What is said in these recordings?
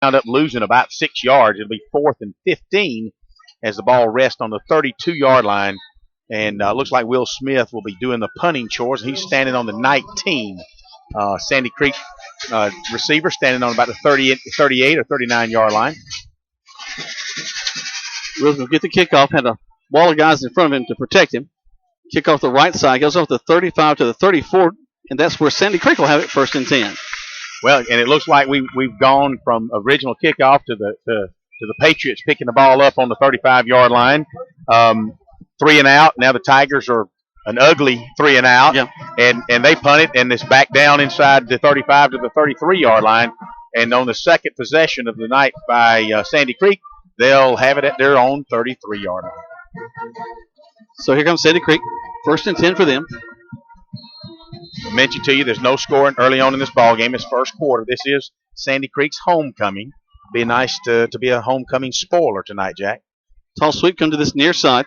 wound up losing about 6 yards. It'll be 4th and 15 as the ball rests on the 32-yard line. And looks like Will Smith will be doing the punting chores. He's standing on the 19. Sandy Creek receiver standing on about the 38 or 39-yard line. Will's going to get the kickoff. Had a wall of guys in front of him to protect him. Kick off the right side. Goes off the 35 to the 34. And that's where Sandy Creek will have it 1st and 10. Well, and it looks like we've gone from original kickoff to the Patriots picking the ball up on the 35-yard line. 3 and out. Now the Tigers are an ugly 3 and out. Yeah. And they punt it, and it's back down inside the 35 to the 33-yard line. And on the second possession of the night by Sandy Creek, they'll have it at their own 33-yard line. So here comes Sandy Creek. 1st and 10 for them. I mentioned to you there's no scoring early on in this ball game. It's first quarter. This is Sandy Creek's homecoming. Be nice to be a homecoming spoiler tonight, Jack. Tall sweep come to this near side.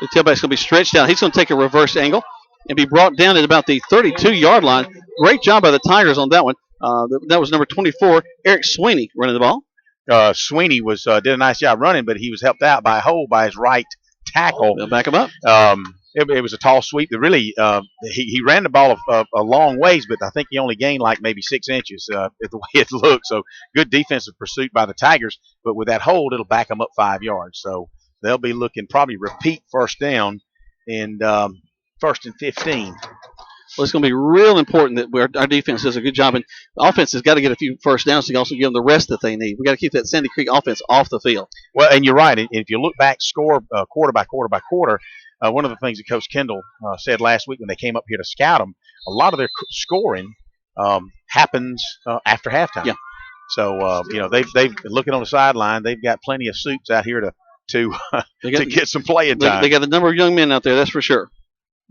The tailback's going to be stretched out. He's going to take a reverse angle and be brought down at about the 32-yard line. Great job by the Tigers on that one. That was number 24, Eric Sweeney, running the ball. Sweeney did a nice job running, but he was helped out by a hole by his right tackle. They'll back him up. It was a tall sweep. That really, he ran the ball a long ways, but I think he only gained like maybe 6 inches the way it looked. So good defensive pursuit by the Tigers, but with that hold, it'll back them up 5 yards. So they'll be looking probably repeat first down and 1st and 15. Well, it's going to be real important that our defense does a good job. And the offense has got to get a few first downs to also give them the rest that they need. We've got to keep that Sandy Creek offense off the field. Well, and you're right. If you look back, score quarter by quarter by quarter, one of the things that Coach Kendall said last week when they came up here to scout them, a lot of their scoring happens after halftime. Yeah. So, they've looking on the sideline. They've got plenty of suits out here to get some playing time. They got a number of young men out there, that's for sure.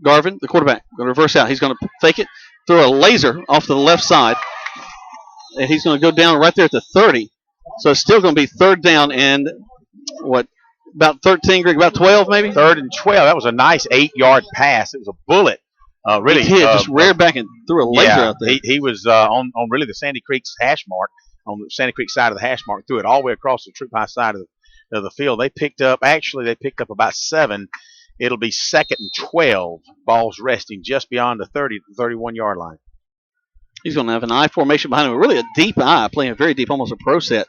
Garvin, the quarterback, going to reverse out. He's going to fake it, throw a laser off to the left side, and he's going to go down right there at the 30. So it's still going to be 3rd down and, about 13, Greg, about 12 maybe? 3rd and 12. That was a nice 8-yard pass. It was a bullet. Really he just reared back and threw a laser out there. He was on really the Sandy Creek's hash mark, on the Sandy Creek side of the hash mark, threw it all the way across the Troup High side of the field. They picked up about 7. It'll be 2nd and 12. Balls resting just beyond the 30 to 31-yard line. He's going to have an I formation behind him. Really a deep I, playing very deep, almost a pro set.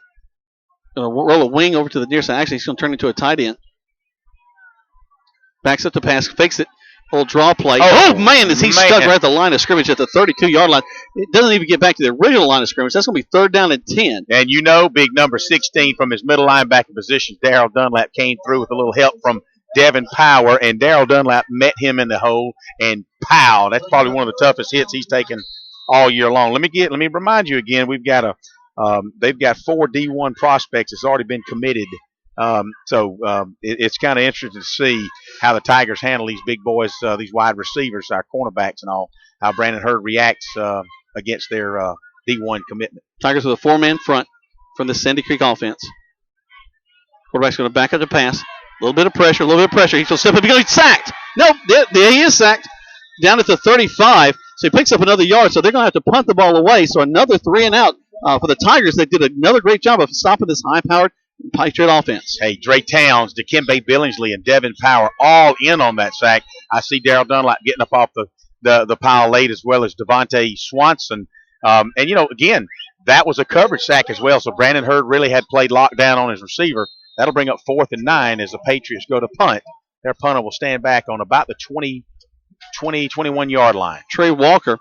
Going to roll a wing over to the near side. Actually, he's going to turn into a tight end. Backs up the pass, fakes it. Full draw play. Oh, man, is he stuck right at the line of scrimmage at the 32-yard line. It doesn't even get back to the original line of scrimmage. That's going to be 3rd down and 10. And big number 16 from his middle linebacker position, Darrell Dunlap, came through with a little help from Devin Power, and Darrell Dunlap met him in the hole, and pow! That's probably one of the toughest hits he's taken all year long. Let me remind you again. They've got 4 D1 prospects that's already been committed. It's kind of interesting to see how the Tigers handle these big boys, these wide receivers, our cornerbacks, and all. How Brandon Hurd reacts against their D1 commitment. Tigers with a 4-man front from the Sandy Creek offense. Quarterback's going to back up the pass. A little bit of pressure. He's going to step up. He's going to be sacked. Nope, there he is sacked. Down at the 35. So he picks up another yard. So they're going to have to punt the ball away. So another 3 and out for the Tigers. They did another great job of stopping this high-powered Patriot offense. Hey, Dre Towns, Dikembe Billingsley, and Devin Power all in on that sack. I see Darrell Dunlap getting up off the pile late, as well as Devontae Swanson. Again, that was a coverage sack as well. So Brandon Hurd really had played lockdown on his receiver. That'll bring up 4th and 9 as the Patriots go to punt. Their punter will stand back on about the 21-yard line. Trey Walker,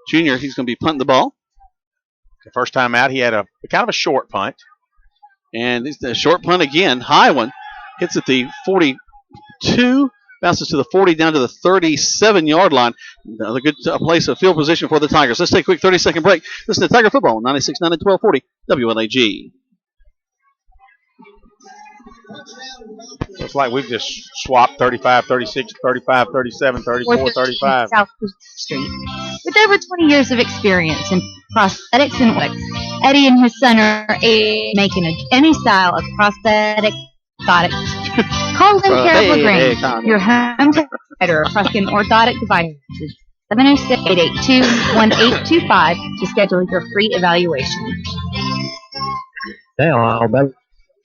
Jr., he's going to be punting the ball. The first time out, he had a kind of a short punt. And it's a short punt again, high one. Hits at the 42, bounces to the 40, down to the 37-yard line. Another good place of field position for the Tigers. Let's take a quick 30-second break. Listen to Tiger Football, 96.9 and 1240 WLAG. Looks like we've just swapped 35, 36, 35, 37, 34, 35. South Street. With over 20 years of experience in prosthetics and wigs, Eddie and his son are making any style of prosthetic orthotics. Call them Carol Green, your home provider of prosthetic orthotic devices. 706-882-1825 to schedule your free evaluation. Now, back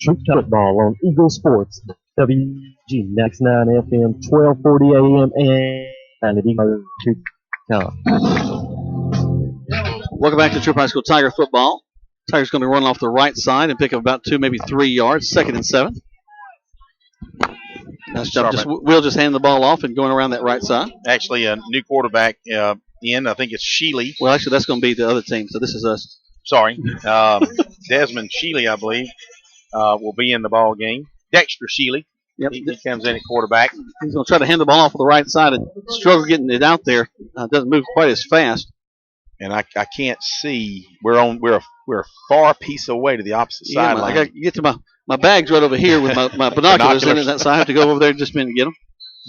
Troup football on Eagle Sports, WG 99 FM, 1240 AM, and at Eagle.com. Welcome back to Troup High School Tiger football. Tigers going to run off the right side and pick up about 2, maybe 3 yards. 2nd and 7. Nice job. We'll just hand the ball off and going around that right side. Actually, a new quarterback in. I think it's Sheely. Well, actually, that's going to be the other team. So this is us. Sorry. Desmond Sheely, I believe, will be in the ball game. Dexter Sheely. Yep. He comes in at quarterback. He's going to try to hand the ball off on the right side and struggle getting it out there. Doesn't move quite as fast. And I can't see. We're a far piece away to the opposite sideline. I got to get to my bags right over here with my binoculars in it, so I have to go over there just a minute and get them.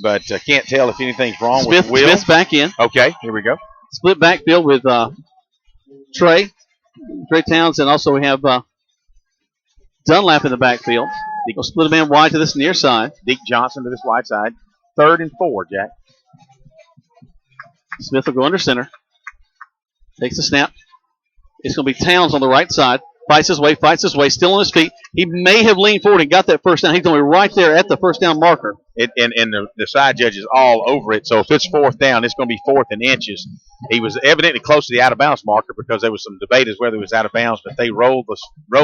But I can't tell if anything's wrong with Will. Smith's back in. Okay, here we go. Split backfield with Trey Towns, and also we have Dunlap in the backfield. We'll split them in wide to this near side. Deke Johnson to this wide side. 3rd and 4, Jack. Smith will go under center. Takes the snap. It's going to be Towns on the right side. Fights his way, still on his feet. He may have leaned forward and got that first down. He's going to be right there at the first down marker. And the side judge is all over it. So if it's 4th down, it's going to be 4th and inches. He was evidently close to the out-of-bounds marker because there was some debate as whether he was out of bounds, but they rolled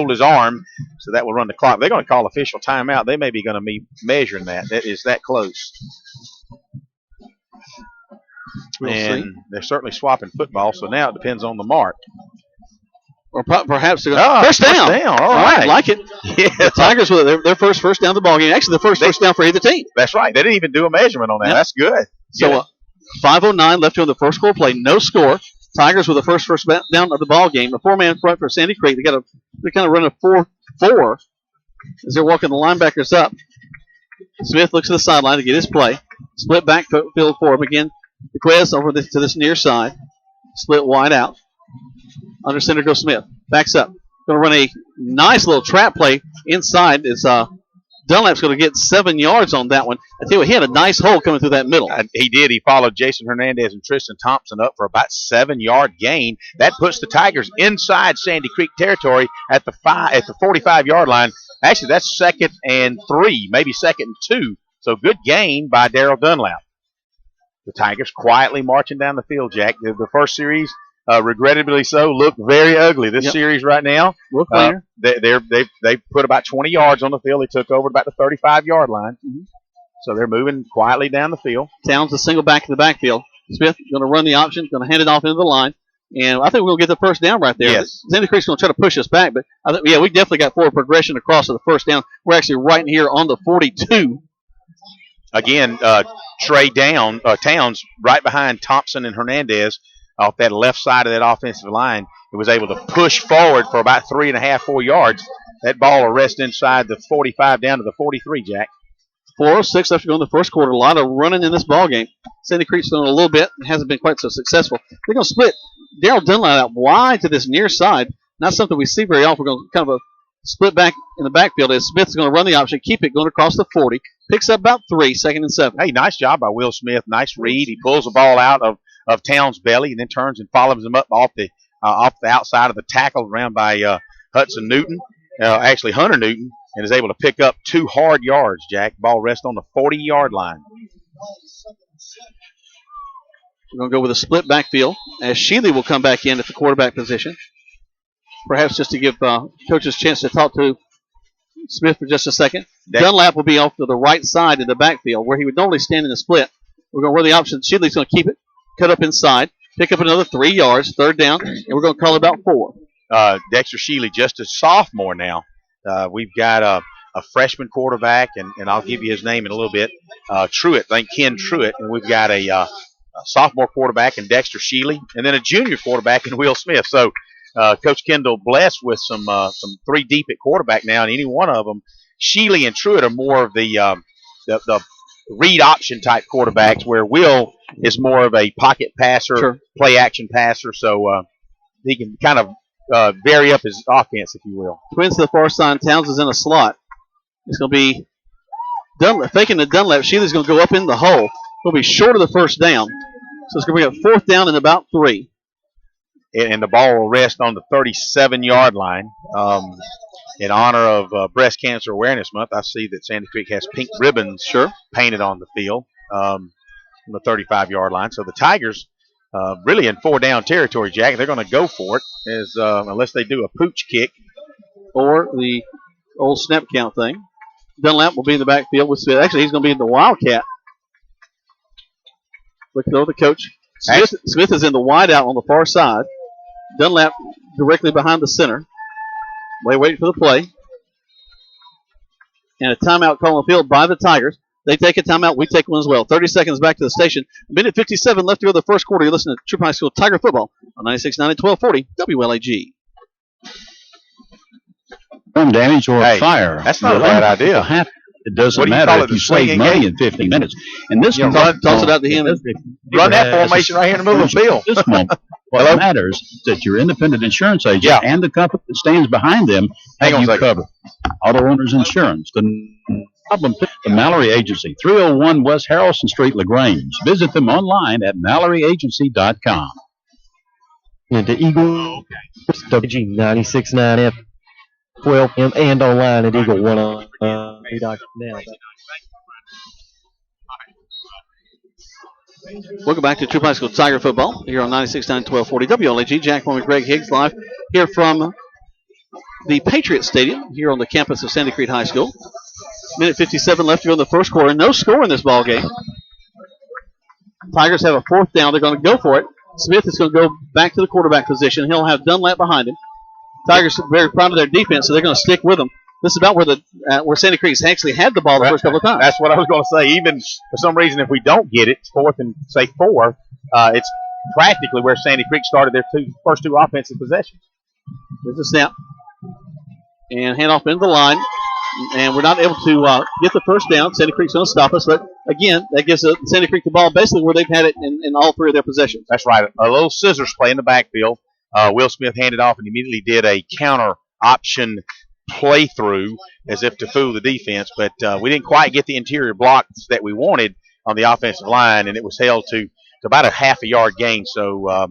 his arm, so that will run the clock. They're going to call official timeout. They may be going to be measuring that. That is that close. We'll see. They're certainly swapping football, so now it depends on the mark. Or perhaps they're going first down. All right. Like it. Yeah. The Tigers with their first down of the ball game. Actually, the first down for either team. That's right. They didn't even do a measurement on that. Yep. That's good. So 5:09 left on the first quarter play. No score. Tigers with the first down of the ball game. A 4-man front for Sandy Creek. They kind of run a 4-4 as they're walking the linebackers up. Smith looks to the sideline to get his play. Split backfield for him again. The Quez over to this near side. Split wide out. Under center goes Smith. Backs up. Going to run a nice little trap play inside. Dunlap's going to get 7 yards on that one. I tell you what, he had a nice hole coming through that middle. He did. He followed Jason Hernandez and Tristan Thompson up for about 7-yard gain. That puts the Tigers inside Sandy Creek territory at the 45-yard line. Actually, that's 2nd and 3, maybe 2nd and 2. So good gain by Daryl Dunlap. The Tigers quietly marching down the field, Jack. The first series, regrettably so, looked very ugly. This series right now, they put about 20 yards on the field. They took over about the 35-yard line. Mm-hmm. So they're moving quietly down the field. Towns a single back in the backfield. Smith going to run the option, going to hand it off into the line. And I think we're going to get the first down right there. Yes. Sandy Creek's going to try to push us back, but we definitely got forward progression across to the first down. We're actually right in here on the 42. Again, Trey Towns right behind Thompson and Hernandez off that left side of that offensive line. He was able to push forward for about 3.5, 4 yards. That ball will rest inside the 45 down to the 43, Jack. 4:06 left to go in the first quarter. A lot of running in this ball game. Sandy Creek's doing a little bit. It hasn't been quite so successful. They're going to split Daryl Dunlap out wide to this near side. Not something we see very often. We're going to kind of split back in the backfield as Smith's going to run the option, keep it going across the 40. Picks up about 3, 2nd and 7. Hey, nice job by Will Smith. Nice read. He pulls the ball out of Towns' belly and then turns and follows him up off the outside of the tackle around by Hudson Newton. Actually, Hunter Newton, and is able to pick up 2 hard yards, Jack. Ball rests on the 40-yard line. We're going to go with a split backfield as Sheely will come back in at the quarterback position. Perhaps just to give coaches a chance to talk to Smith for just a second. Dunlap will be off to the right side in the backfield where he would normally stand in the split. We're going to run the option. Sheely's going to keep it, cut up inside, pick up another 3 yards, 3rd down, and we're going to call it about 4. Dexter Sheely, just a sophomore now. We've got a freshman quarterback, and I'll give you his name in a little bit. Truitt, I think Ken Truitt, and we've got a sophomore quarterback in Dexter Sheely, and then a junior quarterback in Will Smith. So Coach Kendall blessed with some 3 deep at quarterback now, and any one of them, Sheely and Truitt are more of the read option type quarterbacks, where Will is more of a pocket passer, play action passer. So he can kind of vary up his offense, if you will. Twins to the far side. Towns is in a slot. It's going to be Dunlap, faking the Dunlap. Sheely's going to go up in the hole. It's going to be short of the first down. So it's going to be a 4th down and about 3. And the ball will rest on the 37-yard line. in honor of Breast Cancer Awareness Month, I see that Sandy Creek has pink ribbons painted on the field on the 35-yard line. So the Tigers really in 4-down territory, Jack. They're going to go for it unless they do a pooch kick. Or the old snap count thing. Dunlap will be in the backfield with Smith. Actually, he's going to be in the Wildcat. Look over the coach. Smith is in the wide out on the far side. Dunlap directly behind the center. Waiting for the play. And a timeout call on the field by the Tigers. They take a timeout. We take one as well. 30 seconds back to the station. Minute 57 left to go the first quarter. You're listening to Troup High School Tiger Football on 96.9 and 1240 WLAG. Damage or fire. That's not a bad idea. It doesn't matter if you save money in 50 minutes. And this one toss it out to him. Run that formation right here in the middle of the field. This moment, what matters is that your independent insurance agent and the company that stands behind them have you covered. Auto Owners Insurance. The Mallory Agency, 301 West Harrelson Street, LaGrange. Visit them online at MalloryAgency.com. Into Eagle WG 96.9 F. 12 p.m. and online at Eagle 1 now. Welcome back to Troup High School Tiger Football here on 96.9 1240 WLAG. Jack Foreman, Greg Higgs live here from the Patriot Stadium here on the campus of Sandy Creek High School. Minute 57 left to go in the first quarter. No score in this ball game. Tigers have a 4th down. They're going to go for it. Smith is going to go back to the quarterback position. He'll have Dunlap behind him. Tigers are very proud of their defense, so they're going to stick with them. This is about where Sandy Creek's actually had the ball the first couple of times. That's what I was going to say. Even for some reason, if we don't get it, 4th and, say, 4, it's practically where Sandy Creek started their first two offensive possessions. There's a snap. And handoff into the line. And we're not able to get the first down. Sandy Creek's going to stop us. But, again, that gives Sandy Creek the ball basically where they've had it in all 3 of their possessions. That's right. A little scissors play in the backfield. Will Smith handed off and immediately did a counter option playthrough as if to fool the defense, but we didn't quite get the interior blocks that we wanted on the offensive line, and it was held to about a half a yard gain. So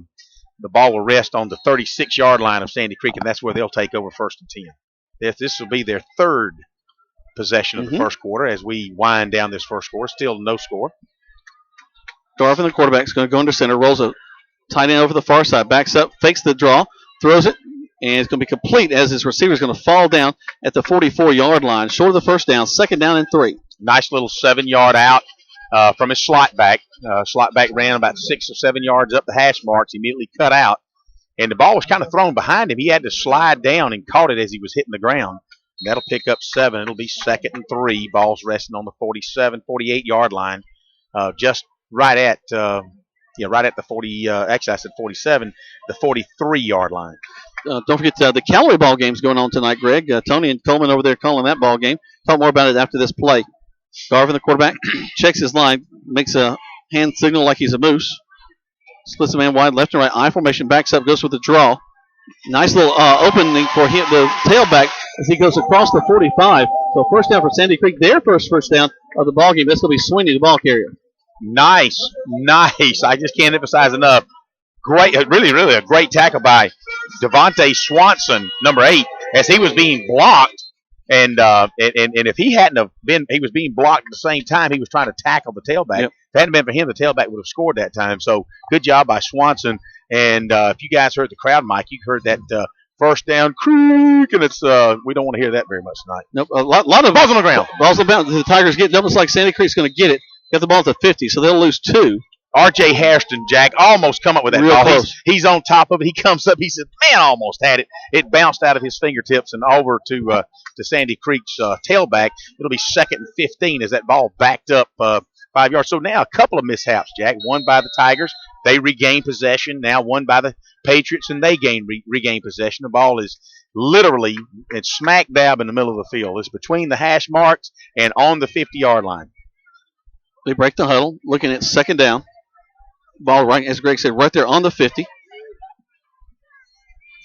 the ball will rest on the 36-yard line of Sandy Creek, and that's where they'll take over 1st and 10. This will be their 3rd possession of the first quarter as we wind down this first quarter. Still no score. Darvin, the quarterback, is going to go into center, rolls a tight end over the far side, backs up, fakes the draw, throws it, and it's going to be complete as his receiver is going to fall down at the 44-yard line. Short of the first down, 2nd down and 3. Nice little 7-yard out from his slot back. Slot back ran about 6 or 7 yards up the hash marks, immediately cut out, and the ball was kind of thrown behind him. He had to slide down and caught it as he was hitting the ground. And that'll pick up 7. It'll be 2nd and 3. Ball's resting on the 47, 48-yard line, just right at right at the 40, actually I said 47, the 43-yard line. Don't forget the Callaway ball game's going on tonight, Greg. Tony and Coleman over there calling that ball game. Talk more about it after this play. Garvin, the quarterback, checks his line, makes a hand signal like he's a moose. Splits the man wide left and right. I formation, backs up, goes with the draw. Nice little opening for him, the tailback, as he goes across the 45. So 1st down for Sandy Creek, their first down of the ball game. This will be Sweeney, the ball carrier. Nice. I just can't emphasize enough. Great, really a great tackle by Devontae Swanson, number 8, as he was being blocked. And if he hadn't have been, he was being blocked at the same time he was trying to tackle the tailback. Yep. If it hadn't been for him, the tailback would have scored that time. So good job by Swanson. And if you guys heard the crowd mic, you heard that first down creak, and it's we don't want to hear that very much tonight. Nope, a lot of balls on the ground. Balls about the Tigers get almost like Sandy Creek's going to get it. Got the ball at the 50, so they'll lose 2. R.J. Hairston, Jack, almost come up with that Real ball. Close. He's on top of it. He comes up. He said, man, almost had it. It bounced out of his fingertips and over to Sandy Creek's tailback. It'll be 2nd and 15 as that ball backed up 5 yards. So now a couple of mishaps, Jack. One by the Tigers. They regain possession. Now one by the Patriots, and they regain possession. The ball is literally smack dab in the middle of the field. It's between the hash marks and on the 50-yard line. They break the huddle, looking at 2nd down. Ball right, as Greg said, right there on the 50.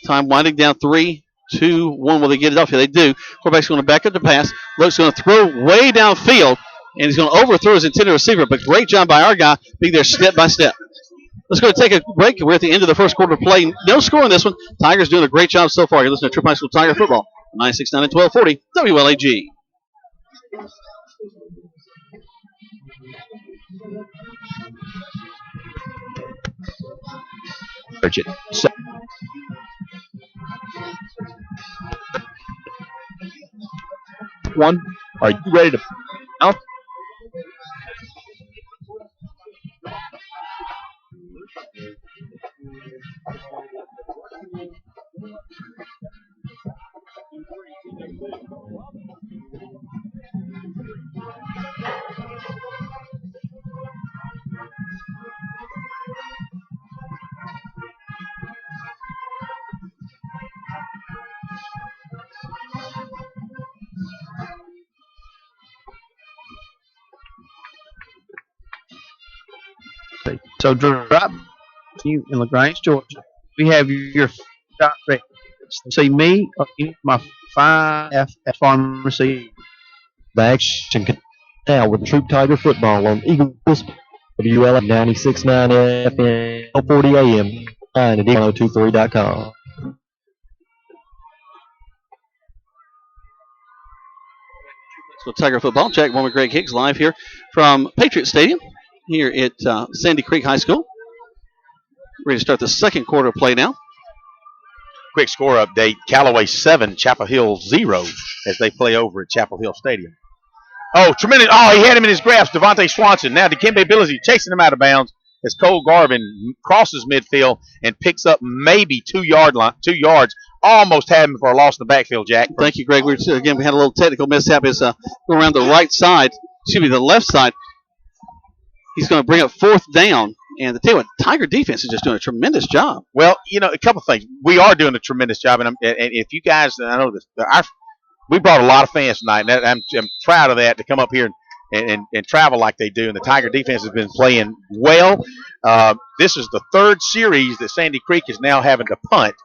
Time winding down 3, 2, 1. Will they get it off? Yeah, they do. Quarterback's going to back up the pass. Luke's going to throw way downfield, and he's going to overthrow his intended receiver. But great job by our guy being there step by step. Let's go take a break. We're at the end of the first quarter play. No score in this one. Tigers doing a great job so far. You're listening to Troup High School Tiger Football 969 and 1240 WLAG. Bridget. One. Are you ready to out? So, drop you in LaGrange, Georgia. We have your shot ready. See me or my 5F pharmacy. The action now with the Troup Tiger football on Eagle WLA 96.9 FM, 1240 AM, and at eagle1023.com. So Tiger football. Jack Warmer, Greg Hicks live here from Patriot Stadium here at Sandy Creek High School. Ready to start the second quarter of play now. Quick score update. Callaway 7, Chapel Hill 0 as they play over at Chapel Hill Stadium. Oh, tremendous. Oh, he had him in his grasp. Devontae Swanson. Now Dikembe Billings chasing him out of bounds as Cole Garvin crosses midfield and picks up maybe 2 yards. Almost had him for a loss in the backfield, Jack. Thank you, Greg. We had a little technical mishap. It's going around the right side. The left side. He's going to bring up fourth down. And the Tiger defense is just doing a tremendous job. Well, a couple of things. We are doing a tremendous job, and if you guys, I know this, we brought a lot of fans tonight, and I'm proud of that to come up here and travel like they do. And the Tiger defense has been playing well. This is the third series that Sandy Creek is now having to punt,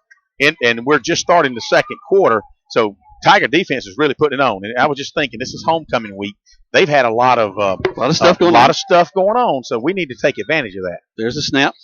and we're just starting the second quarter. So Tiger defense is really putting it on. And I was just thinking, this is homecoming week. They've had a lot of stuff going on, so we need to take advantage of that. There's a snap.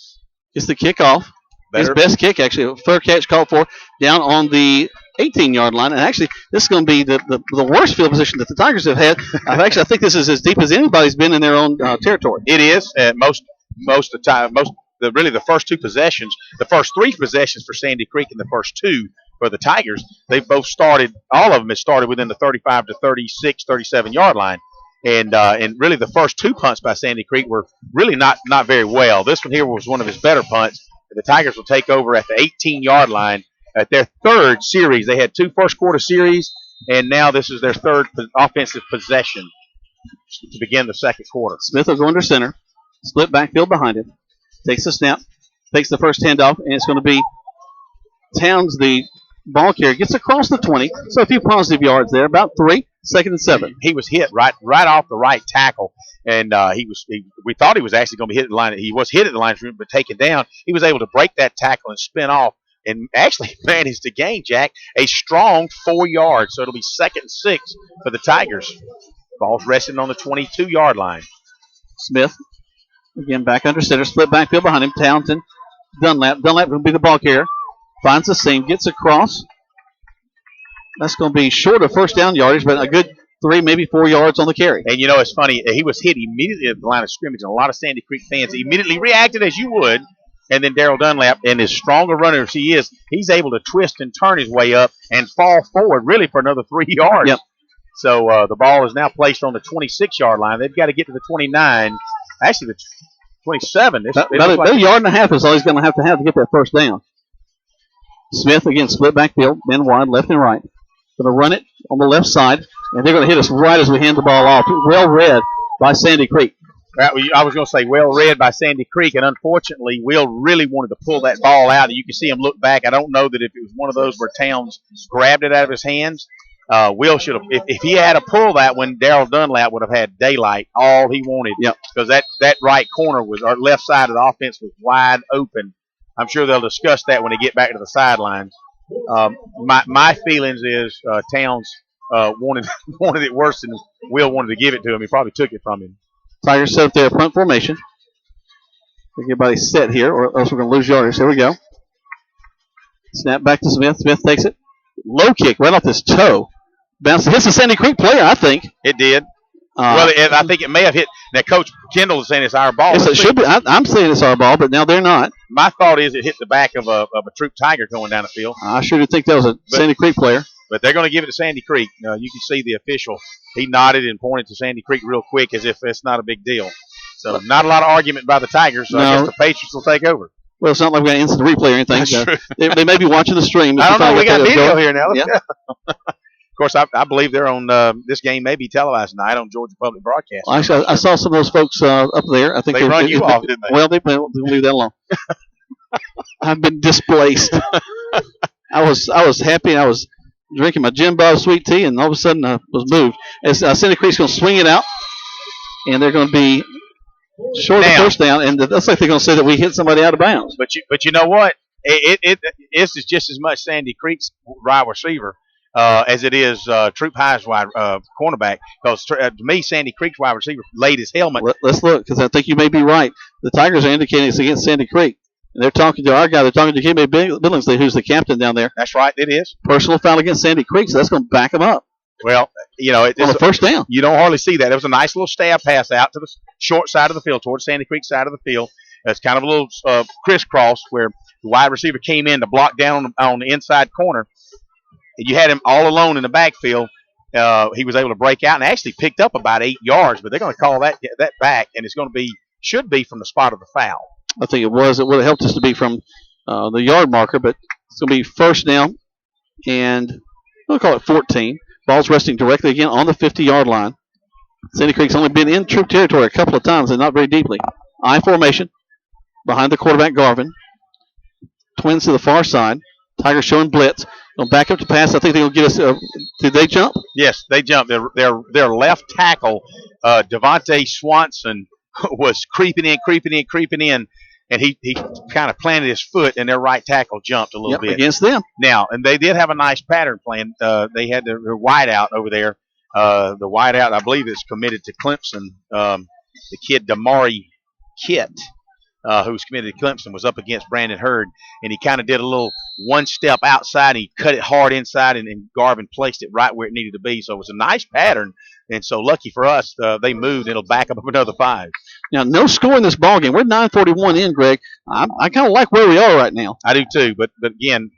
It's the kickoff. His best kick, actually, a fair catch called for down on the 18-yard line. And actually, this is going to be the worst field position that the Tigers have had. I think this is as deep as anybody's been in their own territory. It is. Most of the time, the first two possessions, the first 3 possessions for Sandy Creek and the first 2 for the Tigers, they've both started. All of them have started within the 35 to 36, 37-yard line. And really the first 2 punts by Sandy Creek were really not very well. This one here was one of his better punts. The Tigers will take over at the 18-yard line at their third series. They had 2 first-quarter series, and now this is their third offensive possession to begin the second quarter. Smith will go under center. Split backfield behind him. Takes the snap. Takes the first handoff, and it's going to be Towns, the ball carrier. Gets across the 20, so a few positive yards there. About 3. Second and 7. He was hit right off the right tackle, and we thought he was actually going to be hit at the line. He was hit at the line, but taken down. He was able to break that tackle and spin off, and actually managed to gain, Jack, a strong 4 yards. So it'll be 2nd and 6 for the Tigers. Ball's resting on the 22-yard line. Smith, again, back under center. Split backfield behind him. Townsend, Dunlap. Dunlap will be the ball carrier. Finds the seam, gets across. That's going to be short of first down yardage, but a good 3, maybe 4 yards on the carry. And it's funny. He was hit immediately at the line of scrimmage, and a lot of Sandy Creek fans immediately reacted as you would. And then Darrell Dunlap, and as strong a runner as he is, he's able to twist and turn his way up and fall forward really for another 3 yards. Yep. So the ball is now placed on the 26-yard line. They've got to get to the 29. Actually, the 27. About a yard and a half is all he's going to have to get that first down. Smith, again, split backfield, men wide, left and right. Going to run it on the left side, and they're going to hit us right as we hand the ball off. Well read by Sandy Creek. I was going to say well read by Sandy Creek, and unfortunately, Will really wanted to pull that ball out. You can see him look back. I don't know that if it was one of those where Towns grabbed it out of his hands. Will should have, if he had to pull that one, Darrell Dunlap would have had daylight, all he wanted. Yep. Because that right corner our left side of the offense was wide open. I'm sure they'll discuss that when they get back to the sidelines. My feelings is Towns wanted it worse than Will wanted to give it to him. He probably took it from him. Tigers set up their punt formation. Everybody set here, or else we're going to lose yardage. There we go. Snap back to Smith. Smith takes it. low kick right off his toe. Bounced, hits the Sandy Creek player, I think. It did. I think it may have hit. Now, Coach Kendall is saying it's our ball. Yes, it should be. I'm saying it's our ball, but now they're not. My thought is it hit the back of a Troup Tiger going down the field. I sure did think that was a Sandy Creek player. But they're going to give it to Sandy Creek. You can see the official. He nodded and pointed to Sandy Creek real quick as if it's not a big deal. So not a lot of argument by the Tigers. So I guess the Patriots will take over. Well, it's not like we got instant replay or anything. So they may be watching the stream. I don't know. We got video here now. Let's go. Of course, I believe they're on this game may be televised tonight on Georgia Public Broadcasting. Actually, I saw some of those folks up there. I think they run you off, didn't they? Well, they'll leave that alone. I've been displaced. I was happy. I was drinking my Jim Bob sweet tea, and all of a sudden I was moved. As Sandy Creek's going to swing it out, and they're going to be short of the first down, and that's like they're going to say that we hit somebody out of bounds. But you know what? This is just as much Sandy Creek's wide receiver as it is Troup High's wide cornerback. Because to me, Sandy Creek's wide receiver laid his helmet. Let's look, because I think you may be right. The Tigers are indicating it's against Sandy Creek. And they're talking to our guy. They're talking to Kimmy Billingsley, who's the captain down there. That's right, it is. Personal foul against Sandy Creek, so that's going to back him up. Well, on the first down. You don't hardly see that. It was a nice little stab pass out to the short side of the field, towards Sandy Creek side of the field. It's kind of a little crisscross where the wide receiver came in to block down on the inside corner. You had him all alone in the backfield. He was able to break out and actually picked up about 8 yards, but they're going to call that back, and it's going to should be from the spot of the foul. I think it was. It would have helped us to be from the yard marker, but it's going to be first down, and we'll call it 14. Ball's resting directly again on the 50-yard line. Sandy Creek's only been in Troup territory a couple of times and not very deeply. I formation behind the quarterback, Garvin. Twins to the far side. Tigers showing blitz. Going back up to pass. I think they'll get us. Did they jump? Yes, they jumped. Their left tackle, Devontae Swanson, was creeping in, and he kind of planted his foot, and their right tackle jumped a little bit against them. Now, and they did have a nice pattern plan. They had their wideout over there. The wideout, I believe, is committed to Clemson. The kid Damari Kitt, who's committed to Clemson, was up against Brandon Hurd, and he kind of did a little one step outside, and he cut it hard inside, and Garvin placed it right where it needed to be. So it was a nice pattern, and so lucky for us, they moved. It'll back up another 5. Now, no score in this ball game. We're 9:41 in, Greg. I kind of like where we are right now. I do too, but again,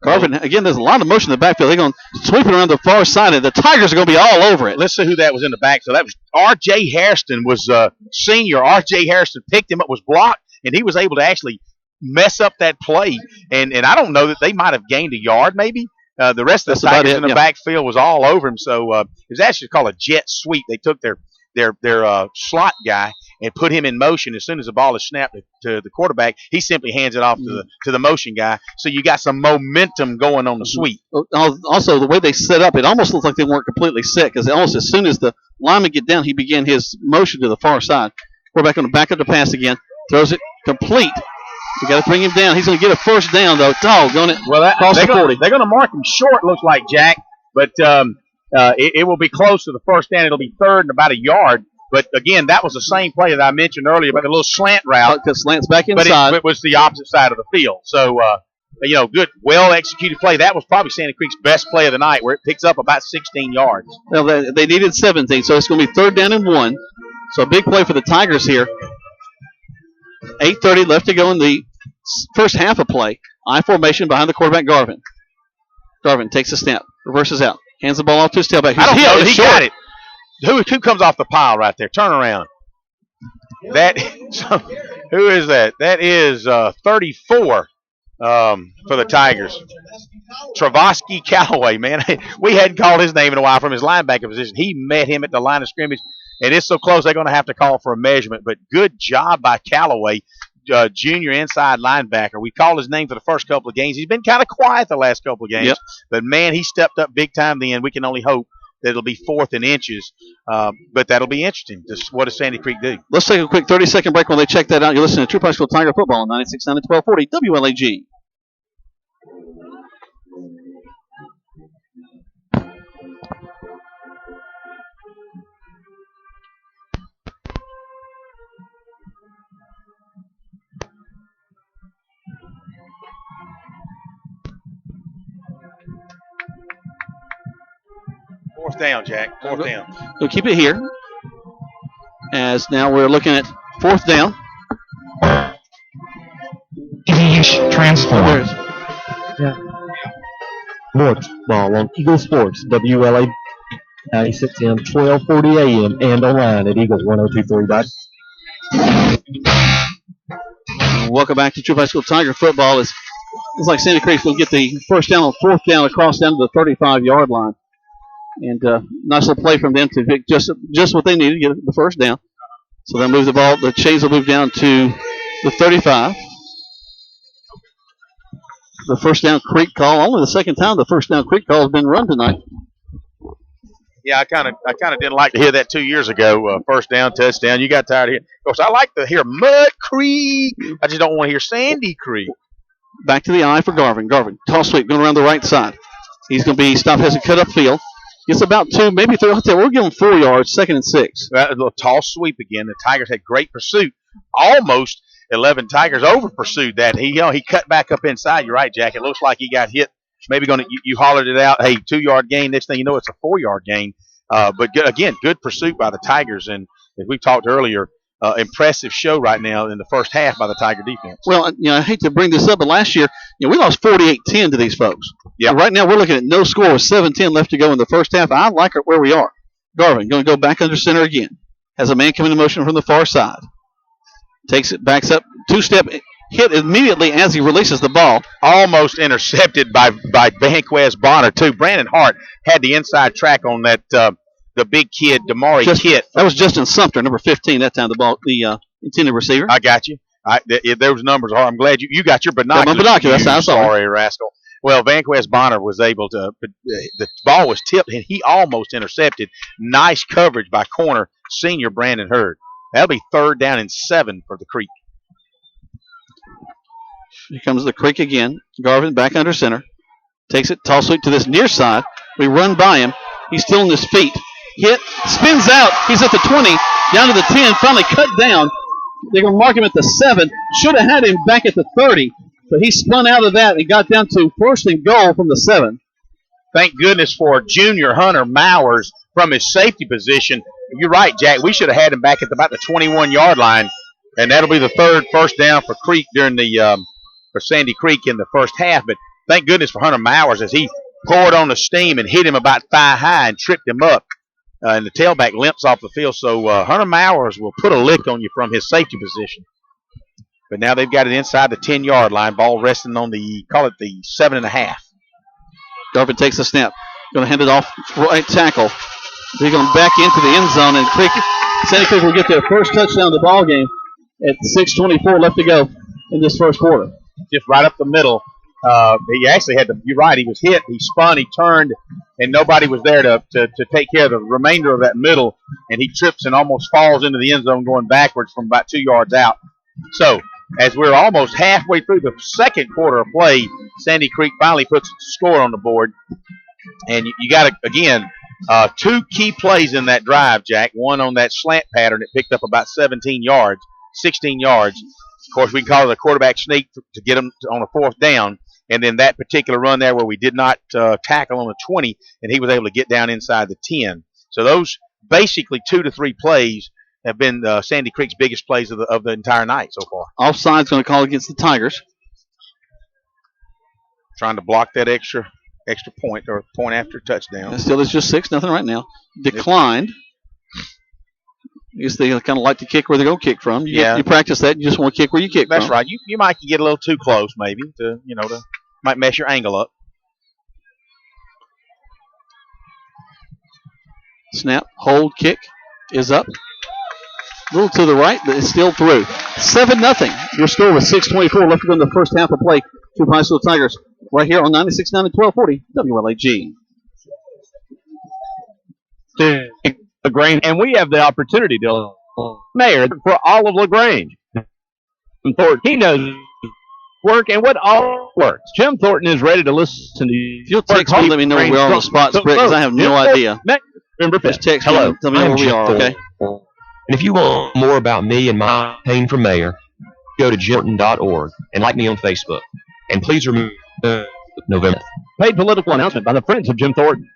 Garvin, again, there's a lot of motion in the backfield. They're going to sweep it around the far side, and the Tigers are going to be all over it. Let's see who that was in the backfield. That was R.J. Hairston, was senior. R.J. Hairston picked him up, was blocked, and he was able to actually mess up that play. And I don't know that they might have gained a yard maybe. The rest of the Tigers in the backfield was all over him. So it was actually called a jet sweep. They took their slot guy and put him in motion. As soon as the ball is snapped to the quarterback, he simply hands it off to the motion guy. So you got some momentum going on the sweep. Also, the way they set up, it almost looks like they weren't completely set, because almost as soon as the lineman get down, he began his motion to the far side. Quarterback going to back up the pass again. Throws it complete. We got to bring him down. He's going to get a first down, though. Doggone it. Well, they're going to mark him short, looks like, Jack. But it will be close to the first down. It'll be third and about a yard. But, again, that was the same play that I mentioned earlier about the little slant route. That slants back inside. But it was the opposite side of the field. So, good, well-executed play. That was probably Sandy Creek's best play of the night, where it picks up about 16 yards. Well, they needed 17, so it's going to be third down and 1. So a big play for the Tigers here. 8:30 left to go in the first half of play. I formation behind the quarterback, Garvin. Garvin takes a snap, reverses out, hands the ball off to his tailback. I don't know. He got it. Who comes off the pile right there? Turn around. Who is that? That is 34 for the Tigers. Travasky Callaway, man. We hadn't called his name in a while from his linebacker position. He met him at the line of scrimmage, and it's so close they're going to have to call for a measurement. But good job by Callaway, junior inside linebacker. We called his name for the first couple of games. He's been kind of quiet the last couple of games. But, man, he stepped up big time then. We can only hope that it'll be 4th and inches. But that'll be interesting. What does Sandy Creek do? Let's take a quick 30-second break while they check that out. You're listening to Troup High School Tiger Football on 96.9 and 1240 WLAG. Fourth down, Jack. Fourth down. We'll keep it here. As now we're looking at fourth down. Transform. Sports ball on Eagle Sports, WLA 96 M, 1240 AM, and online at eagle1023.com. Welcome back to Troup High School Tiger football. It's like Sandy Creek's will get the first down on fourth down across down to the 35-yard line. And nice little play from them to pick just what they needed to get the first down. So they'll move the ball. The chains will move down to the 35. The first down Creek call. Only the second time the first down Creek call has been run tonight. Yeah, I kind of didn't like to hear that 2 years ago. First down, touchdown. You got tired of hearing. Of course, I like to hear Mud Creek. I just don't want to hear Sandy Creek. Back to the eye for Garvin. Garvin, toss sweep, going around the right side. He's going to be stopped, has a cut up field. Gets about 2, maybe 3. We'll give him 4 yards, 2nd and 6. A little toss sweep again. The Tigers had great pursuit. Almost 11 Tigers over pursued that. He cut back up inside. You're right, Jack. It looks like he got hit. Maybe you hollered it out. Hey, 2-yard gain. Next thing you know, it's a 4-yard gain. But good pursuit by the Tigers. And as we've talked earlier, impressive show right now in the first half by the Tiger defense. Well, I hate to bring this up, but last year, we lost 48-10 to these folks. Yeah. Right now, we're looking at no score with 7-10 left to go in the first half. I like it where we are. Garvin going to go back under center again. Has a man coming in motion from the far side. Takes it, backs up, 2-step, hit immediately as he releases the ball. Almost intercepted by Vanquez Bonner, too. Brandon Hart had the inside track on that the big kid, Damari Kitt. That was Justin Sumter, number 15 that time, the intended receiver. I got you. Those numbers are. I'm glad you got your binoculars. My binoculars. That's how I saw it. Sorry, rascal. Well, Vanquez Bonner was able to. The ball was tipped, and he almost intercepted. Nice coverage by corner senior Brandon Hurd. That'll be 3rd down and 7 for the Creek. Here comes the Creek again. Garvin back under center. Takes it, toss sweep to this near side. We run by him. He's still on his feet. Hit, spins out. He's at the 20, down to the 10, finally cut down. They're going to mark him at the 7. Should have had him back at the 30, but he spun out of that and got down to 1st and goal from the 7. Thank goodness for junior Hunter Mowers from his safety position. You're right, Jack. We should have had him back at about the 21-yard line, and that'll be the 3rd first down for Creek during the for Sandy Creek in the first half. But thank goodness for Hunter Mowers as he poured on the steam and hit him about thigh high and tripped him up. And the tailback limps off the field. So Hunter Mowers will put a lick on you from his safety position. But now they've got it inside the 10-yard line. Ball resting on the 7.5. Garvin takes the snap. Going to hand it off right tackle. They're going back into the end zone, and Sandy Creek will get their first touchdown of the ball game at 6:24 left to go in this first quarter. Just right up the middle. He actually had to. You're right. He was hit. He spun. He turned, and nobody was there to take care of the remainder of that middle. And he trips and almost falls into the end zone, going backwards from about 2 yards out. So, as we're almost halfway through the second quarter of play, Sandy Creek finally puts a score on the board. And you got to again 2 key plays in that drive, Jack. One on that slant pattern that picked up about 16 yards. Of course, we can call it a quarterback sneak to get them on a 4th down. And then that particular run there where we did not tackle on the 20, and he was able to get down inside the 10. So those basically 2 to 3 plays have been Sandy Creek's biggest plays of the entire night so far. Offside's going to call against the Tigers. Trying to block that extra point or point after touchdown. And still, it's just 6-0 right now. Declined. I guess they kind of like to kick where they go kick from. You practice that. You just want to kick where you kick from. That's right. You might get a little too close, maybe, to might mess your angle up. Snap, hold, kick is up. A little to the right, but it's still through. 7-0. Your score with 6:24 left to go in the first half of play. Troup High School Tigers right here on 96.9 and 1240 WLAG. LaGrange, and we have the opportunity to mayor for all of LaGrange. Thornton, he knows work and what all works. Jim Thornton is ready to listen to you. If you'll text me, let me know where we are on the spot spread, because I have no idea. Remember, just text hello, me, tell me where we are, okay? And if you want more about me and my campaign for mayor, go to jimthornton.org and like me on Facebook. And please remember November. Paid political announcement by the Friends of Jim Thornton.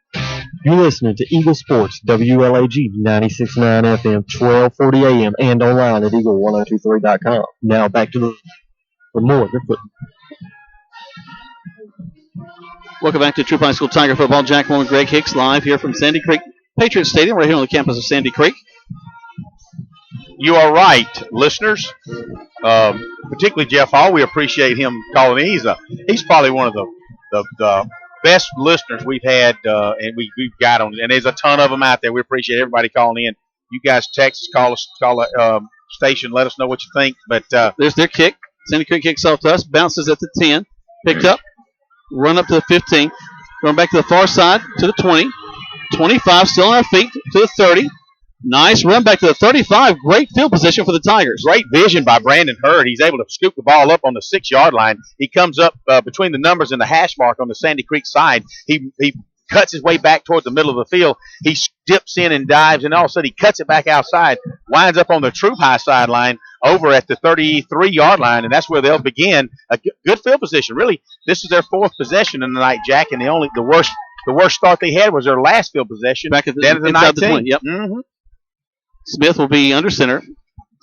You're listening to Eagle Sports, WLAG 96.9 FM, 1240 AM, and online at eagle1023.com. Now back to the for more of your football. Welcome back to Troup High School Tiger Football. Jack Moore and Greg Hicks live here from Sandy Creek Patriot Stadium, right here on the campus of Sandy Creek. You are right, listeners. Particularly Jeff Hall, we appreciate him calling in. He's probably one of the best listeners we've had, and we've got on. And there's a ton of them out there. We appreciate everybody calling in. You guys text us, call the station, let us know what you think. But there's their kick. Sandy Creek kicks off to us, bounces at the 10, picked up, run up to the 15, going back to the far side to the 20, 25, still on our feet to the 30. Nice run back to the 35. Great field position for the Tigers. Great vision by Brandon Hurd. He's able to scoop the ball up on the 6-yard line. He comes up between the numbers and the hash mark on the Sandy Creek side. He cuts his way back toward the middle of the field. He dips in and dives, and all of a sudden he cuts it back outside, winds up on the Troup High sideline over at the 33-yard line, and that's where they'll begin. A good field position. Really, this is their 4th possession in the night, Jack, and the worst start they had was their last field possession. Back at the 19. Yep. Mm-hmm. Smith will be under center.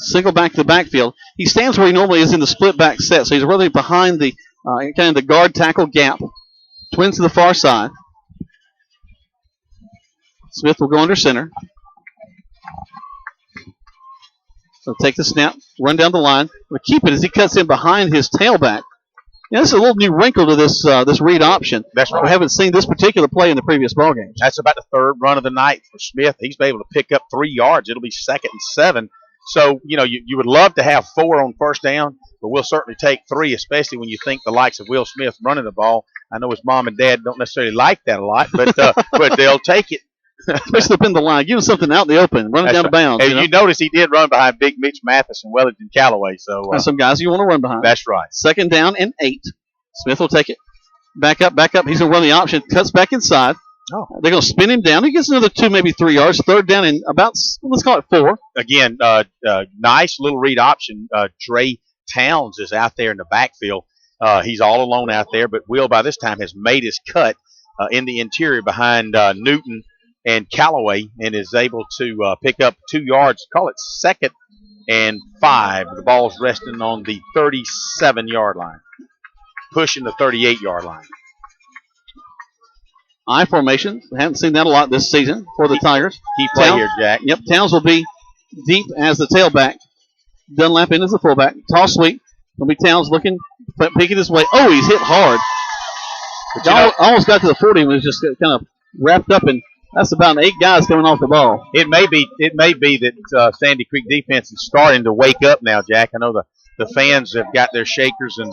Single back to the backfield. He stands where he normally is in the split back set, so he's really behind the kind of the guard tackle gap. Twins to the far side. Smith will go under center. So take the snap, run down the line. But keep it as he cuts in behind his tailback. Now, this is a little new wrinkle to this read option. That's right. We haven't seen this particular play in the previous ball games. That's about the 3rd run of the night for Smith. He's been able to pick up 3 yards. It'll be 2nd and 7. So, you would love to have 4 on first down, but we'll certainly take 3, especially when you think the likes of Will Smith running the ball. I know his mom and dad don't necessarily like that a lot, but but they'll take it. Especially up in the line. Give him something out in the open. Run it down to bounds. And you notice he did run behind Big Mitch Mathis and Wellington Callaway. So some guys you want to run behind. That's right. 2nd down and 8. Smith will take it. Back up. He's going to run the option. Cuts back inside. Oh. They're going to spin him down. He gets another 2, maybe 3 yards. 3rd down and about, let's call it 4. Again, nice little read option. Dre Towns is out there in the backfield. He's all alone out there, but Will by this time has made his cut in the interior behind Newton and Callaway and is able to pick up 2 yards. Call it 2nd and 5. The ball's resting on the 37-yard line, pushing the 38-yard line. I formation. We haven't seen that a lot this season for the Tigers. Key play here, Jack. Yep, Towns will be deep as the tailback. Dunlap in as the fullback. Toss sweep. It'll be Towns looking, picking his way. Oh, he's hit hard. Almost got to the 40 and was just kind of wrapped up in. That's about 8 guys coming off the ball. It may be that Sandy Creek defense is starting to wake up now, Jack. I know the fans have got their shakers and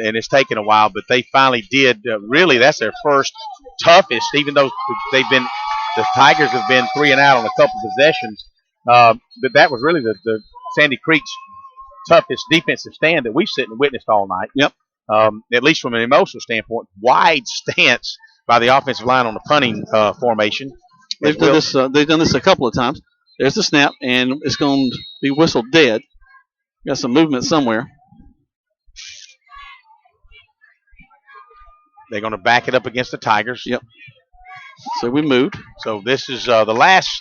it's taken a while, but they finally did. Really, that's their first toughest, even though the Tigers have been 3 and out on a couple possessions. But that was really the Sandy Creek's toughest defensive stand that we've sat and witnessed all night. Yep. At least from an emotional standpoint, wide stance by the offensive line on the punting formation. They've done this a couple of times. There's the snap, and it's going to be whistled dead. Got some movement somewhere. They're going to back it up against the Tigers. Yep. So we moved. So this is the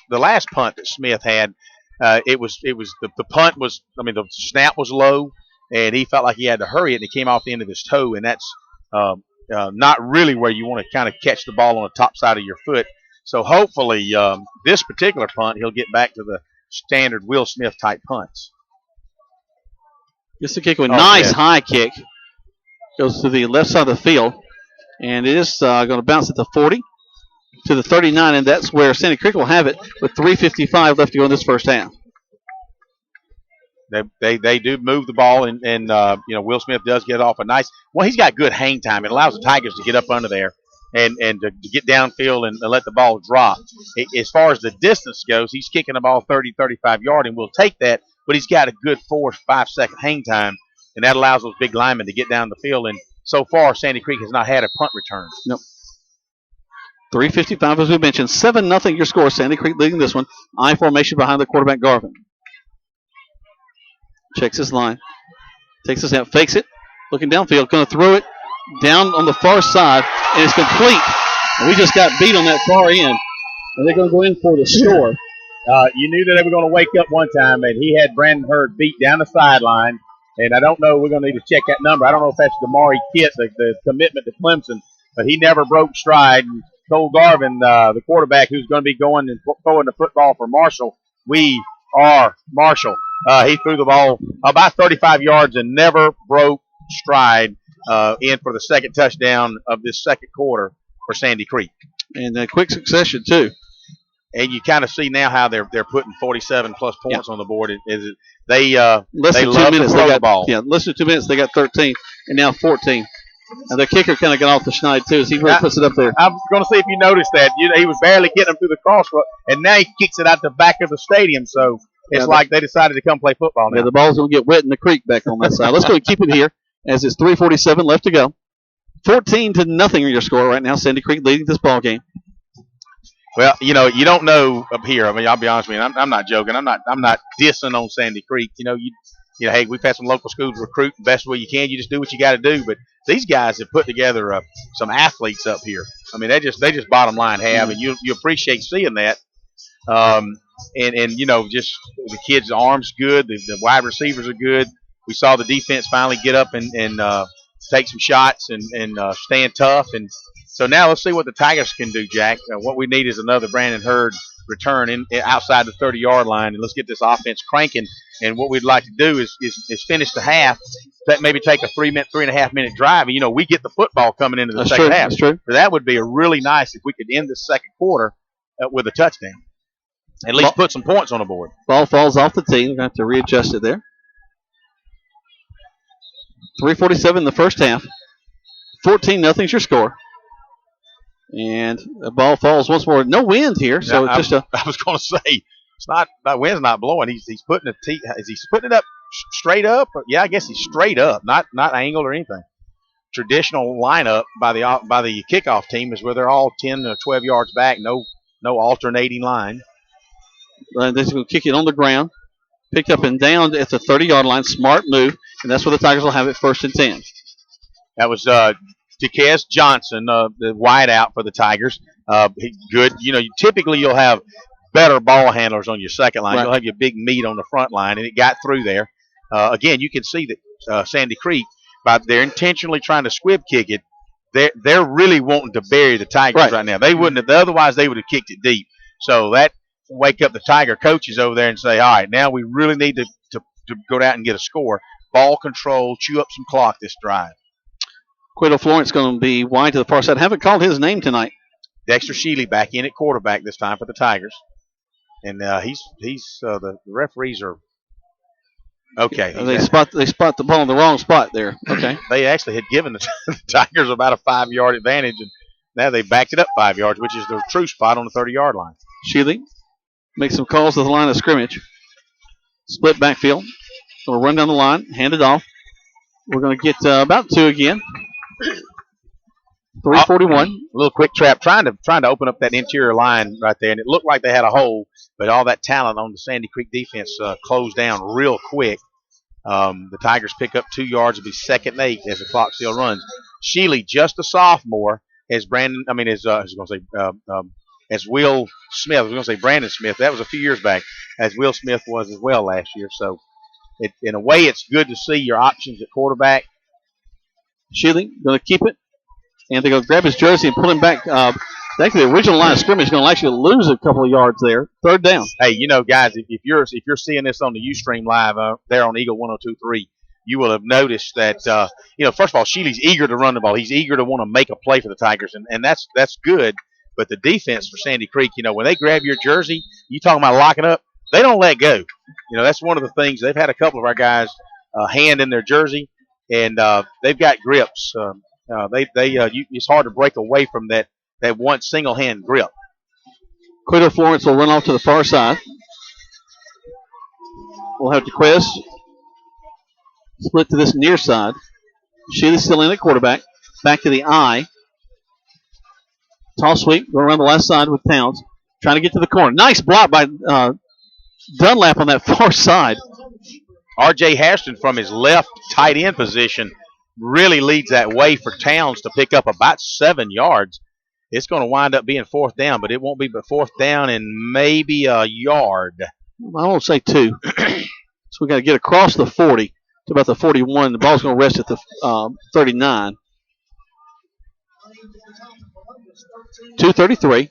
last punt that Smith had. It was the punt was, the snap was low, and he felt like he had to hurry it, and it came off the end of his toe, and that's not really where you want to kind of catch the ball on the top side of your foot. So hopefully this particular punt, he'll get back to the standard Will Smith type punts. Gets the kick with a nice high kick. Goes to the left side of the field, and it is going to bounce at the 40 to the 39, and that's where Sandy Creek will have it with 3:55 left to go in this first half. They do move the ball, and Will Smith does get off a nice. Well, he's got good hang time. It allows the Tigers to get up under there and to get downfield and let the ball drop. As far as the distance goes, he's kicking the ball 30, 35 yard, and we'll take that. But he's got a good 4 or 5 second hang time, and that allows those big linemen to get down the field. And so far, Sandy Creek has not had a punt return. Nope. 3:55 as we mentioned. 7-0 your score. Sandy Creek leading this one. I formation behind the quarterback Garvin. Checks his line. Takes his snap. Fakes it. Looking downfield. Going to throw it down on the far side. And it's complete. And we just got beat on that far end. And they're going to go in for the score. You knew that they were going to wake up one time, and he had Brandon Hurd beat down the sideline. And I don't know, we're going to need to check that number. I don't know if that's Damari Kitt, the commitment to Clemson, but he never broke stride. And Cole Garvin, the quarterback who's going to be going and throwing the football for Marshall, we are Marshall. He threw the ball about 35 yards and never broke stride in for the second touchdown of this second quarter for Sandy Creek. And a quick succession, too. And you kind of see now how they're putting 47 plus points on the board. They less they than 2 love minutes to throw they the ball. Yeah, less than 2 minutes they got 13 and now 14. And the kicker kind of got off the schneid too, as he really puts it up there. I was going to see if you noticed that. He was barely getting them through the crossroad, and now he kicks it out the back of the stadium. So it's like they decided to come play football now. Yeah, the ball's going to get wet in the creek back on that side. Let's go and keep it here as it's 3:47 left to go. 14-0 your score right now. Sandy Creek leading this ball game. Well, you don't know up here. I mean, I'll be honest with you. I'm not joking. I'm not dissing on Sandy Creek. Hey, we've had some local schools recruit the best way you can. You just do what you got to do. But these guys have put together some athletes up here. I mean, they just bottom line have, and you appreciate seeing that. Just the kids' arms good. The wide receivers are good. We saw the defense finally get up and take some shots and stand tough. And so now let's see what the Tigers can do, Jack. What we need is another Brandon Hurd return outside the 30-yard line, and let's get this offense cranking. And what we'd like to do is finish the half, maybe take a 3.5 minute drive. And, we get the football coming into the second half. That's true. So that would be a really nice if we could end the second quarter with a touchdown. At least put some points on the board. Ball falls off the tee. We're going to have to readjust it there. 3:47 in the first half. 14-0 is your score. And the ball falls once more. No wind here, so now, it's just I was going to say it's not. The wind's not blowing. He's putting it. Is he putting it up straight up? Yeah, I guess he's straight up, not angled or anything. Traditional lineup by the kickoff team is where they're all 10 or 12 yards back. No alternating line. They're going to kick it on the ground. Picked up and down at the 30-yard line. Smart move, and that's where the Tigers will have it 1st and 10. That was Jaquez Johnson, the wide out for the Tigers. Good. Typically you'll have better ball handlers on your second line. Right. You'll have your big meat on the front line, and it got through there. Again, you can see that Sandy Creek, they're intentionally trying to squib kick it. They're really wanting to bury the Tigers right now. They wouldn't have. Otherwise, they would have kicked it deep. So that wake up the Tiger coaches over there and say, all right, now we really need to go out and get a score. Ball control, chew up some clock this drive. Quito Florence going to be wide to the far side. Haven't called his name tonight. Dexter Sheely back in at quarterback this time for the Tigers. And he's the referees are okay. They spot the ball in the wrong spot there. Okay. They actually had given the Tigers about a 5-yard advantage, and now they backed it up 5 yards, which is the true spot on the 30-yard line. Sheely makes some calls to the line of scrimmage. Split backfield. Going to run down the line, hand it off. We're going to get about 2 again. 3:41. A little quick trap, trying to open up that interior line right there, and it looked like they had a hole, but all that talent on the Sandy Creek defense closed down real quick. The Tigers pick up 2 yards. It'll be 2nd and 8 as the clock still runs. Sheely, just a sophomore, as Will Smith. I was going to say Brandon Smith. That was a few years back, as Will Smith was as well last year. So, in a way, it's good to see your options at quarterback. Sheely going to keep it. And they're going to grab his jersey and pull him back. Actually, the original line of scrimmage is going to actually lose a couple of yards there. 3rd down. Hey, guys, if you're seeing this on the Ustream Live there on Eagle 102.3, you will have noticed that, first of all, Sheely's eager to run the ball. He's eager to want to make a play for the Tigers, and that's good. But the defense for Sandy Creek, when they grab your jersey, you talking about locking up, they don't let go. That's one of the things. They've had a couple of our guys hand in their jersey, and they've got grips. It's hard to break away from that one single hand grip. Quito Florence will run off to the far side. We'll have Jaquez split to this near side. Sheely's still in at quarterback. Back to the I. Toss sweep, going around the left side with Towns. Trying to get to the corner. Nice block by Dunlap on that far side. R.J. Hairston from his left tight end position really leads that way for Towns to pick up about 7 yards. it's going to wind up being 4th down, but it won't be but 4th down and maybe a yard. I won't say 2. So we got to get across the 40 to about the 41. The ball's going to rest at the 39. 2:33.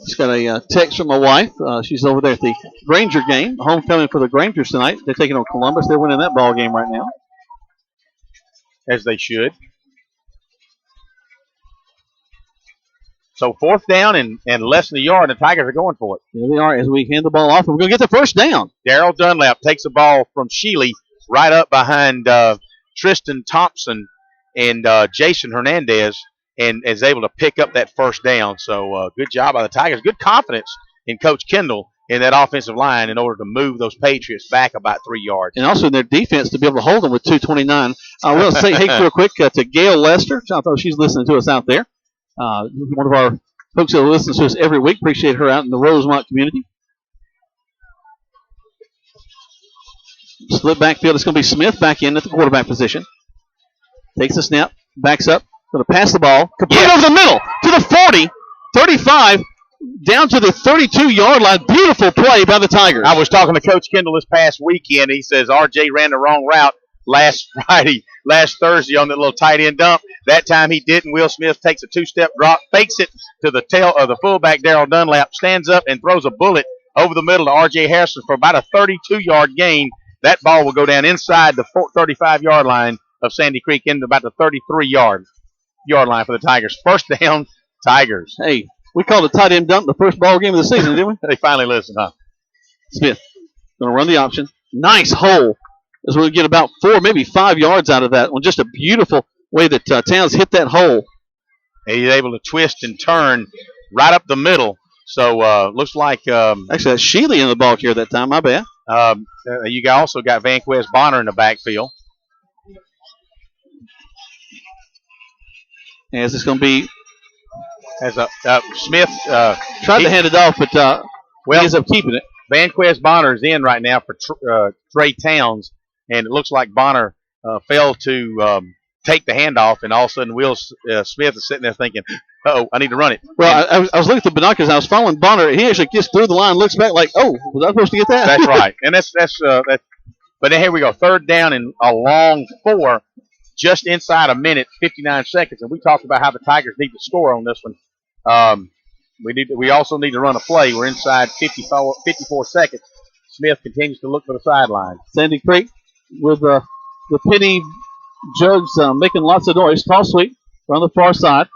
Just got a text from my wife. She's over there at the Granger game. Homecoming for the Grangers tonight. They're taking on Columbus. They're winning that ball game right now. As they should. So 4th down and less than a yard, and the Tigers are going for it. Here they are as we hand the ball off. And we're going to get the first down. Daryl Dunlap takes the ball from Sheely right up behind Tristan Thompson and Jason Hernandez and is able to pick up that first down. So good job by the Tigers. Good confidence in Coach Kendall in that offensive line in order to move those Patriots back about 3 yards. And also in their defense to be able to hold them with 2:29. I will say, hey, real quick to Gail Lester. I thought she's listening to us out there. One of our folks that listens to us every week. Appreciate her out in the Rosemont community. Split backfield. It's going to be Smith back in at the quarterback position. Takes the snap. Backs up. Going to pass the ball. Complete over the middle to the 40, 35, down to the 32-yard line. Beautiful play by the Tigers. I was talking to Coach Kendall this past weekend. He says RJ ran the wrong route last Thursday on that little tight end dump. That time he didn't. Will Smith takes a 2-step drop, fakes it to the tail of the fullback, Daryl Dunlap, stands up and throws a bullet over the middle to R.J. Harrison for about a 32-yard gain. That ball will go down inside the 35-yard line of Sandy Creek into about the 33-yard line for the Tigers. First down, Tigers. Hey, we called a tight end dump the first ball game of the season, didn't we? They finally listened, huh? Smith going to run the option. Nice hole. As we'll get about 4, maybe 5 yards out of that one. Just a beautiful way that Towns hit that hole. And he's able to twist and turn right up the middle. So looks like actually that's Sheely in the ball here that time. My bad. You also got Vanquez Bonner in the backfield. As it's going to be as Smith tried to hand it off, but he ends up keeping it. Vanquez Bonner is in right now for Trey Towns. And it looks like Bonner failed to take the handoff, and all of a sudden Will Smith is sitting there thinking, "Oh, I need to run it." Well, I was looking at the binoculars. I was following Bonner. He actually gets through the line, looks back like, "Oh, was I supposed to get that?" That's right, and that's. But then here we go, 3rd down and a long 4, just inside a minute, 59 seconds, and we talked about how the Tigers need to score on this one. We also need to run a play. We're inside 54 seconds. Smith continues to look for the sideline. Sandy Creek with the penny jugs making lots of noise. Toss sweep on the far side.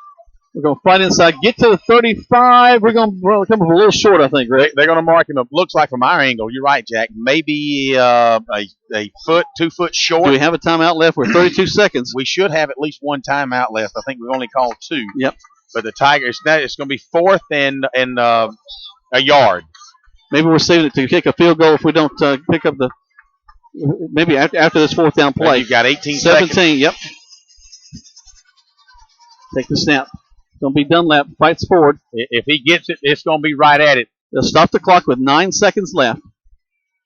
We're going to fight inside, get to the 35. We're going to come up a little short, I think, Rick. They're going to mark him up. Looks like from our angle, you're right, Jack, maybe a foot, 2 foot short. Do we have a timeout left? We're 32 seconds. We should have at least one timeout left. I think we've only called 2. Yep. But the Tigers, it's going to be 4th and a yard. Maybe we're saving it to kick a field goal if we don't pick up the maybe after this 4th down play. You've got 18 17, seconds. Yep. Take the snap. Going to be Dunlap. Fights forward. If he gets it, it's going to be right at it. They'll stop the clock with 9 seconds left.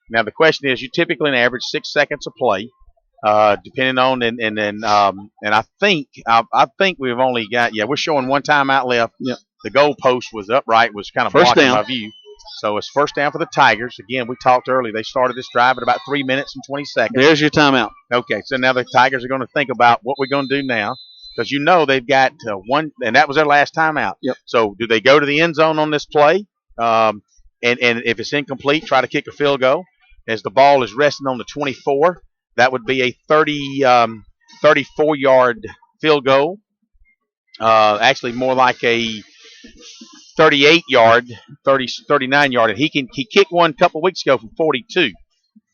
Now the question is, you typically average 6 seconds of play, depending on and I think we've only got we're showing one timeout left. Yep. The goal post was upright, was kind of first blocking down. my view. So it's first down for the Tigers. Again, we talked earlier. They started this drive at about 3 minutes and 20 seconds. There's your timeout. Okay, so now the Tigers are going to think about what we're going to do now, because they've got one, and that was their last timeout. Yep. So do they go to the end zone on this play? And if it's incomplete, try to kick a field goal. As the ball is resting on the 24, that would be a 34-yard field goal. Actually, more like a 38-yard, 39-yard. And he kicked one a couple weeks ago from 42.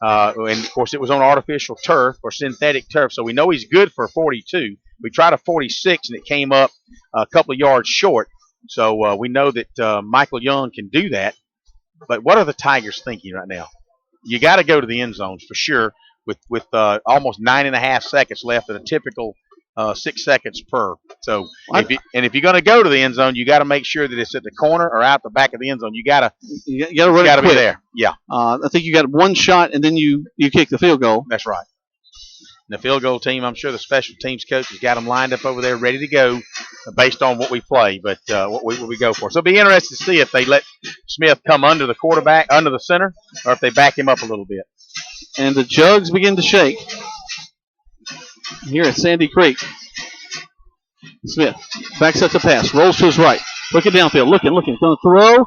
And, of course, it was on artificial turf or synthetic turf, so we know he's good for 42. We tried a 46, and it came up a couple of yards short. So we know that Michael Young can do that. But what are the Tigers thinking right now? You got to go to the end zones for sure with almost 9.5 seconds left at a typical 6 seconds per. So if you're going to go to the end zone, you got to make sure that it's at the corner or out the back of the end zone. You got to be there. Yeah. I think you got one shot, and then you kick the field goal. That's right. And the field goal team, I'm sure the special teams coach has got them lined up over there ready to go based on what we play, but what we go for. So it'll be interesting to see if they let Smith come under the quarterback, under the center, or if they back him up a little bit. And the jugs begin to shake here at Sandy Creek. Smith backs up the pass, rolls to his right, looking downfield, looking, going to throw.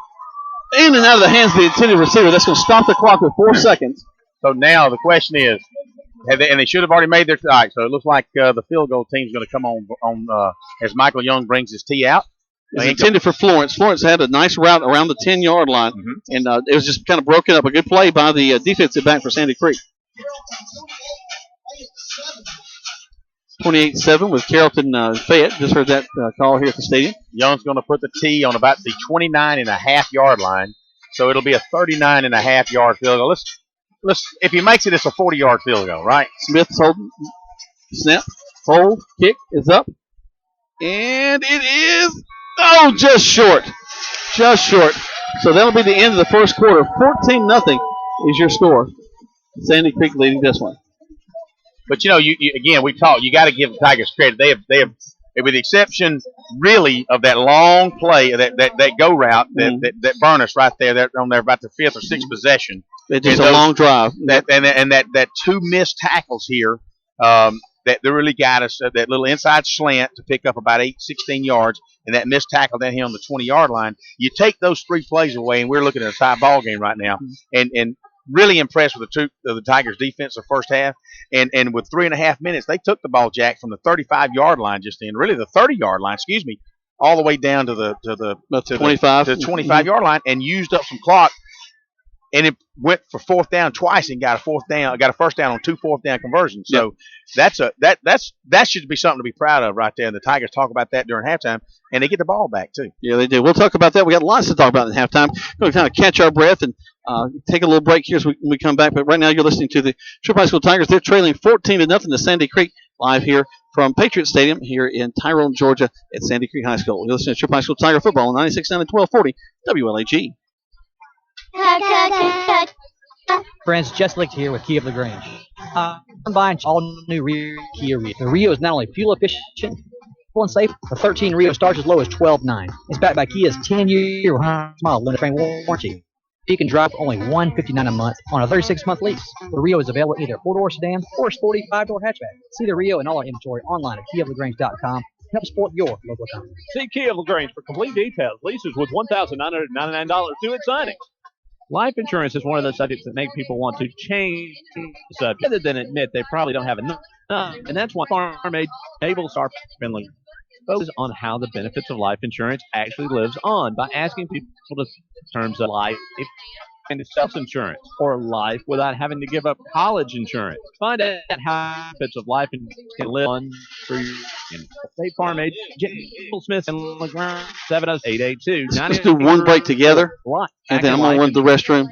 In and out of the hands of the intended receiver. That's going to stop the clock with 4 seconds. So now the question is, and they should have already made their. All right, so it looks like the field goal team's going to come on as Michael Young brings his tee out. It's intended for Florence. Florence had a nice route around the 10-yard line, and it was just kind of broken up. A good play by the defensive back for Sandy Creek. 28-7 with Carrollton Fayette. Just heard that call here at the stadium. Young's going to put the tee on about the 29.5-yard line, so it'll be a 39.5-yard field goal. Let's if he makes it, it's a 40-yard field goal, right? Smith's holding. Snap. Hold. Kick is up. And it is, just short. Just short. So that'll be the end of the first quarter. 14-0 is your score. Sandy Creek leading this one. But, you again, we talked, you got to give the Tigers credit. They have, with the exception, really, of that long play, that go route, that burn us right there, that on there about the 5th or 6th possession. It's just a long drive. That 2 missed tackles here that really got us, that little inside slant to pick up about 16 yards, and that missed tackle down here on the 20-yard line. You take those 3 plays away, and we're looking at a tie ball game right now. And really impressed with the Tigers' defense the first half. And with 3.5 minutes, they took the ball, Jack, from the 35-yard line just in, really the 30-yard line, all the way down to the 25-yard line, and used up some clock. And it went for 4th down twice and got a first down on 2 4th-down conversions. So that should be something to be proud of right there. And the Tigers talk about that during halftime, and they get the ball back too. Yeah, they do. We'll talk about that. We got lots to talk about in halftime. We're going to kind of catch our breath and take a little break here as we come back. But right now you're listening to the Troup High School Tigers. They're trailing 14-0 to Sandy Creek live here from Patriot Stadium here in Tyrone, Georgia at Sandy Creek High School. You're listening to Troup High School Tiger Football on 96.9 and 1240 WLAG. Friends, Jess Licht here with Kia of LaGrange. I'm buying all new Kia Rio. The Rio is not only fuel efficient and safe, the 13 Rio starts as low as $12,900. It's backed by Kia's 10-year 100-mile limited frame warranty. You can drive for only $159 a month on a 36-month lease. The Rio is available either 4-door sedan or sporty 5-door hatchback. See the Rio and all our inventory online at KiaofLaGrange.com. Help support your local company. See Kia of LaGrange for complete details. Leases with $1,999 due at signing. Life insurance is one of those subjects that make people want to change the subject rather than admit they probably don't have enough. And that's why Farm Aid enables our friendly focus on how the benefits of life insurance actually lives on by asking people to terms of life and self-insurance or life without having to give up college insurance. Find out how benefits of life insurance can live on for you. State Farm Agent Smith and LaGrange 70882. Let's do one break together, and then I'm going to run to the restroom.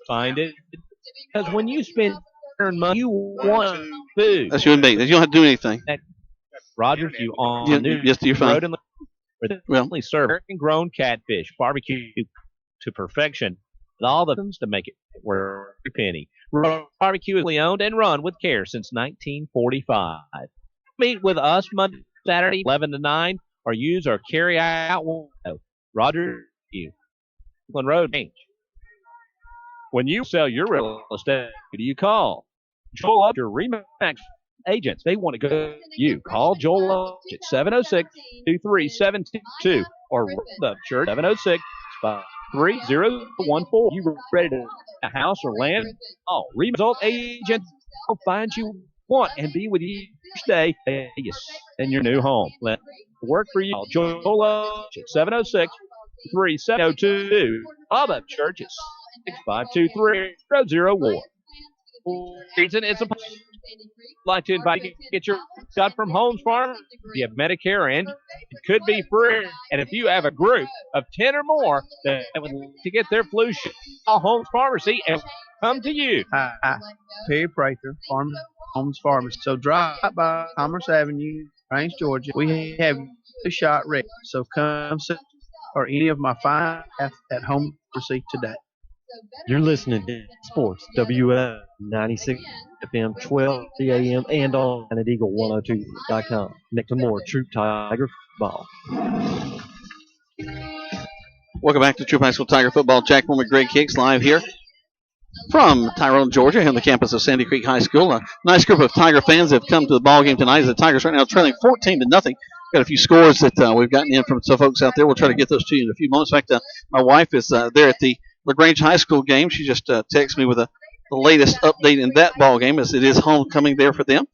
Find it. Because when you spend money, you want food. That's you and me. You don't have to do anything. Rogers, you on you're fine. Only serve grown catfish, barbecue to perfection, with all the things to make it worth every penny. Barbecue is owned and run with care since 1945. Meet with us Monday, Saturday, 11 to 9, or use our carry out. Roger, you. Road Range. When you sell your real estate, who do you call? Joel Up, your RE/MAX agents. They want to go to you. Call Joel Up at 706-2372 or the church 706-3014. You ready to a house or land? Oh, result agent will find you want and be with you each day in your new home. Let work for you. Joel Up at 706-3702. Other church is 6523001. Reason it's a like to invite you to get your shot from Holmes Farm. If you have Medicare, and it could be free. And if you have a group of 10 or more that would like to get their flu shot, call Holmes Pharmacy and come to you. Hi, Perry Prather, Holmes Pharmacy. So drive by Commerce Avenue, Range, Georgia. We have the shot ready. So come see or any of my fine at Home Pharmacy today. You're listening to Sports WL 96 FM 12:30 a.m. and on at Eagle102.com. Next to more Troup Tiger football. Welcome back to Troup High School Tiger Football. Jack Moore, Greg Hicks live here from Tyrone, Georgia, here on the campus of Sandy Creek High School. A nice group of Tiger fans have come to the ball game tonight as the Tigers right now trailing 14-0. Got a few scores that we've gotten in from some folks out there. We'll try to get those to you in a few moments. In fact, my wife is there at the LaGrange High School game. She just texted me with the latest update in that ball game, as it is homecoming there for them.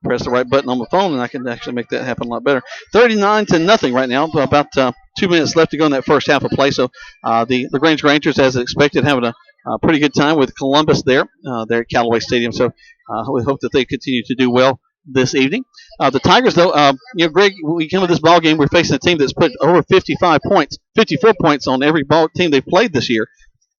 Press the right button on the phone, and I can actually make that happen a lot better. 39-0 right now. About 2 minutes left to go in that first half of play. So the LaGrange Rangers, as expected, having a pretty good time with Columbus there at Callaway Stadium. So we hope that they continue to do well this evening. The Tigers, though, Greg, we come to this ball game, we're facing a team that's put over 54 points on every ball team they've played this year.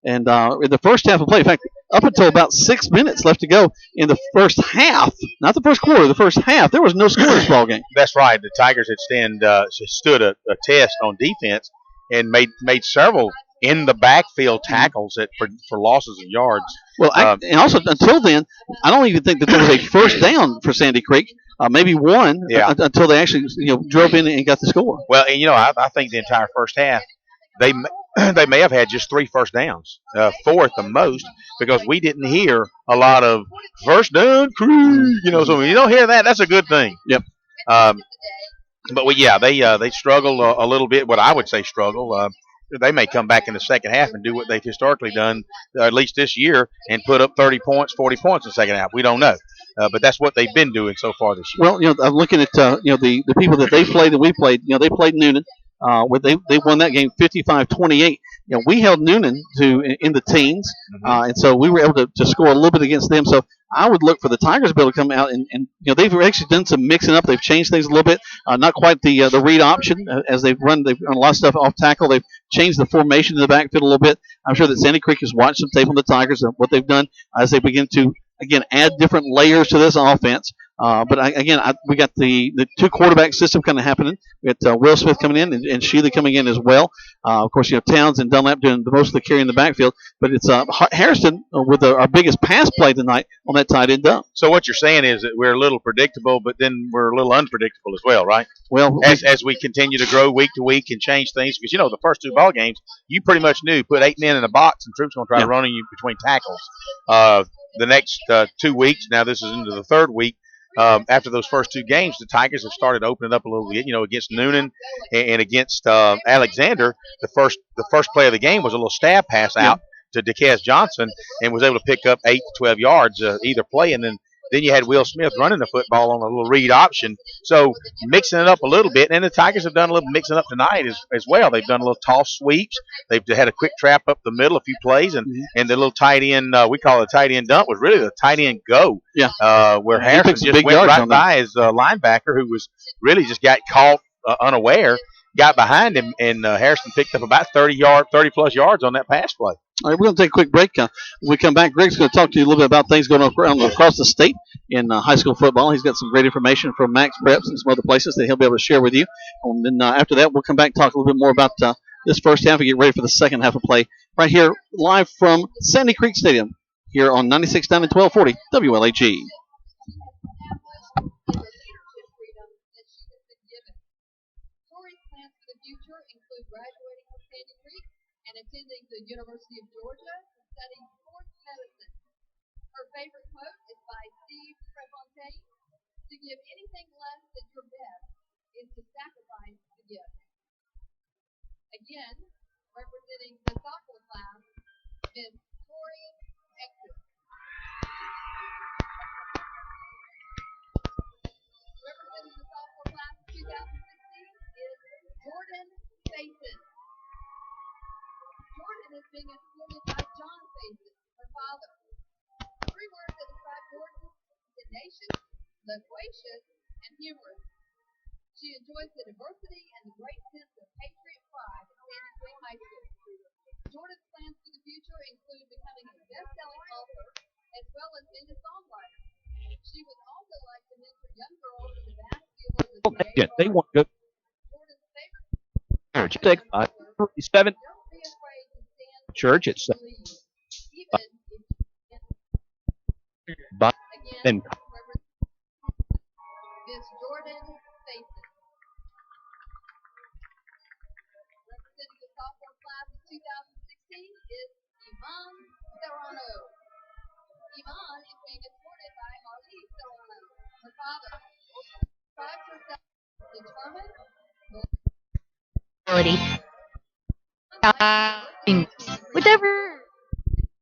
And in the first half of play, in fact, up until about 6 minutes left to go in the first half, not the first quarter, the first half, there was no score in this ball game. That's right. The Tigers had stood a test on defense and made several in the backfield tackles for losses of yards. Well, and also until then, I don't even think that there was a first down for Sandy Creek. Maybe one until they actually drove in and got the score. Well, and I think the entire first half they may have had just 3 first downs, 4 at the most, because we didn't hear a lot of first down crew. So when you don't hear that, that's a good thing. Yep. But they struggle a little bit. What I would say struggle. They may come back in the second half and do what they've historically done, at least this year, and put up 30 points, 40 points in the second half. We don't know. But that's what they've been doing so far this year. Well, I'm looking at, the people that they played and we played. They played Noonan. They won that game 55-28. We held Noonan in the teens, and so we were able to score a little bit against them. So I would look for the Tigers to be able to come out and they've actually done some mixing up. They've changed things a little bit. Not quite the read option as they've run a lot of stuff off tackle. They've changed the formation in the backfield a little bit. I'm sure that Sandy Creek has watched some tape on the Tigers and what they've done as they begin to add different layers to this offense. But we got the 2 quarterback system kind of happening. We got Will Smith coming in and Sheila coming in as well. Of course, Towns and Dunlap doing most of the carry in the backfield. But it's Harrison with our biggest pass play tonight on that tight end dump. So what you're saying is that we're a little predictable, but then we're a little unpredictable as well, right? Well, as we continue to grow week to week and change things, because the first 2 ball games, you pretty much knew put 8 men in a box and Troup's going to try to run on you between tackles. The next 2 weeks, now this is into the 3rd week. After those first 2 games, the Tigers have started opening up a little bit. Against Noonan and against Alexander, the first play of the game was a little stab pass out to DeKez Johnson, and was able to pick up 8 to 12 yards either play, and then you had Will Smith running the football on a little read option. So mixing it up a little bit, and the Tigers have done a little mixing up tonight as well. They've done a little toss sweeps. They've had a quick trap up the middle, a few plays, and the little tight end, we call it a tight end dump, was really the tight end go. Yeah. Where Harrison just went right by his linebacker, who was really just got caught unaware, got behind him, and Harrison picked up about 30-plus yards on that pass play. All right, we're going to take a quick break. When we come back, Greg's going to talk to you a little bit about things going on across the state in high school football. He's got some great information from Max Preps and some other places that he'll be able to share with you. And then after that, we'll come back and talk a little bit more about this first half and get ready for the second half of play right here live from Sandy Creek Stadium here on 96.9 and 1240 WLAG. Attending the University of Georgia to study sports medicine. Her favorite quote is by Steve Prefontaine: "To give anything less than your best is to sacrifice the gift." Again, representing the sophomore class is Tori Exit. Representing the sophomore class of 2016 is Jordan Faison. Jordan is being escorted by John Faison, her father. 3 words that describe Jordan: tenacious, loquacious, and humorous. She enjoys the diversity and the great sense of patriot pride at Sandy Creek High School. Jordan's plans for the future include becoming a best-selling author as well as being a songwriter. She would also like to mentor young girls in the vast field of the They want to go. Jordan's favorite. Take 7. church. It's and Miss Jordan Stacy. Representing the sophomore class of 2016 is Yvonne Serrano. Yvonne is being escorted by Marlise Serrano, her father. Describes herself as determined, ability. Whatever.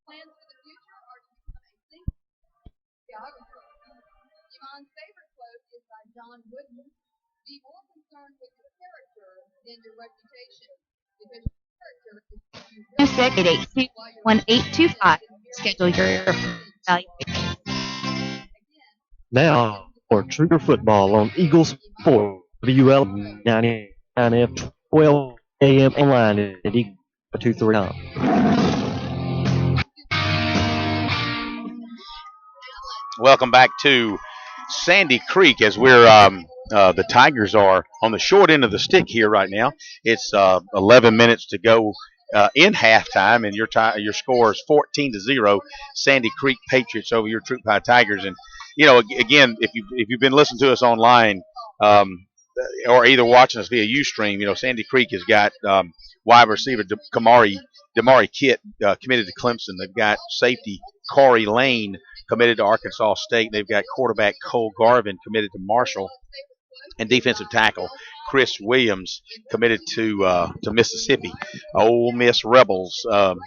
plans for the future are to become a singing geographer. Yvonne's favorite quote is by John Wooden. Be more concerned with your character than your reputation, because your character is what you 268821825. Schedule your evaluation. now for Trigger Football on Eagles Sport WL 99F 12 a.m. online at Eagle 23. Welcome back to Sandy Creek as we're the Tigers are on the short end of the stick here right now. It's 11 minutes to go in halftime, and your score is 14-0. Sandy Creek Patriots over your Troup High Tigers. And again, if you've been listening to us online or either watching us via Ustream, Sandy Creek has got wide receiver Damari Kitt committed to Clemson. They've got safety Corey Lane committed to Arkansas State. They've got quarterback Cole Garvin committed to Marshall, and defensive tackle Chris Williams committed to Mississippi. Ole Miss Rebels, and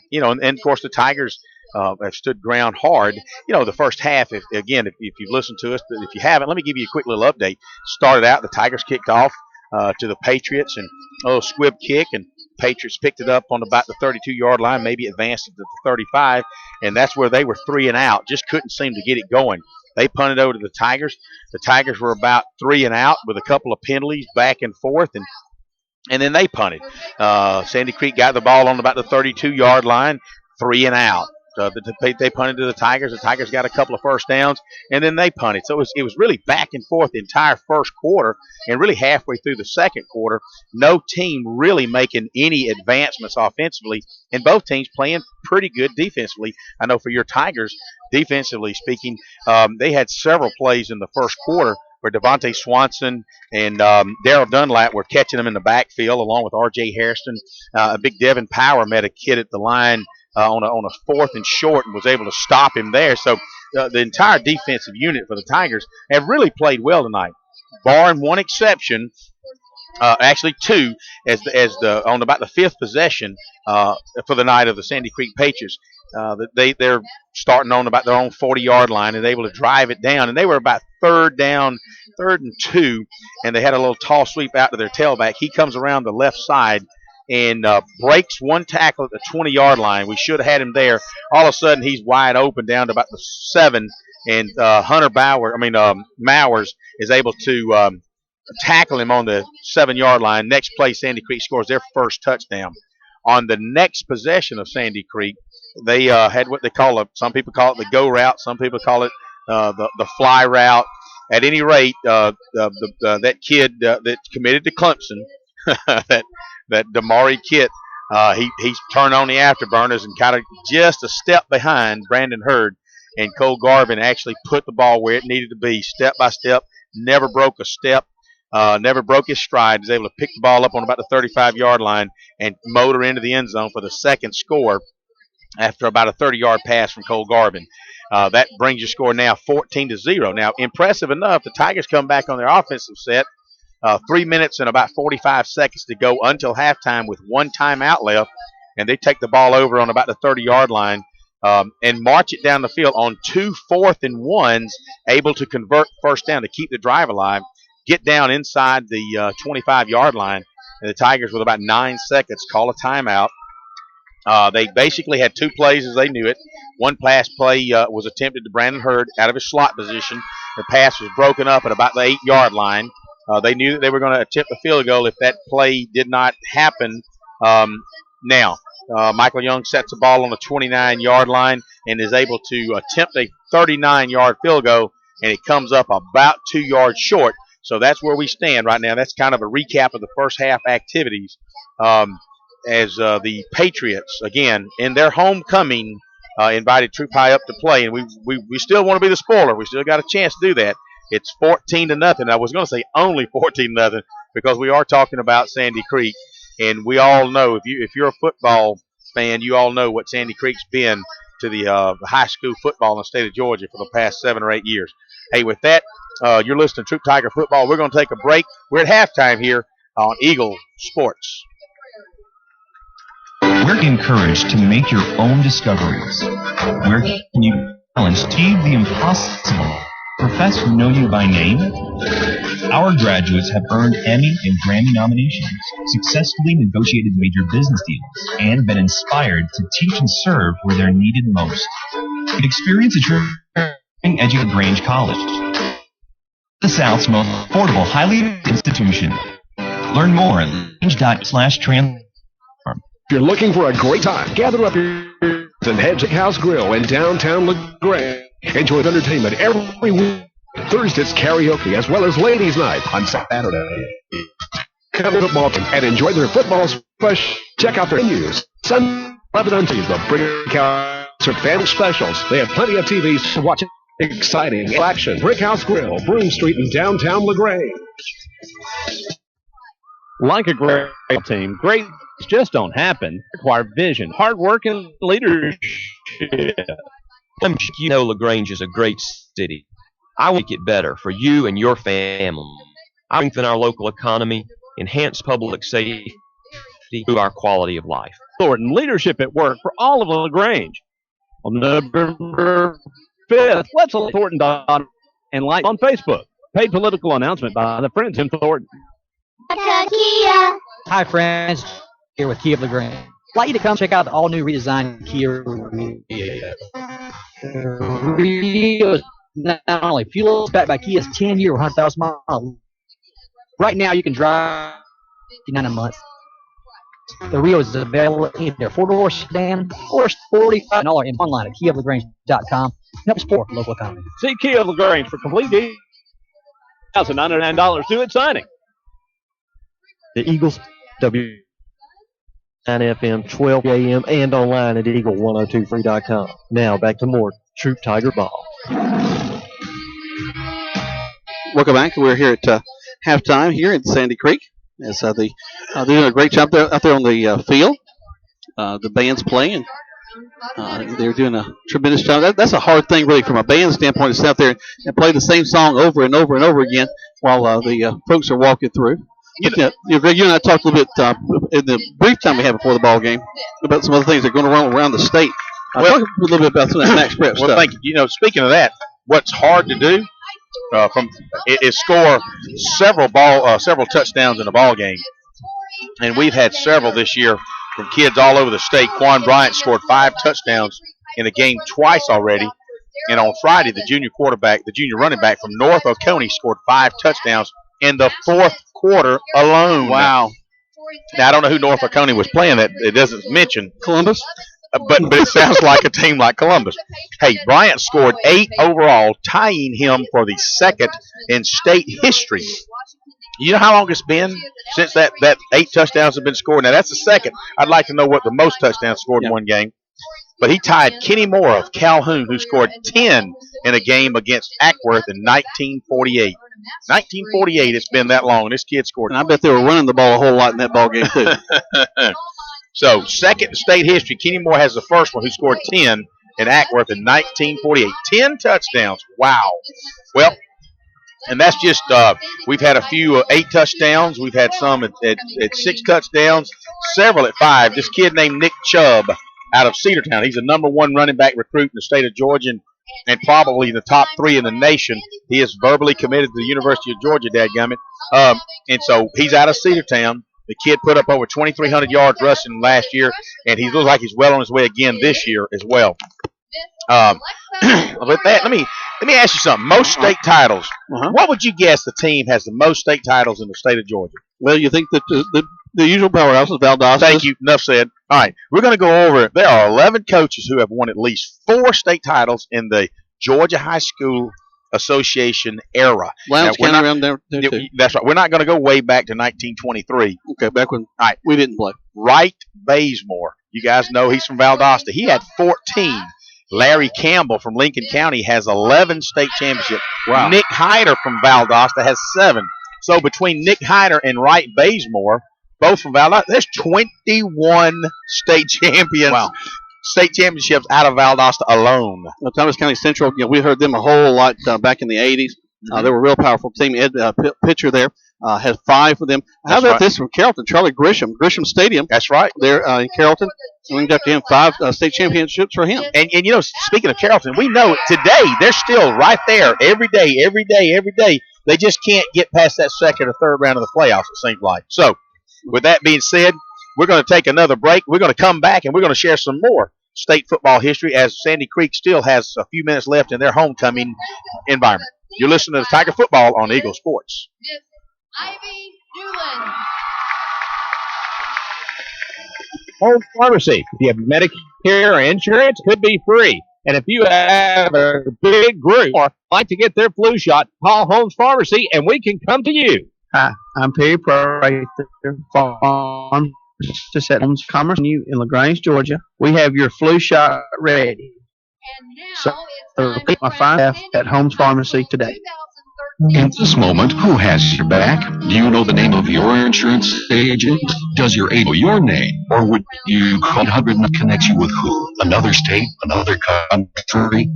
of course the Tigers have stood ground hard. The first half, if you've listened to us, but if you haven't, let me give you a quick little update. Started out, the Tigers kicked off to the Patriots, and a little squib kick, and Patriots picked it up on about the 32-yard line, maybe advanced it to the 35, and that's where they were 3 and out. Just couldn't seem to get it going. They punted over to the Tigers. The Tigers were about 3 and out with a couple of penalties back and forth, and then they punted. Sandy Creek got the ball on about the 32-yard line, 3 and out. They punted to the Tigers. The Tigers got a couple of first downs, and then they punted. So it was really back and forth the entire first quarter, and really halfway through the second quarter, no team really making any advancements offensively, and both teams playing pretty good defensively. I know for your Tigers, defensively speaking, they had several plays in the first quarter where Devontae Swanson and Daryl Dunlap were catching them in the backfield along with R.J. Hairston. A big Devin Power met a kid at the line on a 4th and short and was able to stop him there. So the entire defensive unit for the Tigers have really played well tonight, barring one exception. Actually, two, on about the 5th possession for the night of the Sandy Creek Patriots. They're starting on about their own 40-yard line and able to drive it down. And they were about 3rd and 2, and they had a little tall sweep out to their tailback. He comes around the left side and breaks one tackle at the 20-yard line. We should have had him there. All of a sudden, he's wide open down to about the 7, and Mowers is able to tackle him on the 7-yard line. Next play, Sandy Creek scores their first touchdown. On the next possession of Sandy Creek, they had what they call some people call it the go route, some people call it the fly route. At any rate, that kid that committed to Clemson, that Damari Kitt, he's turned on the afterburners and kind of just a step behind Brandon Hurd, and Cole Garvin actually put the ball where it needed to be, step by step, never broke a step. Never broke his stride. Was able to pick the ball up on about the 35-yard line and motor into the end zone for the second score after about a 30-yard pass from Cole Garvin. That brings your score now 14-0. Now, impressive enough, the Tigers come back on their offensive set. 3 minutes and about 45 seconds to go until halftime with one timeout left, and they take the ball over on about the 30-yard line and march it down the field on 2 4th and 1s, able to convert first down to keep the drive alive. Get down inside the 25-yard line, and the Tigers, with about 9 seconds, call a timeout. They basically had 2 plays as they knew it. One pass play was attempted to Brandon Hurd out of his slot position. The pass was broken up at about the 8-yard line. They knew that they were going to attempt a field goal if that play did not happen. Now, Michael Young sets the ball on the 29-yard line and is able to attempt a 39-yard field goal, and it comes up about 2 yards short. So that's where we stand right now. That's kind of a recap of the first half activities. the Patriots, again, in their homecoming, invited Troup High up to play, and we still want to be the spoiler. We still got a chance to do that. It's 14-0. I was going to say only 14-0 because we are talking about Sandy Creek, and we all know if you're a football fan, you all know what Sandy Creek's been to the high school football in the state of Georgia for the past 7 or 8 years. Hey, with that, you're listening to Troup Tiger Football. We're going to take a break. We're at halftime here on Eagle Sports. We're encouraged to make your own discoveries. Where can you challenge achieve the impossible? Profess who know you by name? Our graduates have earned Emmy and Grammy nominations, successfully negotiated major business deals, and been inspired to teach and serve where they're needed most. Experience a true educated Grange College, the South's most affordable, highly institution. Learn more at Grange./transform. If you're looking for a great time, gather up your and head to House Grill in downtown LaGrange. Enjoy entertainment every week. Thursday's karaoke as well as ladies' night on Saturday. Come to football team and enjoy their football special. Check out their menus. Sunday 11 on TV. The Brickhouse family specials. They have plenty of TVs to watch. Exciting action. Brickhouse Grill, Broome Street in downtown LaGrange. Like a great team, great just don't happen. Require vision, hard work, and leadership. You know LaGrange is a great city. I will make it better for you and your family. I strengthen our local economy, enhance public safety, through our quality of life. And leadership at work for all of LaGrange. On November 5th, let's elect Thornton and like on Facebook. Paid political announcement by the Friends in Thornton. Hi, friends. Here with Kia of LaGrange. I'd like you to come check out the all-new redesigned Kia Rio. Is not only fuel, it's backed by Kia's 10-year, 100,000 miles. Right now, you can drive 59 a month. The Rio is available in either 4-door sedan or $45 in online at KiaofLaGrange.com. Help support local economy. See Kia of LaGrange for complete details. $1,099 due at signing. The Eagles, W9 FM, 12 a.m. and online at Eagle1023.com. Now back to more Troup Tiger Ball. Welcome back. We're here at halftime here at Sandy Creek. As they're doing a great job out there on the field. The band's playing. They're doing a tremendous job. That's a hard thing, really, from a band standpoint, to sit out there and play the same song over and over and over again while the folks are walking through. Greg, you and I talked a little bit in the brief time we had before the ball game about some other things that are going around the state. Talk a little bit about some of that Max Prep stuff. Thank you. Speaking of that, what's hard to do is score several touchdowns in a ball game, and we've had several this year from kids all over the state. Quan Bryant scored 5 touchdowns in a game twice already, and on Friday, the junior running back from North Oconee scored 5 touchdowns in the fourth quarter alone. Wow. Now, I don't know who North Oconee was playing. That it doesn't mention Columbus. But it sounds like a team like Columbus. Hey, Bryant scored 8 overall, tying him for the second in state history. You know how long it's been since that 8 touchdowns have been scored? Now, that's the second. I'd like to know what the most touchdowns scored in one game. But he tied Kenny Moore of Calhoun, who scored 10 in a game against Ackworth in 1948. 1948, it's been that long. This kid scored. And I bet they were running the ball a whole lot in that ball game, too. So, second in state history, Kenny Moore has the first one, who scored 10 in Ackworth in 1948. 10 touchdowns. Wow. Well, and that's just, we've had a few 8 touchdowns. We've had some at 6 touchdowns, several at 5. This kid named Nick Chubb out of Cedartown. He's the #1 running back recruit in the state of Georgia and probably in the top 3 in the nation. He is verbally committed to the University of Georgia, dadgummit. And so he's out of Cedartown. The kid put up over 2,300 yards rushing last year, and he looks like he's well on his way again this year as well. With that, let me ask you something. Most state titles. What would you guess the team has the most state titles in the state of Georgia? Well, you think that the usual powerhouse is Valdosta. Thank you. Enough said. All right, we're going to go over it. There are 11 coaches who have won at least 4 state titles in the Georgia High School Association era. Lowndes County around there too. That's right. We're not going to go way back to 1923. Okay, back when we didn't play. Right Bazemore. You guys know he's from Valdosta. He had 14. Larry Campbell from Lincoln County has 11 state championships. Wow. Nick Hyder from Valdosta has 7. So between Nick Hyder and Wright Bazemore, both from Valdosta, there's 21 state champions. Wow. State championships out of Valdosta alone. Thomas County Central, we heard them a whole lot back in the 80s. They were a real powerful team. Ed Pitcher there had 5 of them. How about this from Carrollton? Charlie Grisham Stadium. That's right. There in Carrollton. Named after him, 5 state championships for him. And speaking of Carrollton, we know today they're still right there every day. They just can't get past that second or third round of the playoffs, it seems like. So, with that being said, we're going to take another break. We're going to come back, and we're going to share some more state football history as Sandy Creek still has a few minutes left in their homecoming environment. You're listening to Tiger Football on Eagle Sports. Miss Ivy Newland. Home Pharmacy. If you have Medicare or insurance, could be free. And if you have a big group or like to get their flu shot, call Holmes Pharmacy and we can come to you. Hi, I'm Perry Prather, Farm just at Holmes Commerce in LaGrange, Georgia. We have your flu shot ready. And now pick my fine staff at Holmes Pharmacy today. In this moment, who has your back? Do you know the name of your insurance agent? Does your agent know your name? Or would you call 100 and connect you with who? Another state? Another country?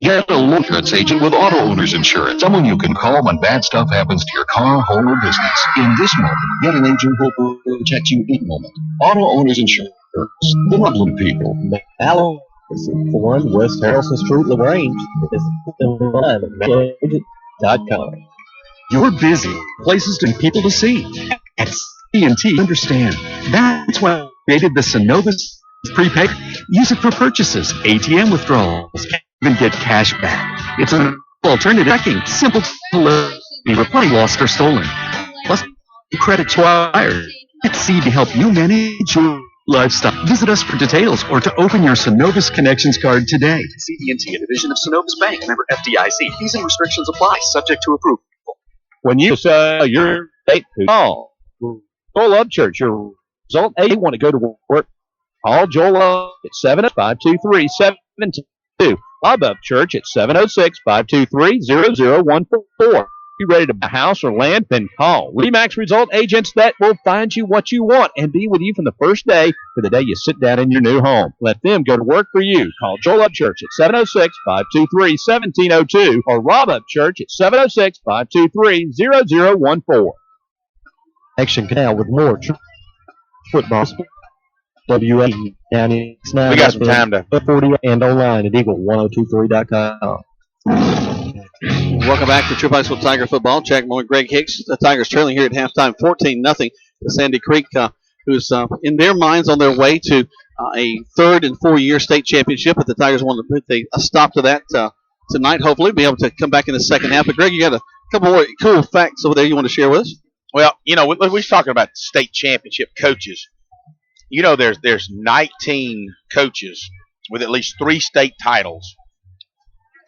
Get a local insurance agent with auto owner's insurance. Someone you can call when bad stuff happens to your car, home, or business. In this moment, get an agent who will protect you in a moment. Auto owner's insurance. The Loveland people. Hello. This is 1 West Harrison Street, LaGrange. Visit them online at agent.com. You're busy. Places and people to see. At C&T, understand. That's why we created the Synovus prepaid. Use it for purchases, ATM withdrawals, even get cash back. It's an alternative checking. Simple to reply lost or stolen. Plus, credit acquired. Let's see to help you manage your lifestyle. Visit us for details or to open your Synovus Connections card today. CD&T, a division of Synovus Bank, member FDIC. Fees and restrictions apply, subject to approval. When you your state call Joel Love Church, your result A, you want to go to work, call Joel Love at 705-237-2. Love Church at 706-523-0014. You ready to buy a house or land? Then call RE/MAX Result Agents that will find you what you want and be with you from the first day to the day you sit down in your new home. Let them go to work for you. Call Joel Up Church at 706-523-1702 or Rob Up Church at 706-523-0014. Action Canal with more football. WA 99. We got some time to 40 and online at Eagle1023.com. Welcome back to Troup High School Tiger Football. Jack Moore, Greg Hicks. The Tigers trailing here at halftime 14-0 to Sandy Creek, who's in their minds on their way to a 3rd and 4-year state championship. But the Tigers want to put a stop to that tonight, hopefully. Be able to come back in the second half. But, Greg, you got a couple more cool facts over there you want to share with us? Well, we're talking about state championship coaches. There's 19 coaches with at least 3 state titles.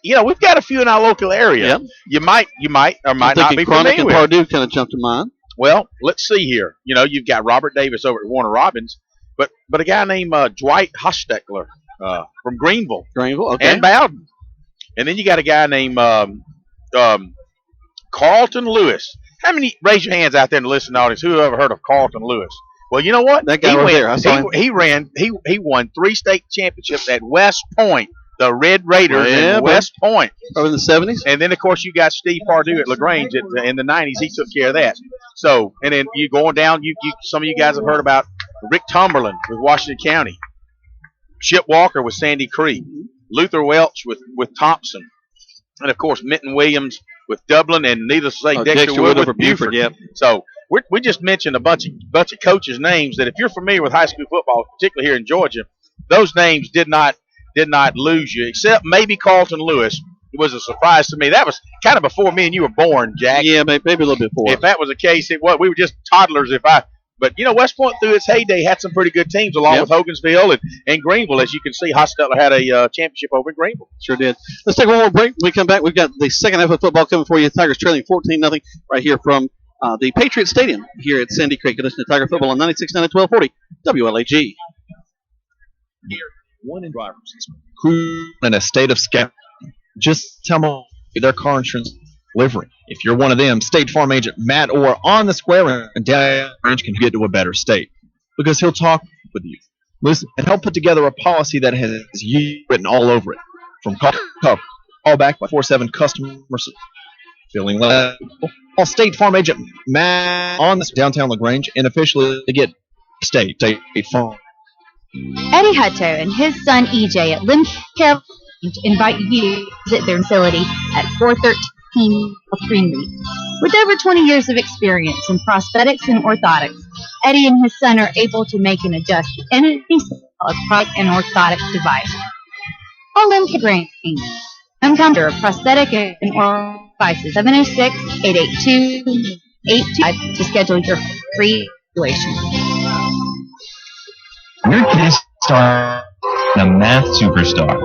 We've got a few in our local area. Yep. You might or might not be Chronic familiar and with. Pardue kind of jumped to mind. Well, let's see here. You've got Robert Davis over at Warner Robins, but a guy named Dwight Hostetler from Greenville. Okay. And Bowden. And then you got a guy named Carlton Lewis. How many, raise your hands out there in the listening audience, who ever heard of Carlton Lewis? Well, you know what? That guy there. I saw him. He won 3 state championships at West Point. The Red Raiders in West Point. Over in the 70s? And then, of course, you got Steve Pardue at LaGrange in the 90s. He took care of that. So, and then you going down, some of you guys have heard about Rick Tumberland with Washington County. Chip Walker with Sandy Creek. Luther Welch with Thompson. And, of course, Minton Williams with Dublin, and needless to say, Dexter Wood with Buford. Yep. So, we just mentioned a bunch of coaches' names that if you're familiar with high school football, particularly here in Georgia, those names did not lose you, except maybe Carlton Lewis. It was a surprise to me. That was kind of before me and you were born, Jack. Yeah, maybe a little bit before. If that was the case, we were just toddlers. But West Point through its heyday had some pretty good teams along with Hogansville and Greenville. As you can see, Hostetler had a championship over in Greenville. Sure did. Let's take one more break. When we come back, we've got the second half of football coming for you. Tigers trailing 14-0 right here from the Patriot Stadium here at Sandy Creek. Listen to Tiger Football on 96.9 at 1240 WLAG. One in drivers who in a state of scat. Just tell them their car insurance delivery. If you're one of them, State Farm agent Matt Orr on the square and down range can get to a better state because he'll talk with you, listen, and help put together a policy that has you written all over it. From all back by 4/7 customers feeling well. All State Farm agent Matt on the downtown LaGrange and officially to get State Farm. Eddie Hutto and his son EJ at Limco invite you to visit their facility at 413 Greenleaf. With over 20 years of experience in prosthetics and orthotics, Eddie and his son are able to make and adjust any style of product and orthotic device. Call Limco Grange. Encounter prosthetic and orthotic devices 706-882-825 to schedule your free evaluation. Where can you start a math superstar?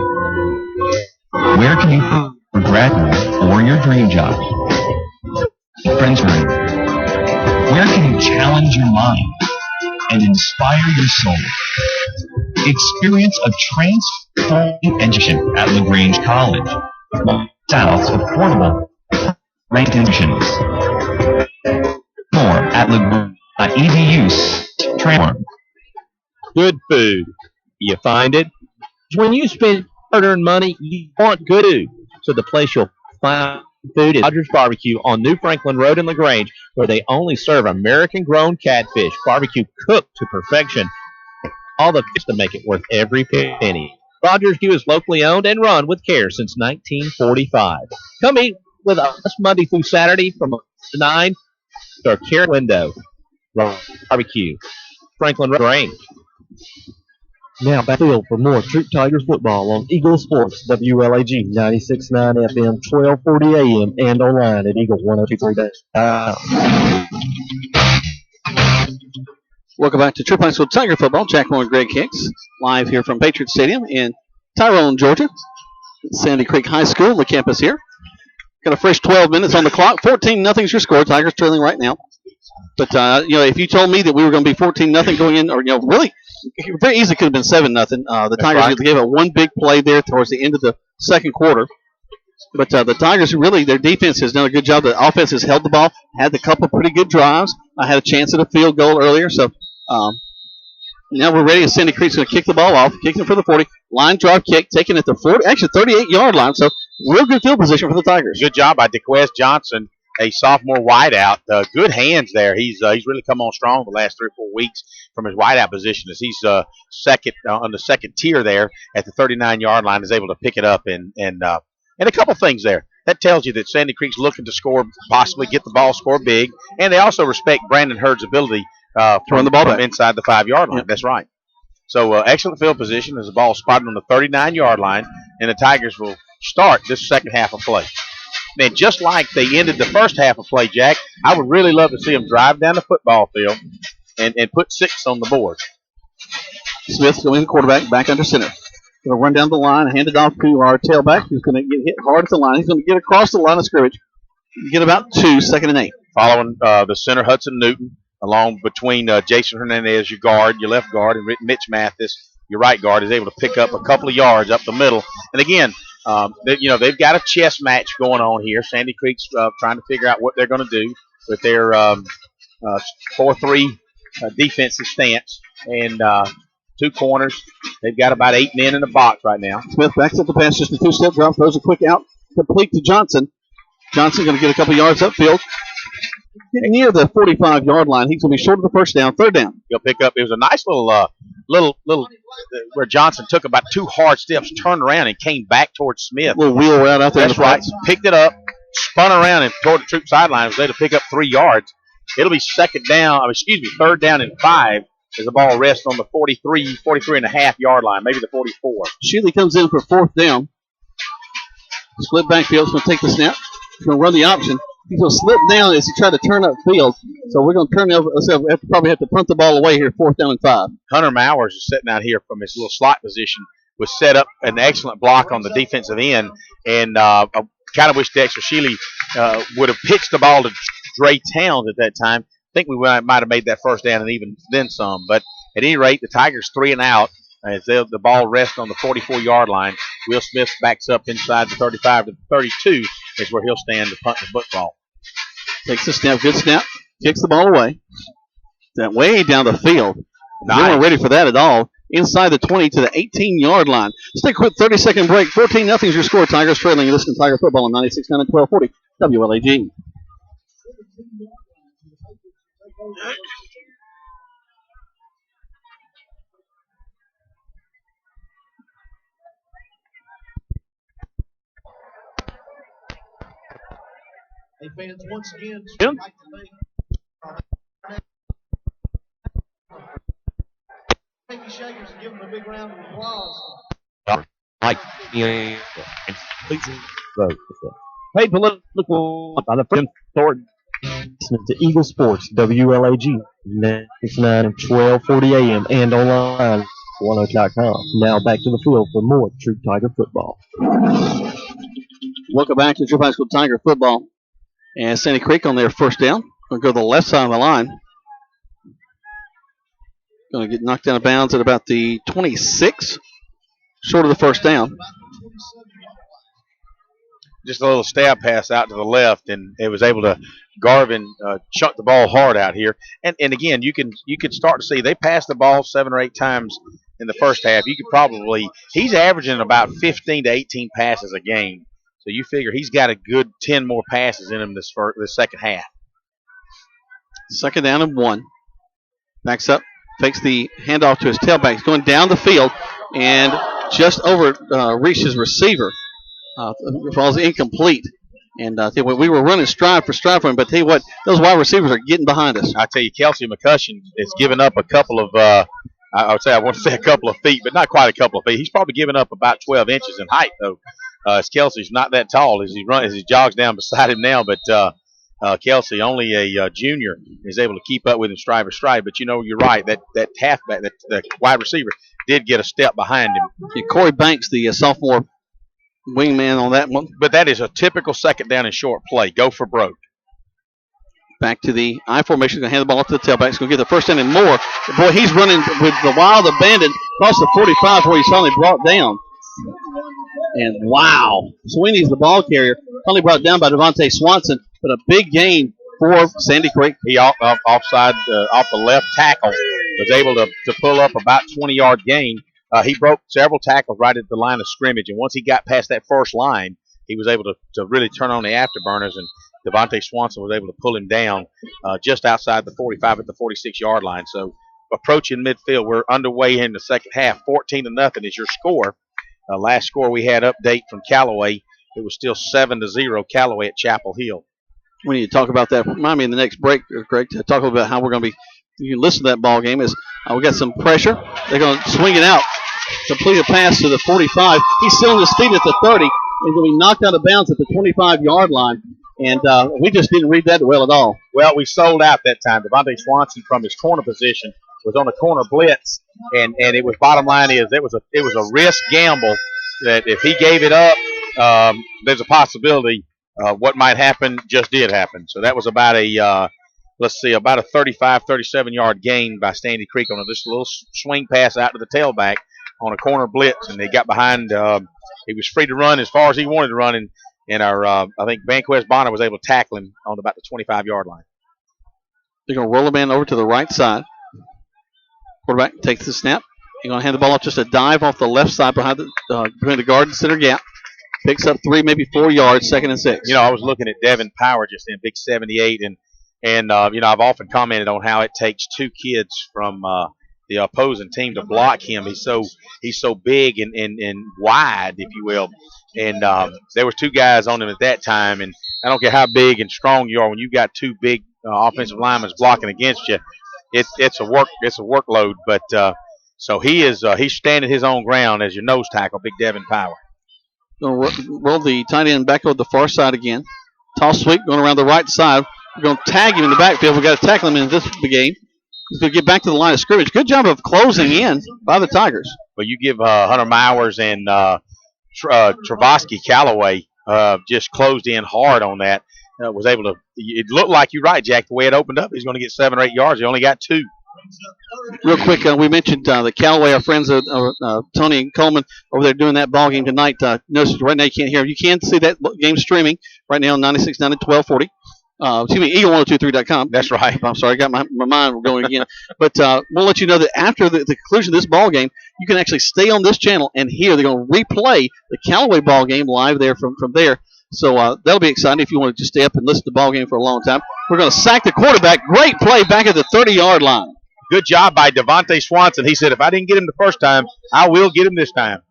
Where can you grad school or your dream job? Friends room. Where can you challenge your mind and inspire your soul? Experience a transforming education at LaGrange College. South affordable institutions. More at LaGrange.edu. Transform. Good food. You find it? When you spend hard-earned money, you want good food. So the place you'll find food is Rogers Barbecue on New Franklin Road in LaGrange, where they only serve American-grown catfish, barbecue cooked to perfection. All the fish to make it worth every penny. Rogers Barbecue is locally owned and run with care since 1945. Come eat with us Monday through Saturday from 9 to our care window. Barbecue, Franklin Road, LaGrange. Now back to field for more Troup Tigers football on Eagle Sports, WLAG 96.9 FM, 1240 AM, and online at Eagle1023.com. Welcome back to Troup High School Tiger football. Jack Moore and Greg Hicks live here from Patriot Stadium in Tyrone, Georgia. Sandy Creek High School, the campus here. Got a fresh 12 minutes on the clock. 14-0 is your score. Tigers trailing right now. But, if you told me that we were going to be 14-0 going in, or, really, very easily could have been 7-0. The Tigers gave up one big play there towards the end of the second quarter. But the Tigers, really, their defense has done a good job. The offense has held the ball, had a couple pretty good drives. I had a chance at a field goal earlier. So now we're ready. Sandy Creek's going to kick the ball off, kicking it for the 40. Line drive kick, taking it to 40, actually 38-yard line. So real good field position for the Tigers. Good job by DeQuest Johnson, a sophomore wideout. Good hands there. He's really come on strong the last 3 or 4 weeks from his wideout position as he's second on the second tier there at the 39-yard line, is able to pick it up and a couple things there. That tells you that Sandy Creek's looking to score, possibly get the ball, score big, and they also respect Brandon Hurd's ability to run the ball from inside the 5-yard line. Yep. That's right. So excellent field position as the ball spotted on the 39-yard line, and the Tigers will start this second half of play. Man, just like they ended the first half of play, Jack, I would really love to see them drive down the football field and put 6 on the board. Smith going the quarterback, back under center. Going to run down the line, hand it off to our tailback, who's going to get hit hard at the line. He's going to get across the line of scrimmage, get about 2, 2nd and 8. Following the center, Hudson Newton, along between Jason Hernandez, your guard, your left guard, and Mitch Mathis, your right guard, is able to pick up a couple of yards up the middle. And again, they've got a chess match going on here. Sandy Creek's trying to figure out what they're going to do with their 4-3 defensive stance. And 2 corners. They've got about 8 men in the box right now. Smith backs up the pass, just a 2-step drop, throws a quick out, complete to Johnson. Johnson going to get a couple yards upfield. Getting near the 45-yard line. He's going to be short of the first down, 3rd down. He'll pick up. It was a nice little where Johnson took about 2 hard steps, turned around, and came back towards Smith. A little wheel route out there. That's right. Picked it up, spun around, and toward the Troup sideline. Was able to pick up 3 yards. It'll be 3rd down and 5 as the ball rests on the 43 and a half yard line, maybe the 44. Sheely comes in for 4th down. Split backfield. He's going to take the snap. He's going to run the option. He's going to slip down as he tried to turn up field. So we're going to turn over. Probably have to punt the ball away here, 4th down and 5. Hunter Mowers is sitting out here from his little slot position. Was set up an excellent block on the defensive end, and I kind of wish Dexter Sheely would have pitched the ball to Dre Towns at that time. I think we might have made that 1st down and even then some. But at any rate, the Tigers 3 and out. as the ball rests on the 44-yard line. Will Smith backs up inside the 35 to the 32 is where he'll stand to punt the football. Takes the snap, good snap, kicks the ball away. That way down the field. Nice. They weren't ready for that at all. Inside the 20 to the 18-yard line. Let's take a quick 30-second break. 14-0 is your score. Tigers trailing. You listen to Tiger Football on 96.9 and 1240 WLAG. Hey, fans, once again, Jim? Frankie Shakers and give them a big round of applause. Paid political by the Prince Sword. Listening to Eagle Sports, WLAG, 99 and 1240 AM, and online, 10.com. Now back to the field for more Troup Tiger football. Welcome back to Troup High School Tiger football. And Sandy Creek on their first down. Going to go to the left side of the line. Going to get knocked out of bounds at about the 26, short of the first down. Just a little stab pass out to the left, and it was able to Garvin chuck the ball hard out here. And again, you can start to see they passed the ball 7 or 8 times in the first half. You could probably he's averaging about 15 to 18 passes a game. So you figure he's got a good 10 more passes in him this second half. Second down and 1. Backs up, takes the handoff to his tailback. He's going down the field and just over reached his receiver. Falls incomplete. And we were running stride for him, but tell you what, those wide receivers are getting behind us. I tell you, Kelsey McCussion has given up a couple of, I want to say a couple of feet, but not quite a couple of feet. He's probably given up about 12 inches in height, though. As Kelsey's not that tall as he jogs down beside him now, but Kelsey, only a junior, is able to keep up with him stride for stride. But you're right, that halfback, that wide receiver, did get a step behind him. Yeah, Corey Banks, the sophomore wingman on that one. But that is a typical second down and short play. Go for broke. Back to the I formation. Going to hand the ball off to the tailback. He's going to get the first down and more. Boy, he's running with the wild abandon across the 45 where he's finally brought down. And wow, Sweeney's the ball carrier. Finally brought down by Devontae Swanson, but a big gain for Sandy Creek. He off the left tackle was able to pull up about 20-yard gain. He broke several tackles right at the line of scrimmage, and once he got past that first line, he was able to really turn on the afterburners, and Devontae Swanson was able to pull him down just outside the 45 at the 46-yard line. So approaching midfield, we're underway in the second half. 14-0 is your score. Last score we had update from Callaway, it was still 7-0 Callaway at Chapel Hill. We need to talk about that. Remind me in the next break, Greg, to talk about how we're going to be. You can listen to that ball game. Is we got some pressure. They're going to swing it out. Complete a pass to the 45. He's still on his feet at the 30. He's going to be knocked out of bounds at the 25-yard line. And we just didn't read that well at all. Well, we sold out that time. Devontae Swanson from his corner position was on a corner blitz, and it was bottom line is it was a risk gamble that if he gave it up, there's a possibility what might happen just did happen. So that was about a 35, 37-yard gain by Sandy Creek on this little swing pass out to the tailback on a corner blitz, and they got behind. He was free to run as far as he wanted to run, and our I think Vanquez Bonner was able to tackle him on about the 25-yard line. They're going to roll the man over to the right side. Quarterback takes the snap. He's going to hand the ball off, just a dive off the left side behind the guard and center gap. Picks up 3, maybe 4 yards, 2nd and 6. I was looking at Devin Power just in big 78, and I've often commented on how it takes 2 kids from the opposing team to block him. He's so big and wide, if you will. And there was 2 guys on him at that time, and I don't care how big and strong you are, when you got 2 big offensive linemen blocking against you, it's a workload. But so he's standing his own ground as your nose tackle, Big Devin Power. Going to roll the tight end back over the far side again. Toss sweep going around the right side. We're going to tag him in the backfield. We've got to tackle him in this game. He's going to get back to the line of scrimmage. Good job of closing in by the Tigers. Well, you give Hunter Mowers and Travasky Callaway just closed in hard on that. Was able to. It looked like you're right, Jack. The way it opened up, he's going to get 7 or 8 yards. He only got 2. Real quick, we mentioned the Callaway, our friends Tony and Coleman over there doing that ball game tonight. Notice right now you can't hear them. You can see that game streaming right now on 96.9 at 1240. Excuse me, Eagle1023.com. That's right. I'm sorry, I got my mind going again. But we'll let you know that after the conclusion of this ball game, you can actually stay on this channel and hear. They're going to replay the Callaway ball game live there from there. So that'll be exciting if you want to just stay up and listen to the ball game for a long time. We're going to sack the quarterback. Great play back at the 30-yard line. Good job by Devontae Swanson. He said, if I didn't get him the first time, I will get him this time.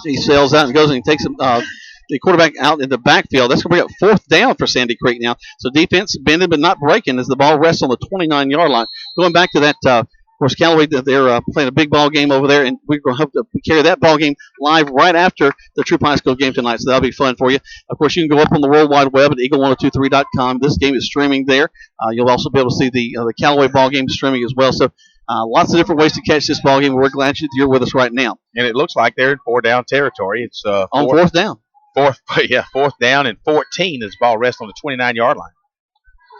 He sails out and goes and he takes the quarterback out in the backfield. That's going to bring up 4th down for Sandy Creek now. So defense bending but not breaking as the ball rests on the 29-yard line. Going back to that, of course, Callaway, they're playing a big ball game over there, and we're going to hope to carry that ball game live right after the Troup High School game tonight. So that'll be fun for you. Of course, you can go up on the World Wide Web at Eagle1023.com. This game is streaming there. You'll also be able to see the Callaway ball game streaming as well. So lots of different ways to catch this ball game. We're glad you're with us right now. And it looks like they're in 4-down territory. It's on 4th down. 4th down and 14 as the ball rests on the 29-yard line.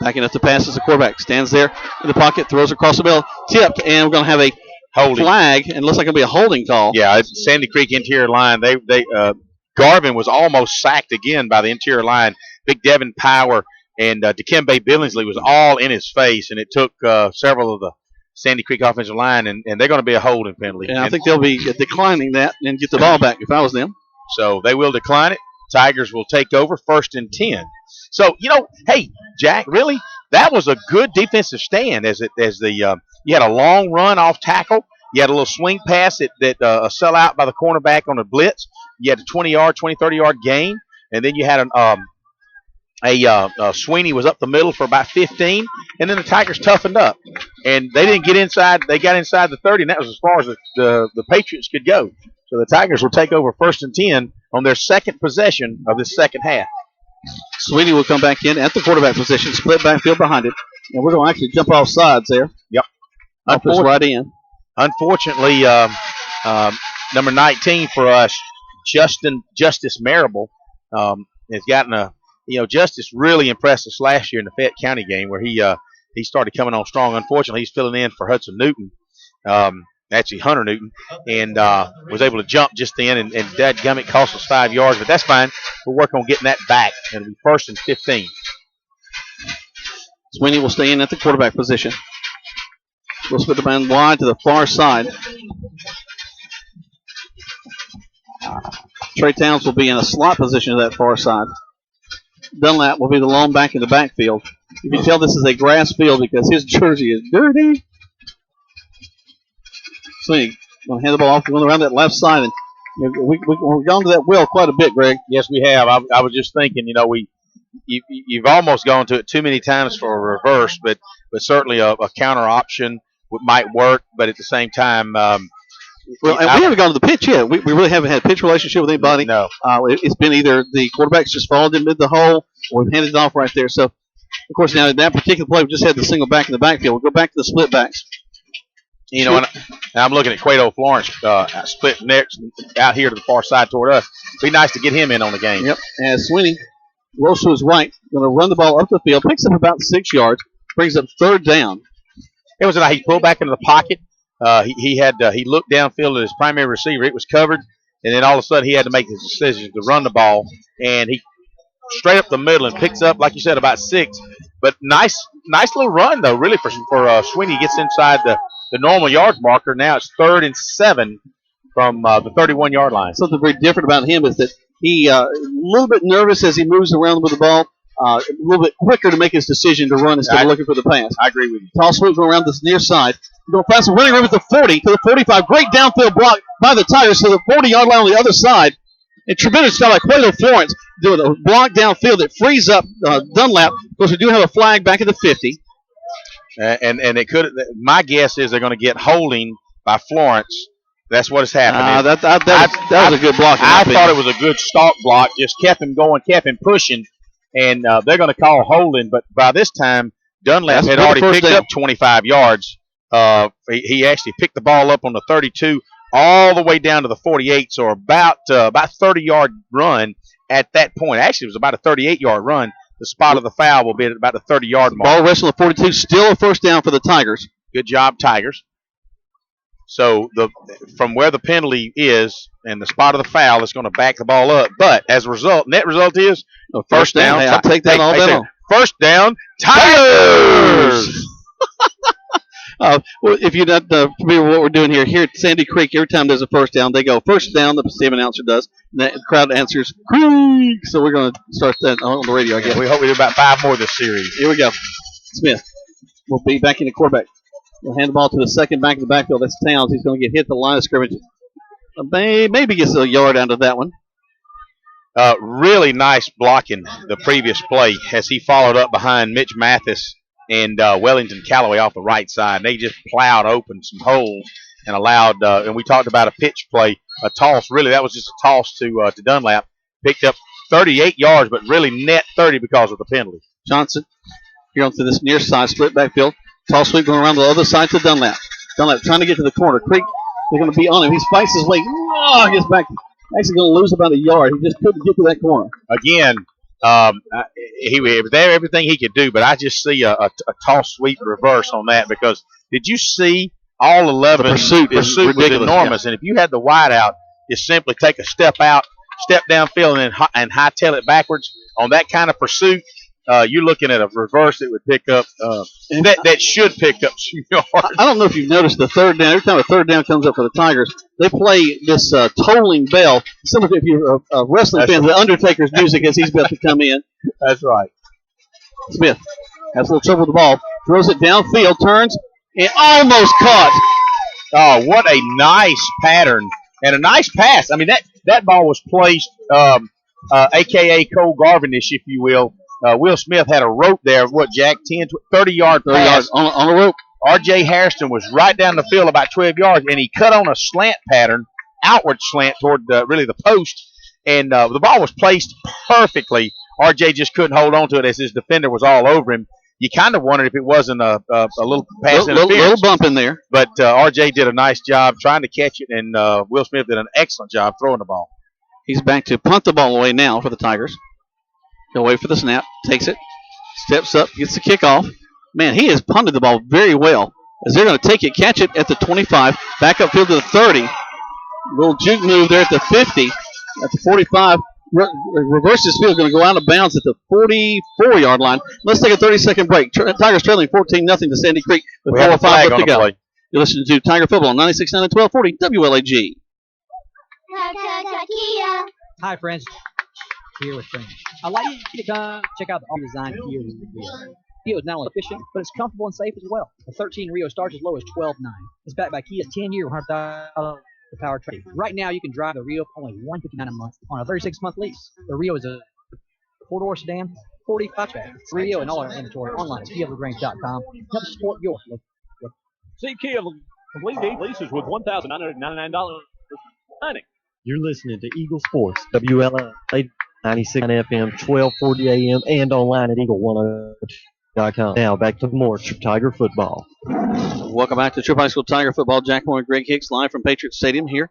Backing up the pass as the quarterback stands there in the pocket, throws across the middle, tipped, and we're going to have a flag, and it looks like it'll be a holding call. Yeah, it's Sandy Creek interior line. Garvin was almost sacked again by the interior line. Big Devin Power and Dikembe Billingsley was all in his face, and it took several of the Sandy Creek offensive line, and they're going to be a holding penalty. And I think they'll be declining that and get the ball back if I was them. So they will decline it. Tigers will take over 1st and 10. So, hey, Jack, really, that was a good defensive stand you had a long run off tackle. You had a little swing pass that a sellout by the cornerback on a blitz. You had a 20-yard, 30-yard gain. And then you had Sweeney was up the middle for about 15. And then the Tigers toughened up. And they didn't get inside. They got inside the 30, and that was as far as the Patriots could go. So the Tigers will take over 1st and 10 on their second possession of this second half. Sweeney will come back in at the quarterback position, split backfield behind it. And we're going to actually jump off sides there. Yep. Off his right end. Unfortunately, number 19 for us, Justice Marable, has gotten Justice really impressed us last year in the Fayette County game where he started coming on strong. Unfortunately, he's filling in for Hudson Newton. Actually Hunter Newton, and was able to jump just then, and dadgummit cost us 5 yards, but that's fine. We'll work on getting that back, and it'll be 1st and 15. Sweeney will stay in at the quarterback position. We'll split the man wide to the far side. Trey Towns will be in a slot position to that far side. Dunlap will be the lone back in the backfield. You can tell this is a grass field because his jersey is dirty. Sweeney going to hand the ball off, going around that left side, and we've gone to that well quite a bit, Greg. Yes, we have. I was just thinking, you've almost gone to it too many times for a reverse, but certainly a counter option might work. But at the same time, and we haven't gone to the pitch yet. We really haven't had a pitch relationship with anybody. No, it's been either the quarterback's just fallen into the hole, or we've handed it off right there. So, of course, now in that particular play, we just had the single back in the backfield. We'll go back to the split backs. And I'm looking at Cueto Florence split next out here to the far side toward us. Be nice to get him in on the game. Yep. As Sweeney rolls to his right, going to run the ball up the field, picks up about 6 yards, brings up 3rd down. It was he pulled back into the pocket. He looked downfield at his primary receiver. It was covered, and then all of a sudden he had to make his decision to run the ball, and he straight up the middle and picks up, like you said, about 6. But nice little run though, really for Sweeney. He gets inside the normal yards marker. Now it's 3rd and 7 from the 31-yard line. Something very different about him is that he a little bit nervous as he moves around with the ball, a little bit quicker to make his decision to run instead of looking for the pass. I agree with you. Toss sweep going around this near side. Going to pass a running room at the 40 to the 45. Great downfield block by the Tigers to the 40-yard line on the other side. And tremendous job by Cueto Florence doing a block downfield that frees up Dunlap. Of course, we do have a flag back at the 50. And it could. My guess is they're going to get holding by Florence. That's what has happened. That was a good block. I thought it was a good stalk block. Just kept him going, kept him pushing, and they're going to call holding. But by this time, Dunlap had already picked up 25 yards. He actually picked the ball up on the 32 all the way down to the 48, so about 30-yard run at that point. Actually, it was about a 38-yard run. The spot of the foul will be at about the 30-yard mark. Ball rests on the 42, still a 1st down for the Tigers. Good job, Tigers. So from where the penalty is and the spot of the foul, it's going to back the ball up. But as a result, net result is first down. Hey, I'll take that all day long. First down, Tigers! Well, if you're not familiar with what we're doing here at Sandy Creek, every time there's a first down, they go first down, the stadium announcer does, and the crowd answers, Creek! So we're going to start that on the radio, I guess. We hope we do about 5 more this series. Here we go. Smith will be back in the quarterback. We'll hand the ball to the second back of the backfield. That's Towns. He's going to get hit the line of scrimmage. Maybe gets a yard out of that one. Really nice blocking the previous play as he followed up behind Mitch Mathis and Wellington Callaway off the right side. They just plowed open some holes and allowed, and we talked about a pitch play, a toss. Really, that was just a toss to Dunlap. Picked up 38 yards, but really net 30 because of the penalty. Johnson here onto this near side, split backfield. Toss sweep going around the other side to Dunlap. Dunlap trying to get to the corner. Creek, they're going to be on him. He fights his way. Oh, gets back. Actually going to lose about a yard. He just couldn't get to that corner. Again, he was there everything he could do, but I just see a toss sweep reverse on that because did you see all 11? The pursuit was enormous, and if you had the wide out, just simply take a step out, step downfield, and hightail it backwards on that kind of pursuit. You're looking at a reverse that would pick up that should pick up some yards. I don't know if you've noticed the third down. Every time a third down comes up for the Tigers, they play this tolling bell. Similar to if you're a wrestling fan, the Undertaker's music as he's about to come in. That's right. Smith has a little trouble with the ball. Throws it downfield, turns, and almost caught. Oh, what a nice pattern and a nice pass. I mean, that ball was placed, a.k.a. Cole Garvinish, if you will. Will Smith had a rope there, Jack, 30 yards on a rope. R.J. Harrison was right down the field about 12 yards, and he cut on a slant pattern, outward slant toward really the post, and the ball was placed perfectly. R.J. just couldn't hold on to it as his defender was all over him. You kind of wondered if it wasn't a little pass interference. Little bump in there. But R.J. did a nice job trying to catch it, and Will Smith did an excellent job throwing the ball. He's back to punt the ball away now for the Tigers. He'll wait for the snap, takes it, steps up, gets the kickoff. Man, he has punted the ball very well. As they're going to take it, catch it at the 25, back upfield to the 30. Little juke move there at the 50, at the 45. Reverses field, going to go out of bounds at the 44-yard line. Let's take a 30-second break. Tigers trailing 14-0 to Sandy Creek with 4:05 left to go. You're listening to Tiger Football on 96.9 and 1240 WLAG. Hi, friends. Here with friends. I'd like you to come check out the all-design Kia Rio. Kia is not only efficient, but it's comfortable and safe as well. The 13 Rio starts as low as $12,900. It's backed by Kia's 10-year, 100,000 power trade. Right now, you can drive the Rio for only $159 a month on a 36-month lease. The Rio is a 4-door sedan, 45 bags. Rio and all our inventory online at KiaLaGrange.com. Help support your local. See Kia complete leases with $1,999 signing. You're listening to Eagle Sports, WLA 96 FM, 1240 AM, and online at Eagle102.com. Now back to more Tiger football. Welcome back to Troup High School Tiger football. Jack Moore and Greg Hicks live from Patriot Stadium here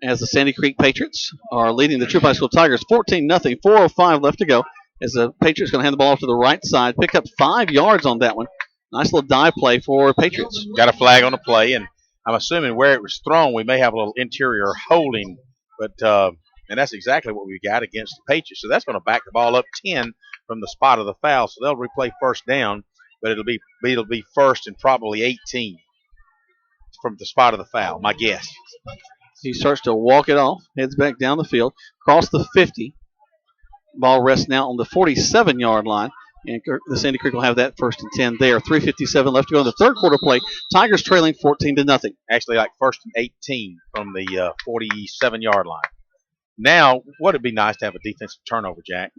as the Sandy Creek Patriots are leading the Troup High School Tigers 14-0, 4:05 left to go. As the Patriots going to hand the ball off to the right side, pick up 5 yards on that one. Nice little dive play for Patriots. Got a flag on the play, and I'm assuming where it was thrown, we may have a little interior holding, but and that's exactly what we got against the Patriots. So that's going to back the ball up 10 from the spot of the foul. So they'll replay first down, but it'll be first and probably 18 from the spot of the foul, my guess. He starts to walk it off, heads back down the field, across the 50. Ball rests now on the 47-yard line, and the Sandy Creek will have that first and 10 there. 3:57 left to go in the third quarter play. Tigers trailing 14-0. Actually, like first and 18 from the 47-yard line. Now, would it be nice to have a defensive turnover, Jack?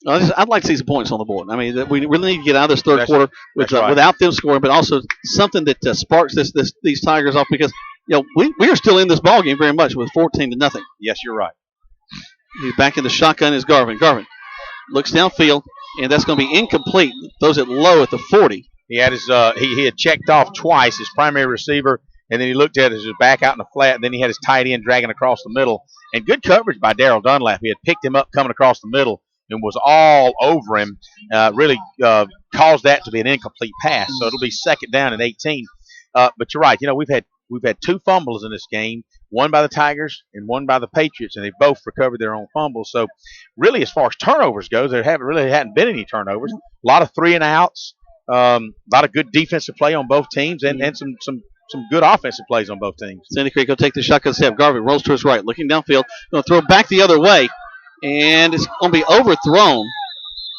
I'd like to see some points on the board. I mean, we really need to get out of this third quarter without them scoring, but also something that sparks these Tigers off because we are still in this ball game very much with 14-0. Yes, you're right. He's back in the shotgun is Garvin. Garvin looks downfield, and that's going to be incomplete. Throws it low at the 40. He had his he had checked off twice, his primary receiver, and then he looked at his back out in the flat, and then he had his tight end dragging across the middle. And good coverage by Daryl Dunlap. He had picked him up coming across the middle and was all over him, really caused that to be an incomplete pass. So it'll be second down and 18. But you're right. We've had 2 fumbles in this game, one by the Tigers and one by the Patriots, and they both recovered their own fumbles. So, really, as far as turnovers goes, there hadn't been any turnovers. A lot of 3 and outs, a lot of good defensive play on both teams, and some good offensive plays on both teams. Sandy Creek will take the shotgun step. Garvin rolls to his right, looking downfield, going to throw it back the other way, and it's going to be overthrown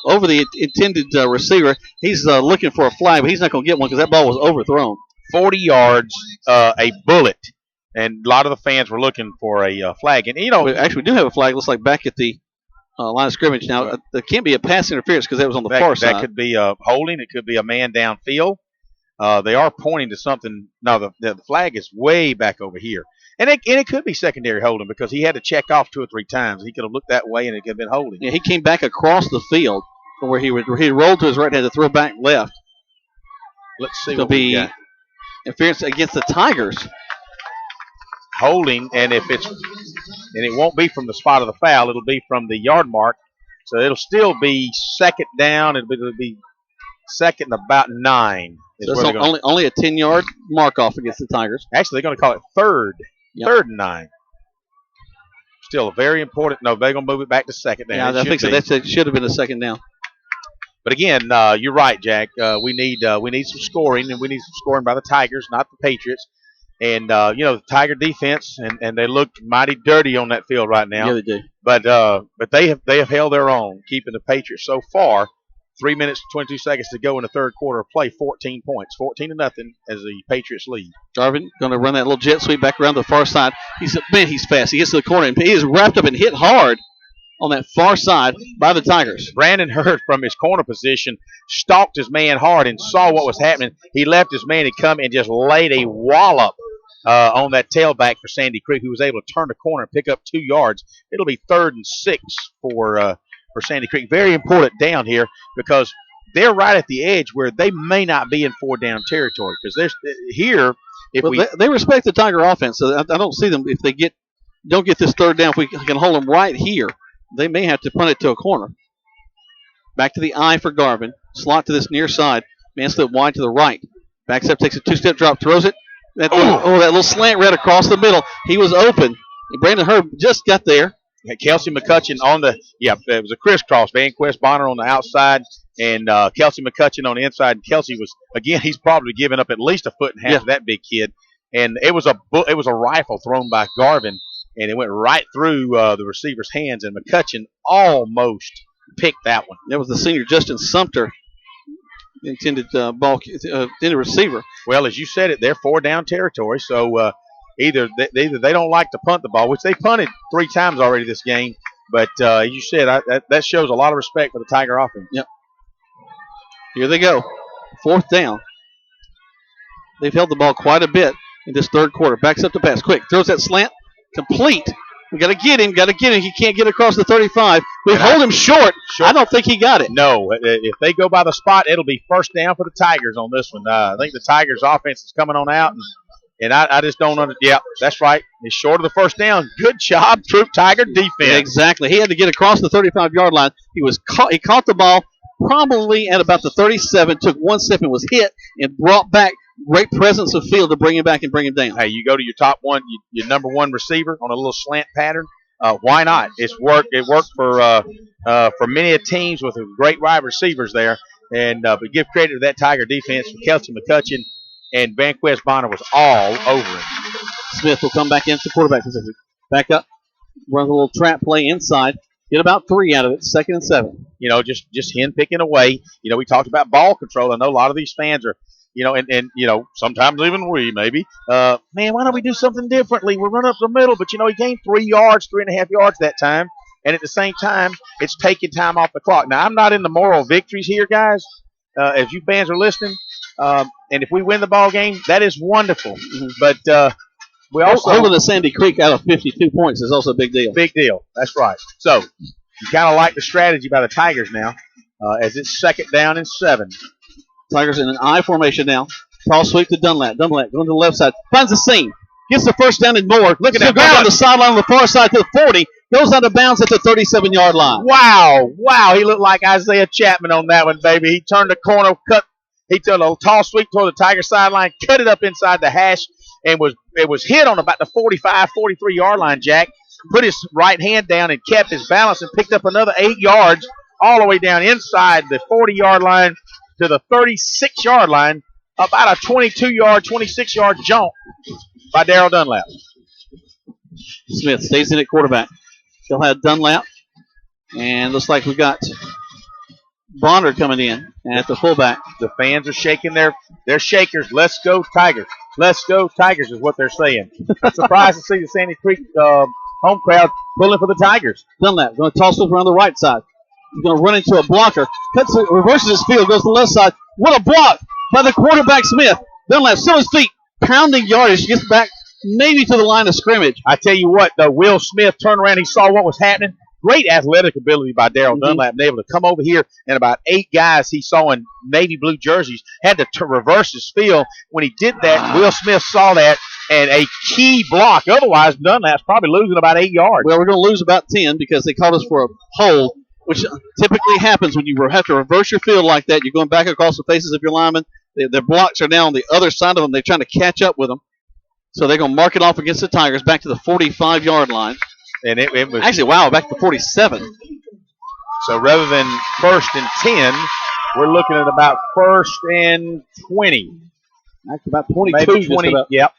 over the intended receiver. He's looking for a flag, but he's not going to get one because that ball was overthrown. 40 yards, a bullet, and a lot of the fans were looking for a flag. And we do have a flag. Looks like back at the line of scrimmage. Now there can't be a pass interference because that was on the far side. That could be a holding. It could be a man downfield. They are pointing to something. No, the flag is way back over here, and it could be secondary holding because he had to check off 2 or 3 times. He could have looked that way, and it could have been holding. Yeah, he came back across the field from where he rolled to his right, had to throw back left. Let's see. It'll be interference against the Tigers. Holding, and it won't be from the spot of the foul. It'll be from the yard mark. So it'll still be second down. It'll be second and about 9. So it's only a 10-yard mark off against the Tigers. Actually, they're going to call it third. Yep. 3rd and 9. Still a very important. No, they're going to move it back to second down. Yeah, I think so. That should have been a second down. But again, you're right, Jack. We need some scoring, and we need some scoring by the Tigers, not the Patriots. And the Tiger defense, and they look mighty dirty on that field right now. Yeah, they do. But they have held their own, keeping the Patriots so far. 3 minutes, 22 seconds to go in the third quarter of play. 14 points, 14-0 as the Patriots lead. Darvin going to run that little jet sweep back around the far side. He's fast. He gets to the corner and he is wrapped up and hit hard on that far side by the Tigers. Brandon Hurd from his corner position stalked his man hard and saw what was happening. He left his man to come and just laid a wallop on that tailback for Sandy Creek, who was able to turn the corner and pick up 2 yards. It'll be 3rd and 6 for Sandy Creek. Very important down here because they're right at the edge where they may not be in 4-down territory because there's here. They respect the Tiger offense, so I don't see them if they don't get this 3rd down. If we can hold them right here, they may have to punt it to a corner. Back to the eye for Garvin. Slot to this near side. Man slip wide to the right. Backs up, takes a 2-step drop, throws it. That little slant right across the middle. He was open. Brandon Herb just got there. Kelsey McCutcheon it was a crisscross. Van Quest Bonner on the outside and Kelsey McCutcheon on the inside. And Kelsey was, again, he's probably given up at least 1.5 feet of that big kid. And it was a rifle thrown by Garvin, and it went right through the receiver's hands, and McCutcheon almost picked that one. That was the senior Justin Sumter intended receiver. Well, as you said it, they're 4-down territory, so either they don't like to punt the ball, which they punted 3 times already this game, but as you said, that shows a lot of respect for the Tiger offense. Yep. Here they go. 4th down. They've held the ball quite a bit in this third quarter. Backs up the pass. Quick. Throws that slant. Complete. We got to get him. He can't get across the 35. We hold him short. I don't think he got it. No. If they go by the spot, it'll be 1st down for the Tigers on this one. I think the Tigers offense is coming on out, and I just don't understand. Yeah, that's right. He's short of the 1st down. Good job, Troup Tiger defense. Exactly. He had to get across the 35-yard line. He caught the ball probably at about the 37, took 1 step and was hit and brought back. Great presence of field to bring him back and bring him down. Hey, you go to your top one, your number 1 receiver on a little slant pattern. Why not? It worked for many teams with great wide receivers there. And but give credit to that Tiger defense for Kelsey McCutcheon, and Van Quest Bonner was all over him. Smith will come back into the quarterback position. Back up, run a little trap play inside. Get about 3 out of it, 2nd and 7. Just hen picking away. We talked about ball control. I know a lot of these fans are. And sometimes even we maybe, man, why don't we do something differently? We'll run up the middle, but, he gained 3 yards, 3.5 yards that time. And at the same time, it's taking time off the clock. Now, I'm not in the moral victories here, guys, as you fans are listening. And if we win the ball game, that is wonderful. Mm-hmm. But we also holding the Sandy Creek out of 52 points is also a big deal. Big deal. That's right. So you kind of like the strategy by the Tigers now, as it's 2nd down and 7. Tigers in an I formation now. Cross sweep to Dunlap. Dunlap going to the left side. Finds the seam. Gets the 1st down and more. Look at that. Goes on the sideline on the far side to the 40. Goes out of bounds at the 37-yard line. Wow. He looked like Isaiah Chapman on that one, baby. He turned the corner, cut He took a tall sweep toward the Tiger sideline, cut it up inside the hash, and it was hit on about the 45, 43-yard line, Jack. Put his right hand down and kept his balance and picked up another 8 yards all the way down inside the 40-yard line to the 36-yard line. About a 22-yard, 26-yard jump by Darrell Dunlap. Smith stays in at quarterback. They'll have Dunlap. And looks like we've got Bonner coming in at the fullback. The fans are shaking their shakers. Let's go Tigers. Let's go Tigers is what they're saying. I'm surprised to see the Sandy Creek home crowd pulling for the Tigers. Dunlap going to toss it around the right side. He's going to run into a blocker. Cuts it, reverses his field, goes to the left side. What a block by the quarterback Smith. Dunlap still his feet, pounding yardage, gets back maybe to the line of scrimmage. I tell you what, though, Will Smith turned around. He saw what was happening. Great athletic ability by Darrell Dunlap, and able to come over here, and about 8 guys he saw in navy blue jerseys had to reverse his field. When he did that, Will Smith saw that, and a key block. Otherwise, Dunlap's probably losing about 8 yards. Well, we're going to lose about 10 because they called us for a hold, which typically happens when you have to reverse your field like that. You're going back across the faces of your linemen. Their blocks are now on the other side of them. They're trying to catch up with them. So they're going to mark it off against the Tigers back to the 45-yard line. And it was actually, wow, back to 47. So rather than 1st and 10, we're looking at about 1st and 20. Actually, about 22. Maybe 20. Yep.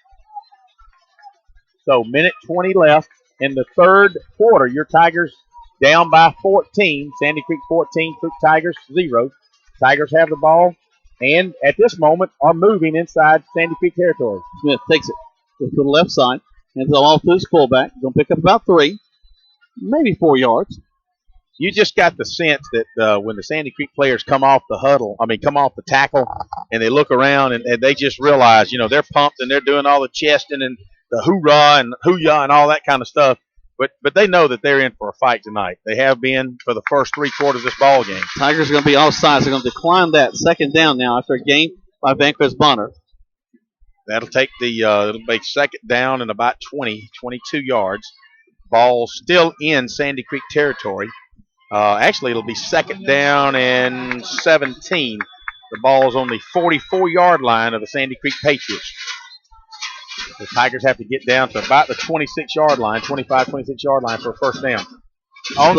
So minute 20 left in the third quarter. Your Tigers down by 14. Sandy Creek 14, Troup Tigers 0. Tigers have the ball, and at this moment are moving inside Sandy Creek territory. Smith takes it to the left side. Hands it off to his fullback. Going to pick up about 3, maybe 4 yards. You just got the sense that when the Sandy Creek players come off the tackle, and they look around and they just realize, they're pumped and they're doing all the chesting and the hoorah and hoo-yah and all that kind of stuff. But they know that they're in for a fight tonight. They have been for the first 3 quarters of this ball game. Tigers are going to be offsides. They're going to decline that 2nd down now after a gain by Vanquez Bonner. That'll take it'll make 2nd down and about 22 yards. Ball still in Sandy Creek territory. Actually, it'll be 2nd down and 17. The ball's on the 44-yard line of the Sandy Creek Patriots. The Tigers have to get down to about the 26-yard line, 25, 26-yard line for a 1st down. On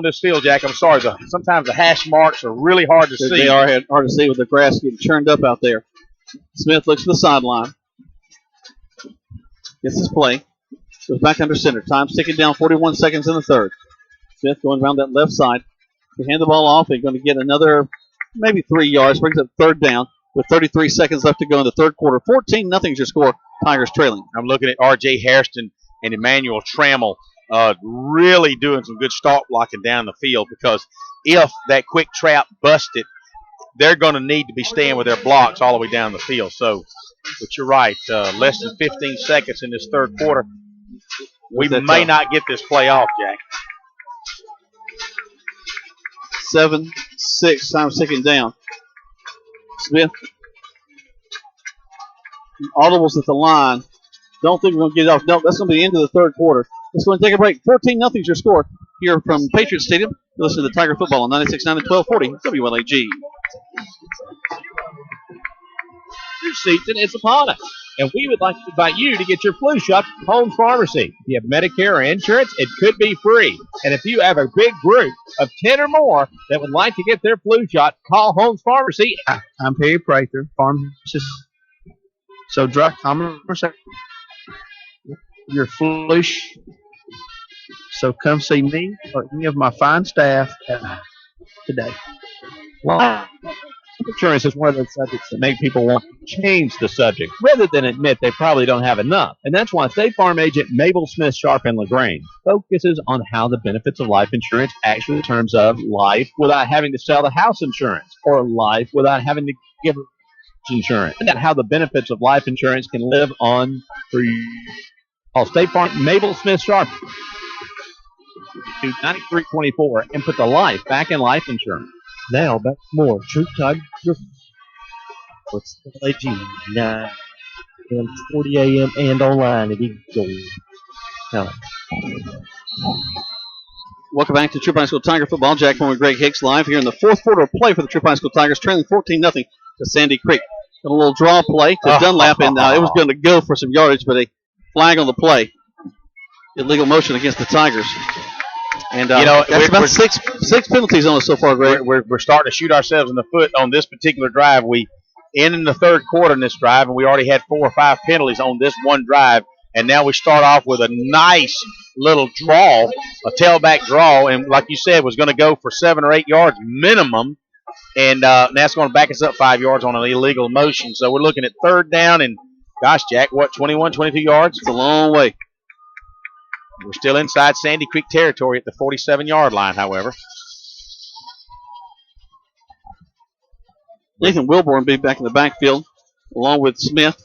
this field, Jack, I'm sorry, sometimes the hash marks are really hard to see. They are hard to see with the grass getting churned up out there. Smith looks to the sideline. Gets his play. Goes back under center. Time ticking down, 41 seconds in the third. Smith going around that left side. They hand the ball off. They're going to get another maybe 3 yards. Brings up 3rd down with 33 seconds left to go in the third quarter. 14-0 is your score. Tigers trailing. I'm looking at R.J. Hairston and Emmanuel Trammell really doing some good start blocking down the field, because if that quick trap busted, they're going to need to be staying with their blocks all the way down the field. So, but you're right, less than 15 seconds in this third quarter. We may not get this play off, Jack. 7-6, time ticking down. Smith. Audibles at the line. Don't think we're going to get it off. No, that's going to be the end of the third quarter. Let's go and take a break. 14-0 is your score here from Patriots Stadium. You listen to the Tiger Football on 96.9 and 1240 WLAG. Flu season is upon us, and we would like to invite you to get your flu shot at Holmes Pharmacy. If you have Medicare or insurance, it could be free. And if you have a big group of 10 or more that would like to get their flu shot, call Holmes Pharmacy. I'm Perry Prather, pharmacist. So, drug conversation. Your flu So come see me or any of my fine staff today. Life insurance is one of those subjects that make people want to change the subject rather than admit they probably don't have enough. And that's why State Farm agent Mabel Smith Sharp in LaGrange focuses on how the benefits of life insurance actually in terms of life without having to sell the house insurance, or life without having to give insurance, and how the benefits of life insurance can live on for you. Call State Farm Mabel Smith Sharp to 9324 and put the life back in life insurance. Now back to more Troup Tiger. What's LAG 9 and 40 a.m. and online at Eagle. Welcome back to Troup High School Tiger Football. Jack Moore and Greg Hicks live here in the fourth quarter of play for the Troup High School Tigers, trailing 14-0 to Sandy Creek. A little draw play to Dunlap, and it was going to go for some yardage, but a flag on the play. Illegal motion against the Tigers. And that's about six penalties on us so far, Greg. We're starting to shoot ourselves in the foot on this particular drive. We end in the third quarter in this drive, and we already had 4 or 5 penalties on this one drive. And now we start off with a nice little draw, a tailback draw, and like you said, was going to go for 7 or 8 yards minimum. And that's going to back us up 5 yards on an illegal motion. So we're looking at third down and, gosh, Jack, 21, 22 yards? It's a long way. We're still inside Sandy Creek territory at the 47-yard line, however. Nathan Wilborn will be back in the backfield along with Smith.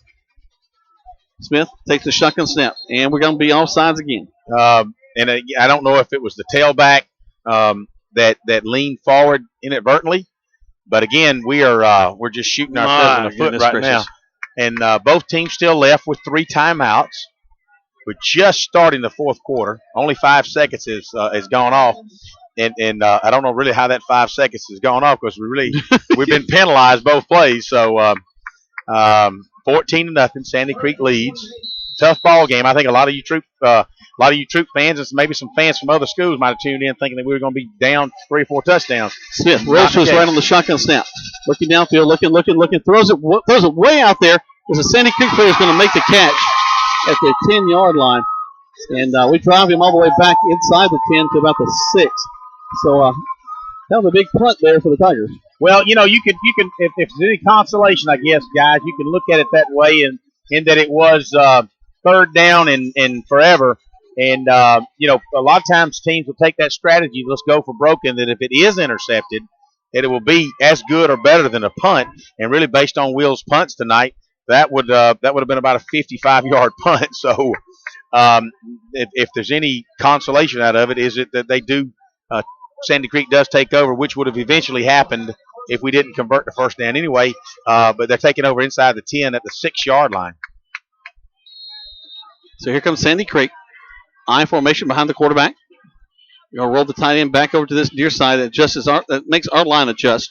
Smith takes the shotgun snap, and we're going to be offsides again. And I don't know if it was the tailback that leaned forward inadvertently, but again, we're just shooting ourselves in the foot right now. And both teams still left with 3 timeouts. We're just starting the fourth quarter. Only 5 seconds has gone off, and I don't know really how that 5 seconds has gone off because we've been penalized both plays. So 14-0, Sandy Creek leads. Tough ball game. I think a lot of you Troup fans and maybe some fans from other schools might have tuned in thinking that we were going to be down 3 or 4 touchdowns. Smith rolls right on the shotgun snap, looking downfield, looking, throws it way out there. As a Sandy Creek player is going to make the catch at the 10-yard line, and we drive him all the way back inside the 10 to about the 6. So that was a big punt there for the Tigers. Well, you can if there's any consolation, I guess, guys, you can look at it that way, and in that it was third down and forever. And a lot of times teams will take that strategy, let's go for broken, that if it is intercepted, that it will be as good or better than a punt. And really, based on Will's punts tonight, that would have been about a 55-yard punt. So if there's any consolation out of it, is it that they do Sandy Creek does take over, which would have eventually happened if we didn't convert the first down anyway. But they're taking over inside the 10 at the 6-yard line. So here comes Sandy Creek. I formation behind the quarterback. You're going to roll the tight end back over to this near side that makes our line adjust.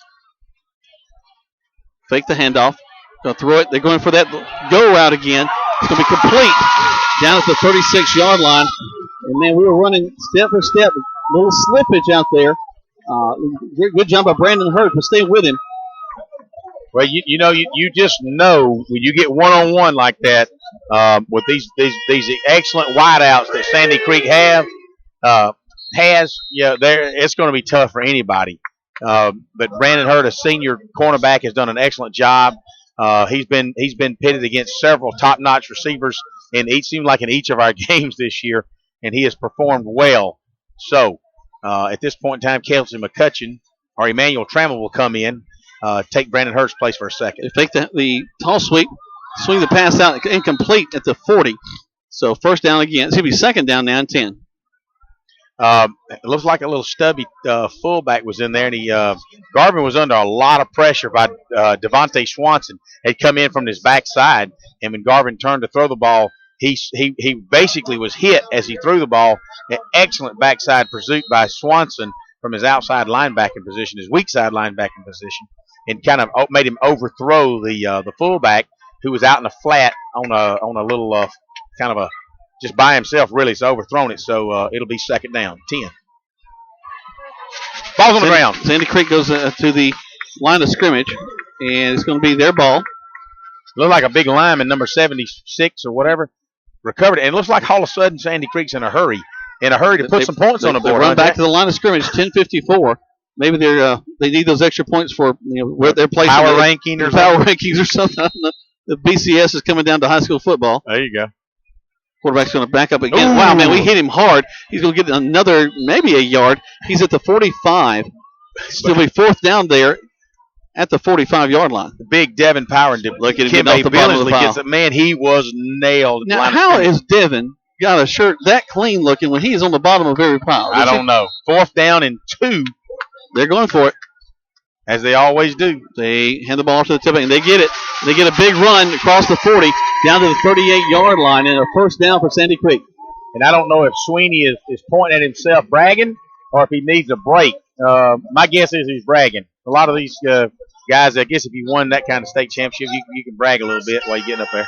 Fake the handoff. Going to throw it. They're going for that go route again. It's going to be complete down at the 36-yard line. And then we were running step for step. A little slippage out there. Good job by Brandon Hurd to stay with him. Well, you just know when you get one-on-one like that with these excellent wideouts that Sandy Creek it's going to be tough for anybody. But Brandon Hurd, a senior cornerback, has done an excellent job. He's been pitted against several top-notch receivers in each of our games this year, and he has performed well. So at this point in time, Kelsey McCutcheon or Emmanuel Trammell will come in, take Brandon Hurd's place for a second. They take the tall sweep, swing the pass out, incomplete at the 40. So first down again. It's going to be second down now and 10. It looks like a little stubby fullback was in there, and Garvin was under a lot of pressure by Devontae Swanson. Had come in from his backside, and when Garvin turned to throw the ball, he basically was hit as he threw the ball. An excellent backside pursuit by Swanson from his outside linebacking position, his weak side linebacking position, and kind of made him overthrow the fullback who was out in the flat on a little kind of a just by himself, really. So overthrown it. So it'll be second down, 10. Ball's on the ground. Sandy Creek goes to the line of scrimmage, and it's going to be their ball. Looked like a big lineman, number 76 or whatever, recovered it. And it looks like all of a sudden Sandy Creek's in a hurry to put some points on the board. Run back to the line of scrimmage, 10:54. Maybe they need those extra points for where they're placing power ranking or power rankings or something. I don't know. The BCS is coming down to high school football. There you go. Quarterback's going to back up again. Ooh. Wow, man, we hit him hard. He's going to get another, maybe a yard. He's at the 45. Still be fourth down there at the 45-yard line. The big Devin Power. Look at him off the bottom of the pile. Man, he was nailed. Now, how is Devin got a shirt that clean looking when he's on the bottom of every pile? I don't know. Fourth down and 2. They're going for it. As they always do. They hand the ball to the tip, and they get it. They get a big run across the 40 down to the 38-yard line, and a first down for Sandy Creek. And I don't know if Sweeney is pointing at himself bragging or if he needs a break. My guess is he's bragging. A lot of these guys, I guess if you won that kind of state championship, you can brag a little bit while you're getting up there.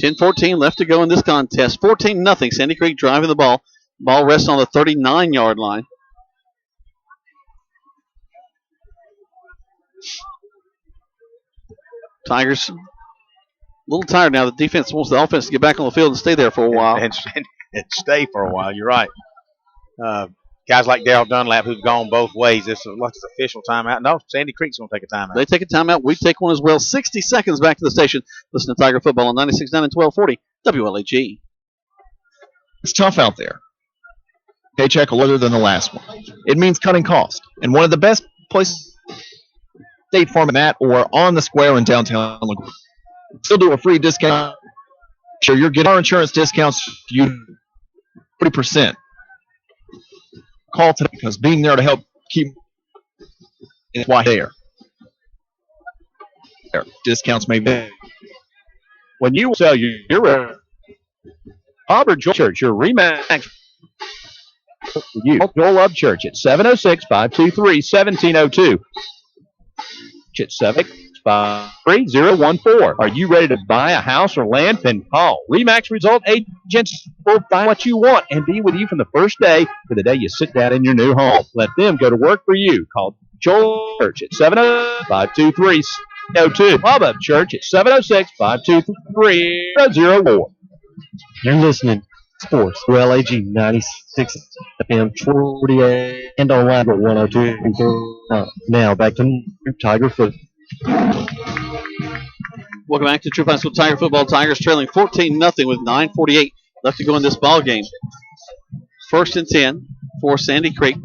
10-14 left to go in this contest. 14-0. Sandy Creek driving the ball. Ball rests on the 39-yard line. Tigers a little tired now. The defense wants the offense to get back on the field and stay there for a while. And stay for a while. You're right. Guys like Daryl Dunlap who've gone both ways. It's an official timeout. No, Sandy Creek's going to take a timeout. They take a timeout. We take one as well. 60 seconds back to the station. Listen to Tiger Football on 96.9 and 1240 WLAG. It's tough out there. Paycheck lower than the last one. It means cutting costs. And one of the best places, State Farm at or on the square in downtown. Still do a free discount. Sure, you're getting our insurance discounts. You 40%. Call today because being there to help keep is why there. Discounts may be. When you sell your Auburn Church, your Remax. You Joel Love Church at 706-523-1702. At 765-3014. Are you ready to buy a house or land? Then call Remax Result Agents will find what you want and be with you from the first day to the day you sit down in your new home. Let them go to work for you. Call Joel Church at 705-223-02. Bob Church at 706-523-004. You're listening to Sports WLAG 96 FM 48 and online at 102. Now back to Tiger Football. Welcome back to Troup High School Tiger Football. Tigers trailing 14-0 with 9:48 left to go in this ball game. 1st and 10 for Sandy Creek.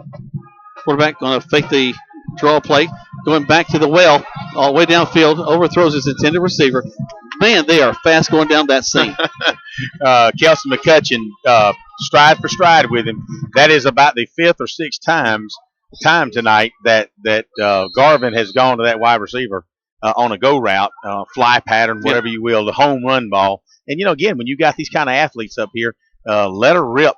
Quarterback going to fake the draw play. Going back to the well, all the way downfield, overthrows his intended receiver. Man, they are fast going down that seam. Kelsey McCutcheon, stride for stride with him. That is about the 5th or 6th time tonight that Garvin has gone to that wide receiver on a go route, fly pattern, whatever you will, the home run ball. And, again, when you got these kind of athletes up here, let her rip,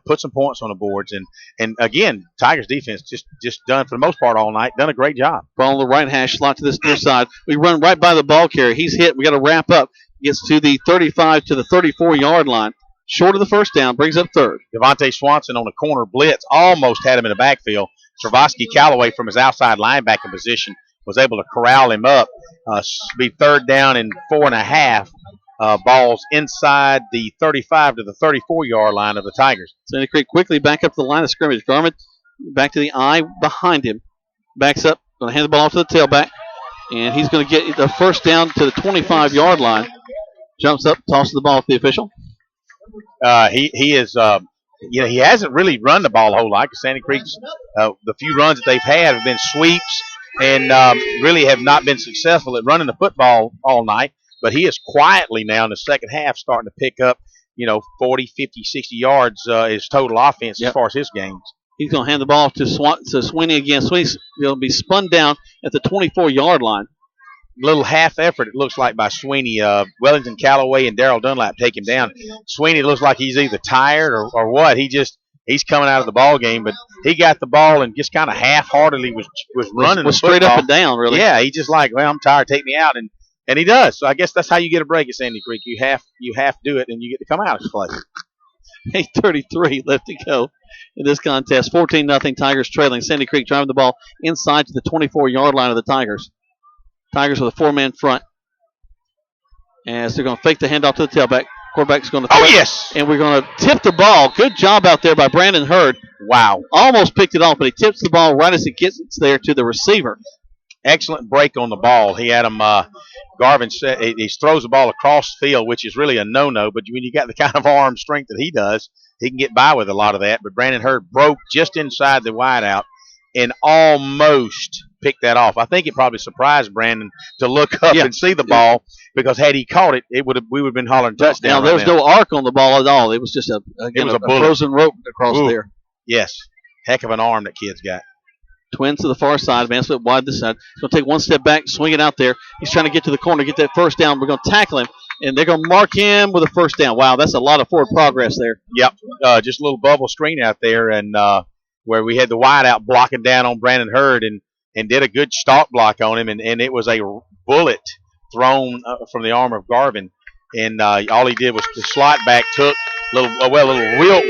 put some points on the boards. And again, Tigers defense just done, for the most part all night, done a great job. Ball on the right hash, slot to this near side. We run right by the ball carrier. He's hit. We got to wrap up. Gets to the 35 to the 34-yard line. Short of the first down, brings up 3rd. Devontae Swanson on a corner blitz almost had him in the backfield. Travasky Calloway from his outside linebacker position was able to corral him up. Be 3rd down and 4.5. Balls inside the 35 to the 34-yard line of the Tigers. Sandy Creek quickly back up to the line of scrimmage. Garment back to the eye behind him. Backs up, going to hand the ball off to the tailback. And he's going to get the first down to the 25-yard line. Jumps up, tosses the ball to the official. He is, he hasn't really run the ball a whole lot because Sandy Creek's, the few runs that they've had have been sweeps and really have not been successful at running the football all night. But he is quietly now in the second half starting to pick up, 40, 50, 60 yards his total offense as far as his gains. He's going to hand the ball to Sweeney again. Sweeney's going to be spun down at the 24-yard line. Little half effort, it looks like, by Sweeney. Wellington Calloway and Daryl Dunlap take him down. Sweeney looks like he's either tired or what. He's coming out of the ball game, but he got the ball and just kind of half-heartedly was running. Was straight up and down, really. Yeah, he just like, well, I'm tired, take me out. And he does. So I guess that's how you get a break at Sandy Creek. You have to do it, and you get to come out of the play. 8:33 left to go in this contest. 14-0 Tigers trailing. Sandy Creek driving the ball inside to the 24-yard line of the Tigers. Tigers with a 4-man front. As they're going to fake the handoff to the tailback. Quarterback's going to throw. Oh, yes! And we're going to tip the ball. Good job out there by Brandon Hurd. Wow. Almost picked it off, but he tips the ball right as it gets there to the receiver. Excellent break on the ball. He had him, Garvin said, he throws the ball across the field, which is really a no-no, but when you got the kind of arm strength that he does, he can get by with a lot of that. But Brandon Hurd broke just inside the wideout and almost picked that off. I think it probably surprised Brandon to look up and see the ball, because had he caught it, we would have been hollering touchdown. Now, there was no arc on the ball at all. It was just a frozen rope across there. Yes. Heck of an arm that kid's got. Twins to the far side, man, split wide this side. He's going to take one step back, swing it out there. He's trying to get to the corner, get that first down. We're going to tackle him, and they're going to mark him with a first down. Wow, that's a lot of forward progress there. Yep, just a little bubble screen out there, and where we had the wideout blocking down on Brandon Hurd and did a good stalk block on him, and it was a bullet thrown from the arm of Garvin, and all he did was the slot back, took a little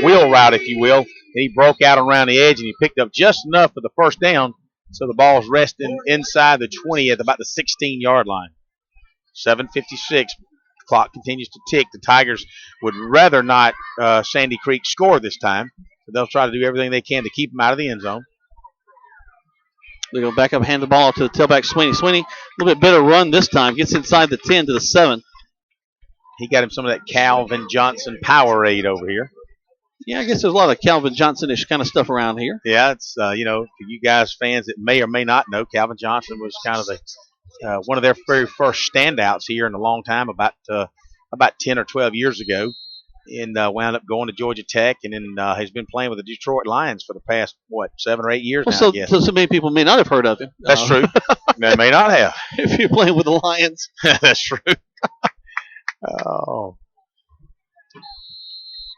wheel route, if you will, and he broke out around the edge, and he picked up just enough for the first down, so the ball's resting inside the 20 at about the 16-yard line. 7:56. Clock continues to tick. The Tigers would rather not Sandy Creek score this time, so they'll try to do everything they can to keep them out of the end zone. They go back up, hand the ball to the tailback, Sweeney. Sweeney, a little bit better run this time. Gets inside the 10 to the 7. He got him some of that Calvin Johnson Powerade over here. Yeah, I guess there's a lot of Calvin Johnson-ish kind of stuff around here. Yeah, it's, for you guys fans that may or may not know, Calvin Johnson was kind of one of their very first standouts here in a long time, about 10 or 12 years ago, and wound up going to Georgia Tech, and then has been playing with the Detroit Lions for the past, 7 or 8 years now, I guess. So many people may not have heard of him. That's true. They may not have. If you're playing with the Lions. That's true. Oh.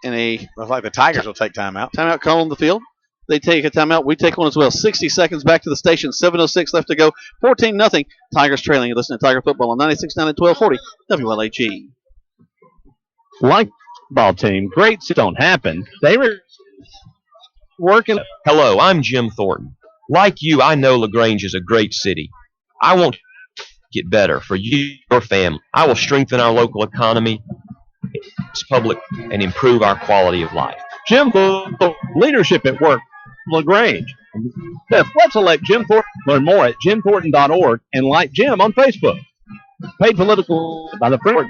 And looks like the Tigers will take timeout. Timeout call on the field. They take a timeout. We take one as well. 60 seconds back to the station. 7:06 left to go. 14-0. Tigers trailing. You listen to Tiger Football on 96.9 and 1240 WLAG. Like ball team, greats don't happen. They were working. Hello, I'm Jim Thornton. Like you, I know LaGrange is a great city. I want to get better for you, your family. I will strengthen our local economy, its public, and improve our quality of life. Jim Thornton, leadership at work, LaGrange. Let's elect Jim Thornton. Learn more at jimthornton.org and like Jim on Facebook. Paid political by the French.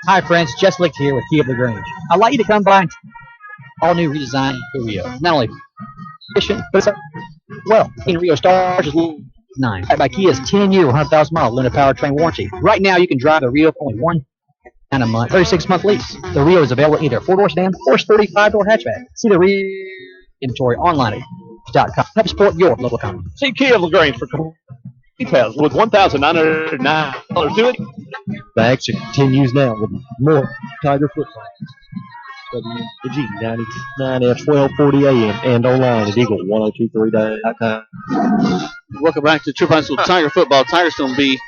Hi, friends. Jess Licht here with Key of LaGrange. I'd like you to come by and all new redesigned Rio. Not only efficient, but it's in Rio Stars is 9. Backed by Kia's 10-year, 100,000-mile limited powertrain warranty. Right now, you can drive the Rio for only $1 a month, 36-month lease. The Rio is available in either a 4-door sedan or 35-door hatchback. See the Rio inventory online at .com. Help support your local economy. See Key of LaGrange for details with $1,909. Do it. The action continues now with more Tiger football. WG 99 at 12:40 a.m. and online at Eagle1023.com. Welcome back to Troup High School Tiger Football. Tigers going to be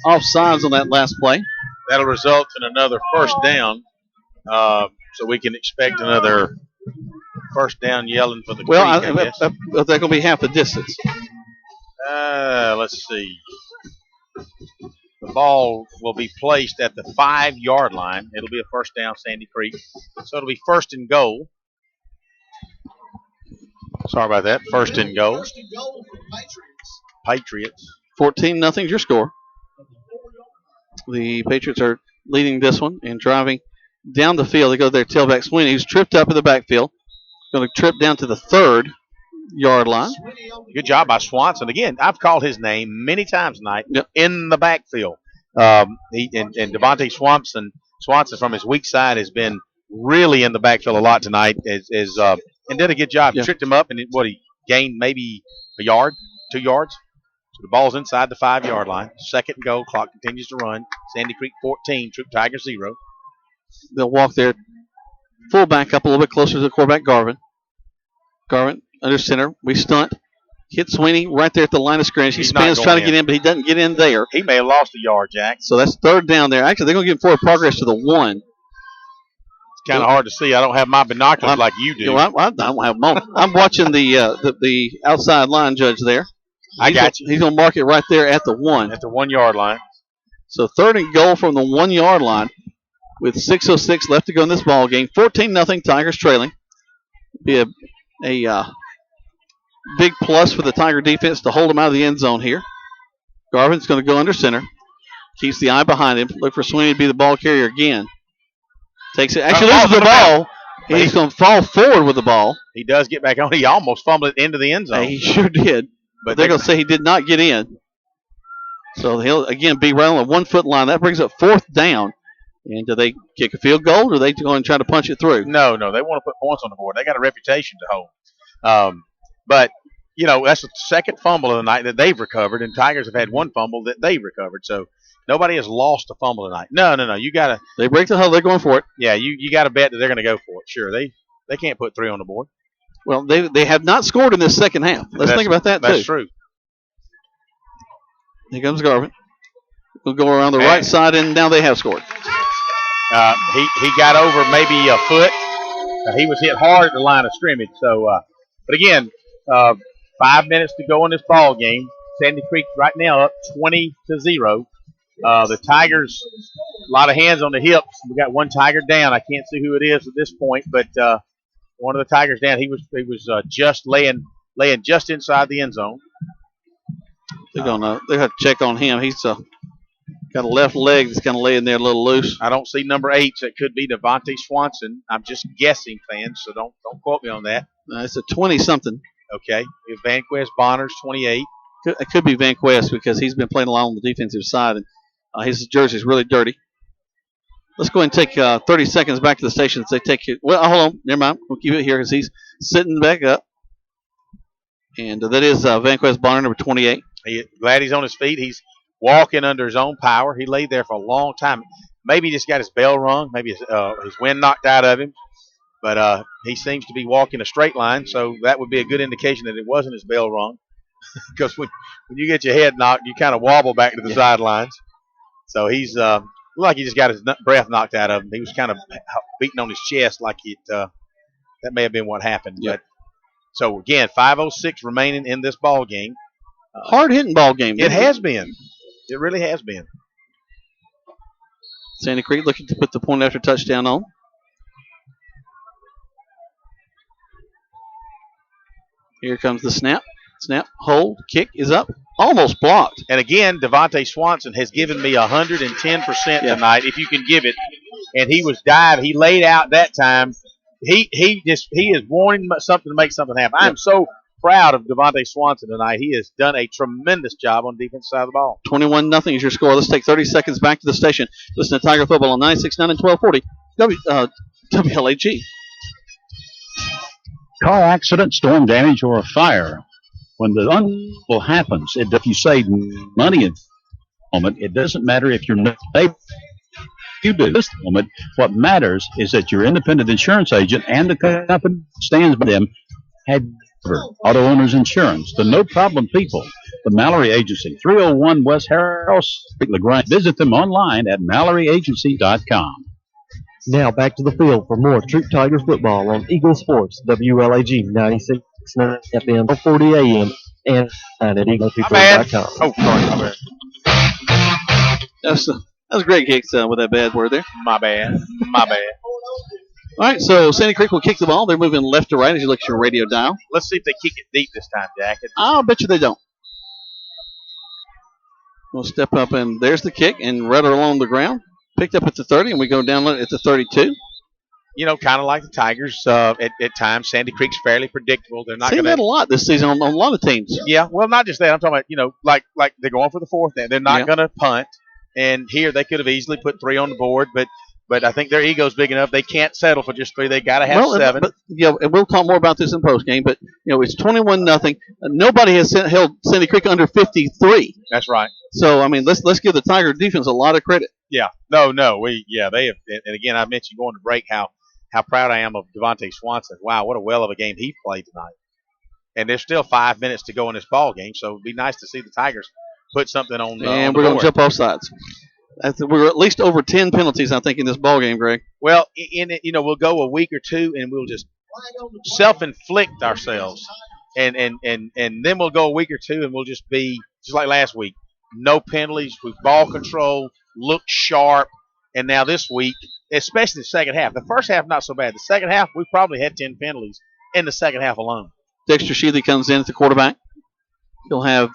offsides on that last play. That'll result in another first down, so we can expect another first down yelling for the Creek, I guess. They're going to be half the distance. Let's see. The ball will be placed at the 5-yard line. It'll be a first down, Sandy Creek. So it'll be first and goal. Sorry about that. First and goal. Patriots. 14-0 is your score. The Patriots are leading this one and driving down the field. They go to their tailback Sweeney, who's tripped up in the backfield. Going to trip down to the 3rd-yard line. Good job by Swanson. Again, I've called his name many times tonight in the backfield. He and Devontae Swanson from his weak side has been really in the backfield a lot tonight and did a good job. He tripped him up, and he gained maybe a yard, 2 yards. So the ball's inside the 5-yard line. Second and goal. Clock continues to run. Sandy Creek 14, Troup Tigers 0. They'll walk their fullback up a little bit closer to the quarterback, Garvin. Garvin under center. We stunt. Hit Sweeney right there at the line of scrimmage. He spins trying to get in, but he doesn't get in there. He may have lost a yard, Jack. So that's 3rd down there. Actually, they're going to get forward progress to the 1. It's kind of hard to see. I don't have my binoculars like you do. I don't have them on. I'm watching the outside line judge there. I got you. He's going to mark it right there at the 1. At the 1-yard line. So 3rd and goal from the 1-yard line with 6:06 left to go in this ball game. 14-0 Tigers trailing. Be a big plus for the Tiger defense to hold them out of the end zone here. Garvin's going to go under center. Keeps the eye behind him. Look for Sweeney to be the ball carrier again. Takes it. Actually loses the ball. He's going to fall forward with the ball. He does get back on. He almost fumbled it into the end zone. He sure did. But they're going to say he did not get in. So he'll, again, be right on the 1-foot line. That brings up 4th down. And do they kick a field goal, or are they going to try to punch it through? No. They want to put points on the board. They got a reputation to hold. But, that's the second fumble of the night that they've recovered, and Tigers have had 1 fumble that they've recovered. So nobody has lost a fumble tonight. No. You got to. They break the huddle. They're going for it. Yeah, you got to bet that they're going to go for it. Sure, they can't put 3 on the board. Well, they have not scored in this second half. Let's think about that, too. That's true. Here comes Garvin. We'll go around the right side, and now they have scored. He got over maybe a foot. He was hit hard at the line of scrimmage. So, but again, 5 minutes to go in this ball game. Sandy Creek right now up 20-0. The Tigers, a lot of hands on the hips. We got one Tiger down. I can't see who it is at this point, but one of the Tigers down. He was just laying just inside the end zone. They're gonna have to check on him. He's got a left leg that's kind of laying there a little loose. I don't see number 8, so it could be Devontae Swanson. I'm just guessing, fans, so don't quote me on that. It's a 20-something. Okay. Vanquest Bonner's 28. It could be Vanquest because he's been playing a lot on the defensive side, and his jersey's really dirty. Let's go ahead and take 30 seconds back to the station. They take it. Well, hold on. Never mind. We'll keep it here because he's sitting back up. And that is Vanquest Bonner, number 28. Glad he's on his feet. He's walking under his own power. He laid there for a long time. Maybe he just got his bell rung. Maybe his wind knocked out of him. But he seems to be walking a straight line, so that would be a good indication that it wasn't his bell rung. Because when you get your head knocked, you kind of wobble back to the sidelines. So he's looked like he just got his breath knocked out of him. He was kind of beating on his chest like that may have been what happened. Yep. But so again, 5:06 remaining in this ball game. Hard-hitting ball game. It has been. It really has been. Sandy Creek looking to put the point after touchdown on. Here comes the snap. Snap, hold, kick is up. Almost blocked. And again, Devontae Swanson has given me 110% tonight, if you can give it. And he was diving. He laid out that time. He is wanting something to make something happen. I'm so proud of Devontae Swanson tonight. He has done a tremendous job on the defense side of the ball. 21-0 is your score. Let's take 30 seconds back to the station. Listen to Tiger Football on 96.9 and 1240 WLAG. Car accident, storm damage, or a fire. When the unthinkable happens, if you save money in the moment, it doesn't matter if you're not able. You do this moment. What matters is that your independent insurance agent and the company stands by them have auto owners insurance. The no problem people. The Mallory Agency, 301 West Harris Street, LaGrange. Visit them online at MalloryAgency.com. Now back to the field for more Troup Tiger football on Eagle Sports, WLAG 96.9 FM, 440 AM, and at EagleToup.com. Oh, sorry, my bad. That was a great kick with that bad word there. My bad. All right, so Sandy Creek will kick the ball. They're moving left to right as you look at your radio dial. Let's see if they kick it deep this time, Jack. I'll bet you they don't. We'll step up, and there's the kick, and right along the ground. Picked up at the 30, and we go down at the 32. You know, kind of like the Tigers at times. Sandy Creek's fairly predictable. They're not going to. Seen that a lot this season on a lot of teams. Yeah, well, not just that. I'm talking about, like they're going for the fourth down. They're not going to punt. And here they could have easily put 3 on the board, but I think their ego's big enough. They can't settle for just 3. They got to have 7. But, and we'll talk more about this in postgame. But it's 21-0. Nobody has held Sandy Creek under 53. That's right. So I mean, let's give the Tiger defense a lot of credit. Yeah. No. They have. And again, I mentioned going to break how proud I am of Devontae Swanson. Wow, what a well of a game he played tonight. And there's still 5 minutes to go in this ball game, so it'd be nice to see the Tigers put something on. And we're going to jump off sides. We're at least over 10 penalties, I think, in this ball game, Greg. Well, we'll go a week or two, and we'll just self-inflict ourselves, and then we'll go a week or two, and we'll just be just like last week. No penalties, with ball control, look sharp, and now this week, especially the second half. The first half, not so bad. The second half, we probably had 10 penalties in the second half alone. Dexter Shealy comes in at the quarterback. He'll have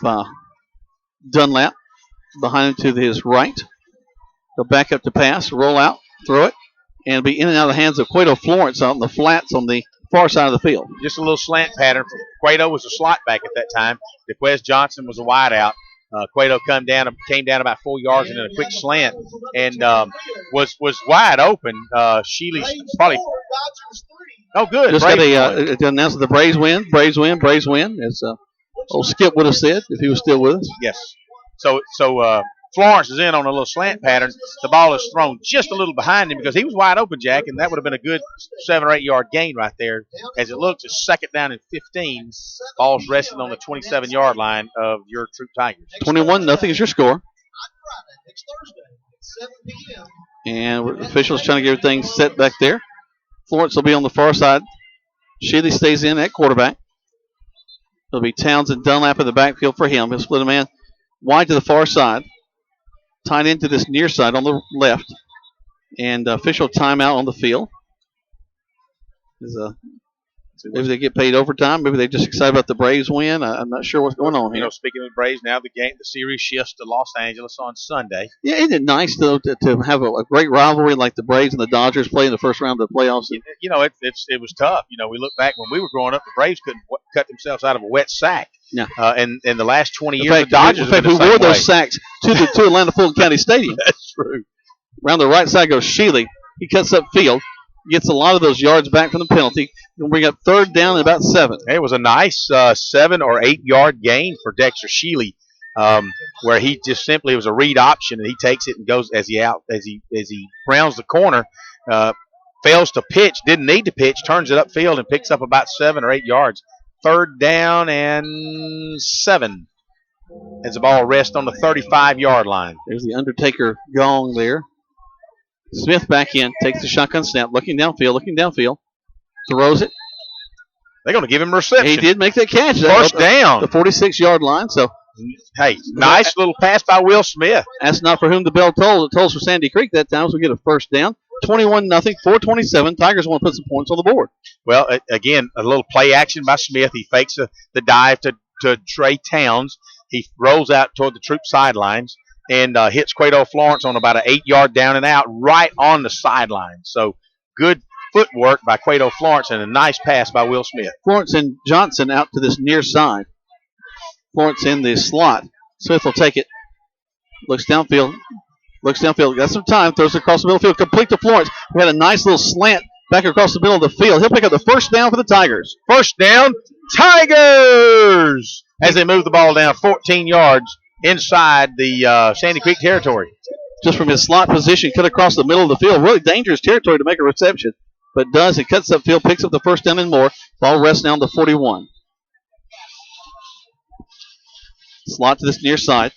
Dunlap behind him to his right. He'll back up to pass, roll out, throw it, and be in and out of the hands of Cueto Florence on the flats on the far side of the field. Just a little slant pattern. Cueto was a slot back at that time. DeQuez Johnson was a wide out. Cueto came down about 4 yards and then a quick slant and was wide open. Shealy's probably. Oh, good. Just got to announce that the Braves win. Braves win, as old Skip would have said if he was still with us. Yes. So Florence is in on a little slant pattern. The ball is thrown just a little behind him because he was wide open, Jack, and that would have been a good 7 or 8 yard gain right there. As it looks, it's 2nd down and 15. Ball's resting on the 27-yard line of your Troup Tigers. 21-0 is your score. And officials trying to get everything set back there. Florence will be on the far side. Shealy stays in at quarterback. It'll be Townsend Dunlap in the backfield for him. He'll split a man wide to the far side. Tied into this near side on the left. And official timeout on the field. Maybe they get paid overtime. Maybe they're just excited about the Braves win. I'm not sure what's going on here. Speaking of the Braves, now the series shifts to Los Angeles on Sunday. Yeah, isn't it nice, though, to have a great rivalry like the Braves and the Dodgers play in the first round of the playoffs? It was tough. We look back when we were growing up, the Braves couldn't cut themselves out of a wet sack. Yeah. And in the last 20 years, fact, the Dodgers have been the who wore same way. those sacks to Atlanta Fulton County Stadium. That's true. Around the right side goes Shealy. He cuts up field. Gets a lot of those yards back from the penalty. We'll bring up 3rd down and about 7. It was a nice 7 or 8 yard gain for Dexter Shealy, where he just simply, it was a read option, and he takes it and goes as he rounds the corner, fails to pitch, didn't need to pitch, turns it upfield and picks up about 7 or 8 yards. 3rd down and 7 as the ball rests on the 35-yard line. There's the Undertaker gong there. Smith back in, takes the shotgun snap, looking downfield, throws it. They're going to give him a reception. He did make that catch. First down. The 46-yard line. So, hey, nice little pass by Will Smith. That's not for whom the bell tolls. It tolls for Sandy Creek that time, so we get a 1st down. 21-0, 4:27. Tigers want to put some points on the board. Well, again, a little play action by Smith. He fakes the dive to Trey Towns. He rolls out toward the Troup sidelines and hits Cueto Florence on about an 8-yard down and out right on the sideline. So good footwork by Cueto Florence and a nice pass by Will Smith. Florence and Johnson out to this near side. Florence in the slot. Smith will take it. Looks downfield. Got some time. Throws it across the middle field. Complete to Florence. We had a nice little slant back across the middle of the field. He'll pick up the 1st down for the Tigers. 1st down, Tigers! As they move the ball down 14 yards inside the Sandy Creek territory. Just from his slot position, cut across the middle of the field. Really dangerous territory to make a reception. But does. He cuts upfield, picks up the 1st down and more. Ball rests down to 41. Slot to this near side.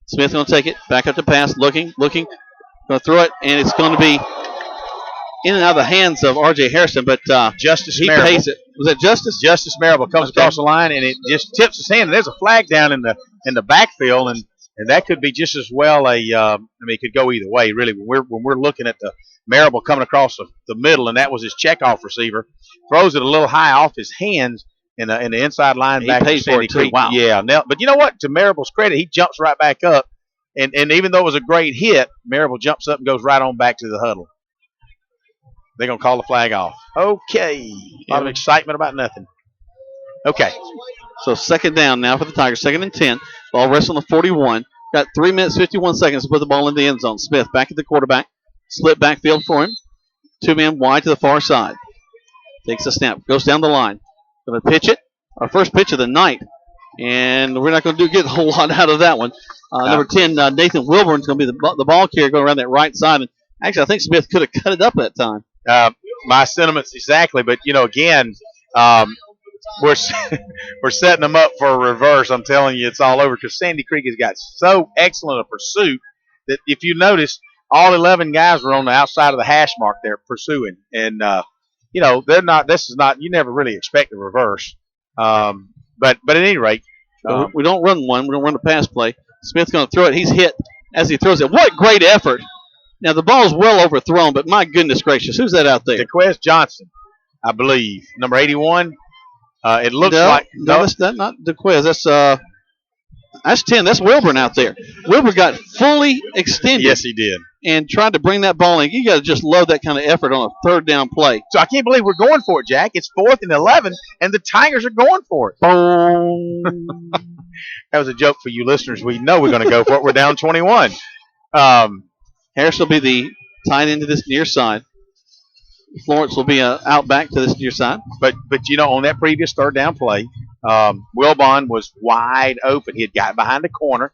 Smith going to take it. Back up to pass. Looking. Going to throw it, and it's going to be in and out of the hands of R.J. Harrison, but Justice he Marable. pays it. Was that Justice? Justice Marable comes across the line, and it just tips his hand. And there's a flag down in the backfield, and that could be just as well it could go either way, really. When we're looking at the Marable coming across the middle, and that was his checkoff receiver, throws it a little high off his hands in the inside linebacker. He paid for it, too. Wow. Yeah. But you know what? To Marable's credit, he jumps right back up, and even though it was a great hit, Marable jumps up and goes right on back to the huddle. They're going to call the flag off. Okay. A lot of excitement about nothing. Okay. So 2nd down now for the Tigers. 2nd and 10. Ball rests on the 41. Got 3 minutes, 51 seconds to put the ball in the end zone. Smith back at the quarterback. Split backfield for him. 2 men wide to the far side. Takes a snap. Goes down the line. Going to pitch it. Our first pitch of the night. And we're not going to get a whole lot out of that one. Number 10, Nathan Wilburn's going to be the ball carrier going around that right side. And actually, I think Smith could have cut it up that time. My sentiments exactly, but again, we're setting them up for a reverse. I'm telling you, it's all over because Sandy Creek has got so excellent a pursuit that if you notice, all 11 guys were on the outside of the hash mark there pursuing, and they're not. This is not. You never really expect a reverse, but at any rate, we don't run one. We don't run a pass play. Smith's going to throw it. He's hit as he throws it. What great effort! Now, the ball's well overthrown, but my goodness gracious, who's that out there? DeQuez Johnson, I believe. Number 81. It looks like. No, that's not DeQuez. That's 10. That's Wilburn out there. Wilburn got fully extended. Yes, he did. And tried to bring that ball in. You got to just love that kind of effort on a 3rd down play. So I can't believe we're going for it, Jack. It's 4th and 11, and the Tigers are going for it. That was a joke for you listeners. We know we're going to go for it. We're down 21. Harris will be the tight end to this near side. Florence will be out back to this near side. But on that previous 3rd down play, Wilbon was wide open. He had got behind the corner,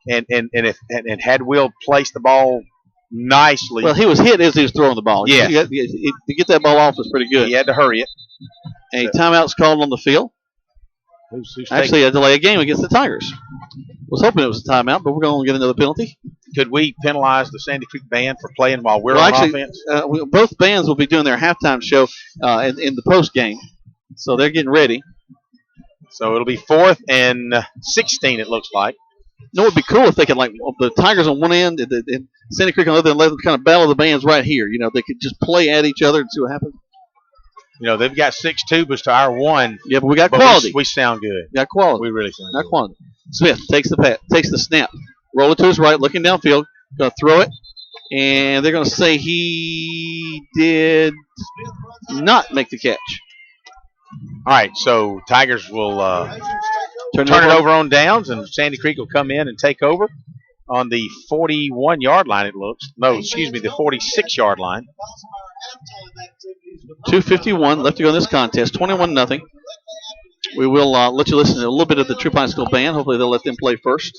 and had Will placed the ball nicely. Well, he was hit as he was throwing the ball. Yeah. To get that ball off was pretty good. He had to hurry it. A timeout's called on the field. Who's Actually, a delay of game against the Tigers. Was hoping it was a timeout, but we're going to get another penalty. Could we penalize the Sandy Creek band for playing while we're Well, on actually, offense? Both bands will be doing their halftime show in the post game, so they're getting ready. So it'll be 4th and 16. It looks like. You know, it would be cool if they could, like, the Tigers on one end and Sandy Creek on the other end, let them kind of battle the bands right here. You know, they could just play at each other and see what happens. You know, they've got 6 tubas to our 1. Yeah, but we got quality. We sound good. We got quality. We really sound Not good. quality. Smith takes the snap, roll it to his right, looking downfield, going to throw it, and they're going to say he did not make the catch. All right, so Tigers will turn it over on downs, and Sandy Creek will come in and take over on the 41-yard line, it looks. No, excuse me, the 46-yard line. 2:51 left to go in this contest, 21-0. We will let you listen to a little bit of the Troup High School band. Hopefully they'll let them play first.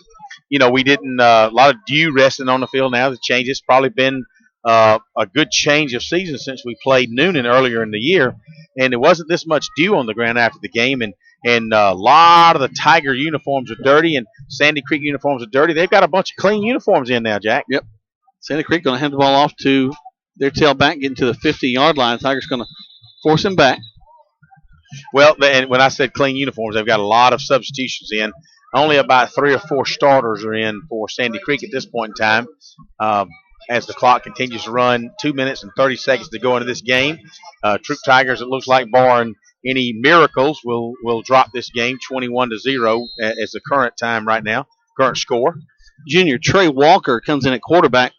You know, we didn't a lot of dew resting on the field now. The change has probably been a good change of season since we played Noonan earlier in the year, and there wasn't this much dew on the ground after the game, and a lot of the Tiger uniforms are dirty, and Sandy Creek uniforms are dirty. They've got a bunch of clean uniforms in now, Jack. Yep. Sandy Creek going to hand the ball off to their tailback, getting to the 50-yard line. Tigers going to force him back. Well, and when I said clean uniforms, they've got a lot of substitutions in. Only about 3 or 4 starters are in for Sandy Creek at this point in time. As the clock continues to run, 2 minutes and 30 seconds to go into this game. Troup Tigers, it looks like, barring any miracles, will drop this game 21-0 as the current time right now, current score. Junior Trey Walker comes in at quarterback.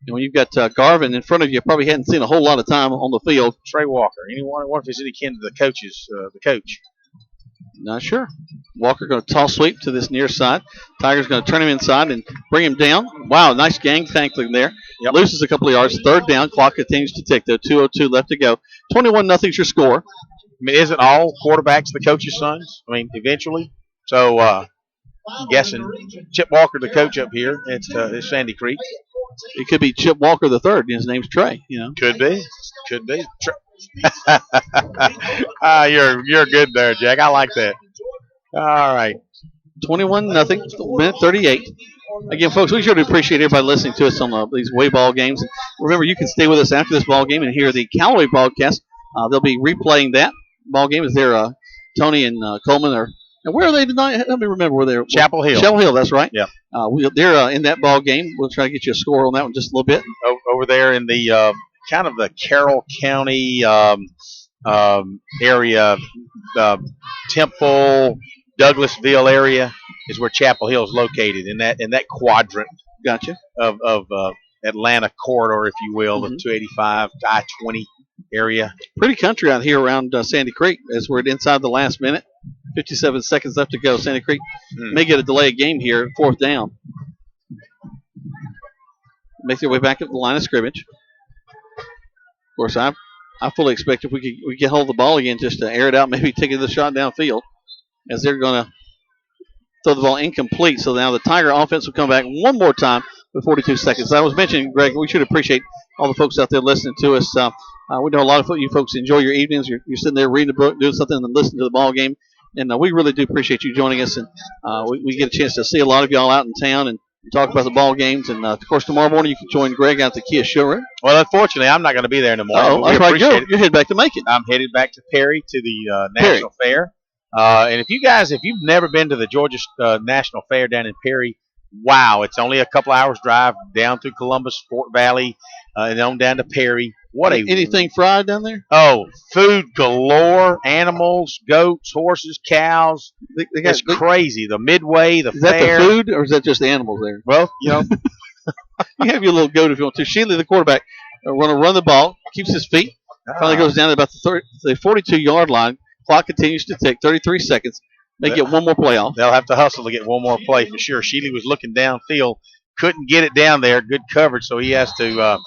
And when you've got Garvin in front of you, probably hadn't seen a whole lot of time on the field. Trey Walker. Anyone? What if he's any kin to the coach? Not sure. Walker going to toss sweep to this near side. Tigers going to turn him inside and bring him down. Wow, nice gang tackling there. Yep. Loses a couple of yards. 3rd down. Clock continues to tick, though. 2:02 left to go. 21-0's your score. I mean, isn't all quarterbacks the coach's sons? I mean, eventually. So I'm guessing Chip Walker, the coach up here, it's Sandy Creek. It could be Chip Walker III. His name's Trey. You know, could be. You're good there, Jack. I like that. All right, 21-0. Minute 38. Again, folks, we sure do appreciate everybody listening to us on these away ball games. Remember, you can stay with us after this ball game and hear the Callaway broadcast. They'll be replaying that ball game. Is there Tony and Coleman are? And where are they tonight? Let me remember where they're. Chapel Hill. Chapel Hill, that's right. Yeah. They're in that ball game. We'll try to get you a score on that one just a little bit. Over there in the kind of the Carroll County area, Temple, Douglasville area is where Chapel Hill is located in that quadrant. Gotcha. Of Atlanta corridor, if you will, the 285 to I-20 area. Pretty country out here around Sandy Creek as we're inside the last minute. 57 seconds left to go. Sandy Creek may get a delay game here, 4th down. Make their way back up the line of scrimmage. Of course, I fully expect if we get hold of the ball again, just to air it out, maybe take the shot downfield, as they're going to throw the ball incomplete. So now the Tiger offense will come back one more time with 42 seconds. I was mentioning, Greg, we should appreciate all the folks out there listening to us. We know a lot of you folks enjoy your evenings. You're sitting there reading a book, doing something, and listening to the ball game. And we really do appreciate you joining us. And we get a chance to see a lot of y'all out in town and talk about the ball games. And, of course, tomorrow morning you can join Greg out at the Kia showroom. Well, unfortunately, I'm not going to be there in the morning. Oh, that's right. You're headed back to Macon. I'm headed back to Perry to the National Fair. And if you've never been to the Georgia National Fair down in Perry, wow, it's only a couple hours drive down through Columbus, Fort Valley, and on down to Perry. Anything fried down there? Oh, food galore, animals, goats, horses, cows. It's crazy. The Midway, the fair. Is that the food, or is that just the animals there? Well, you know. You have your little goat if you want to. Sheely, the quarterback, going to run the ball, keeps his feet, finally goes down to about the 42-yard line. Clock continues to tick, 33 seconds. They get one more play off. They'll have to hustle to get one more play for sure. Sheely was looking downfield, couldn't get it down there. Good coverage, so he has to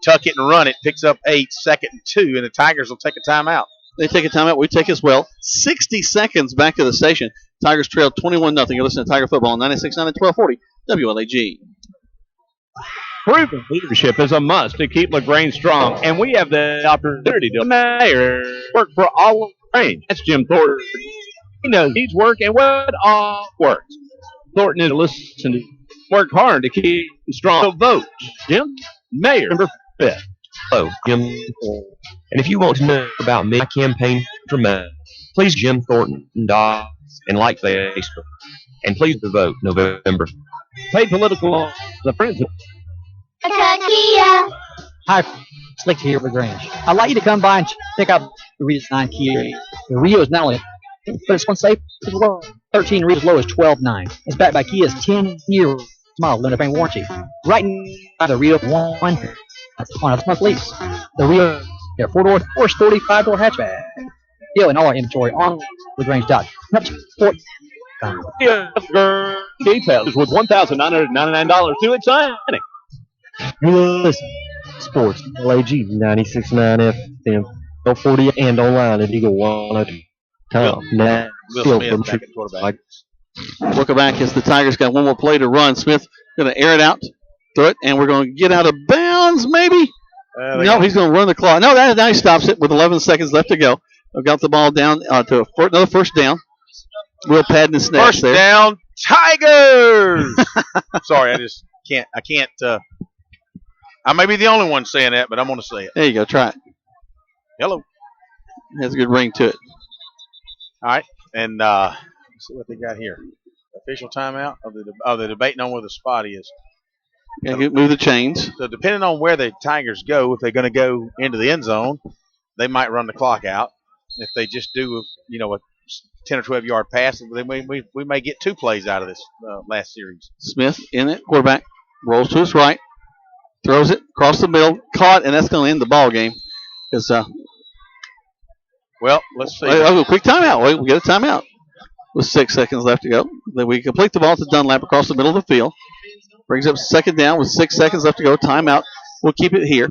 tuck it and run it. Picks up 8, 2nd and 2, and the Tigers will take a timeout. They take a timeout. We take as well. 60 seconds back to the station. Tigers trail 21-0. You're listening to Tiger Football on 96.9 and 1240 WLAG. Proven leadership is a must to keep LaGrange strong, and we have the opportunity to work for all LaGrange. That's Jim Thornton. He knows needs work and what all works. Thornton is listening. Work hard to keep strong. So vote Jim, Mayor, number 5. Hello, Jim Thornton. And if you want to know about me, I campaign for mayor. Please Jim Thornton and like Facebook. And please vote November. Paid political the president. Hi, Slick here with LaGrange. I'd like you to come by and check out the redesigned Kia. The Rio is not only, but it's one safe as well. 13 Rio as low as 12.9. It's backed by Kia's 10-year model limited frame warranty. Right now, the Rio 1 on a month lease. The Rio, 4-door, 45-door hatchback. Deal in all our inventory on LaGrange.com. Details with $1,999 to its signing. Listen, Sports, LAG 96.9 FM, 40 and online at Eagle102.com. Now, Will Smith back at quarterback. Welcome back as the Tigers got one more play to run. Smith going to air it out, throw it, and we're going to get out of bounds, maybe? No, he's going to run the clock. No, now he stops it with 11 seconds left to go. I've got the ball down to another first down. Will Padden snaps First there. down, Tigers! Sorry, I can't. I may be the only one saying that, but I'm going to say it. There you go. Try it. Hello. It has a good ring to it. All right, and let's see what they got here. Official timeout of the debating on where the spot is. Yeah, move the chains. So depending on where the Tigers go, if they're going to go into the end zone, they might run the clock out. If they just do, a 10 or 12 yard pass, then we may get 2 plays out of this last series. Smith in it, quarterback rolls to his right, throws it across the middle, caught, and that's going to end the ball game. Because well, let's see. Quick timeout. Wait, we get a timeout with 6 seconds left to go. Then we complete the ball to Dunlap across the middle of the field. Brings up second down with 6 seconds left to go. Timeout. We'll keep it here.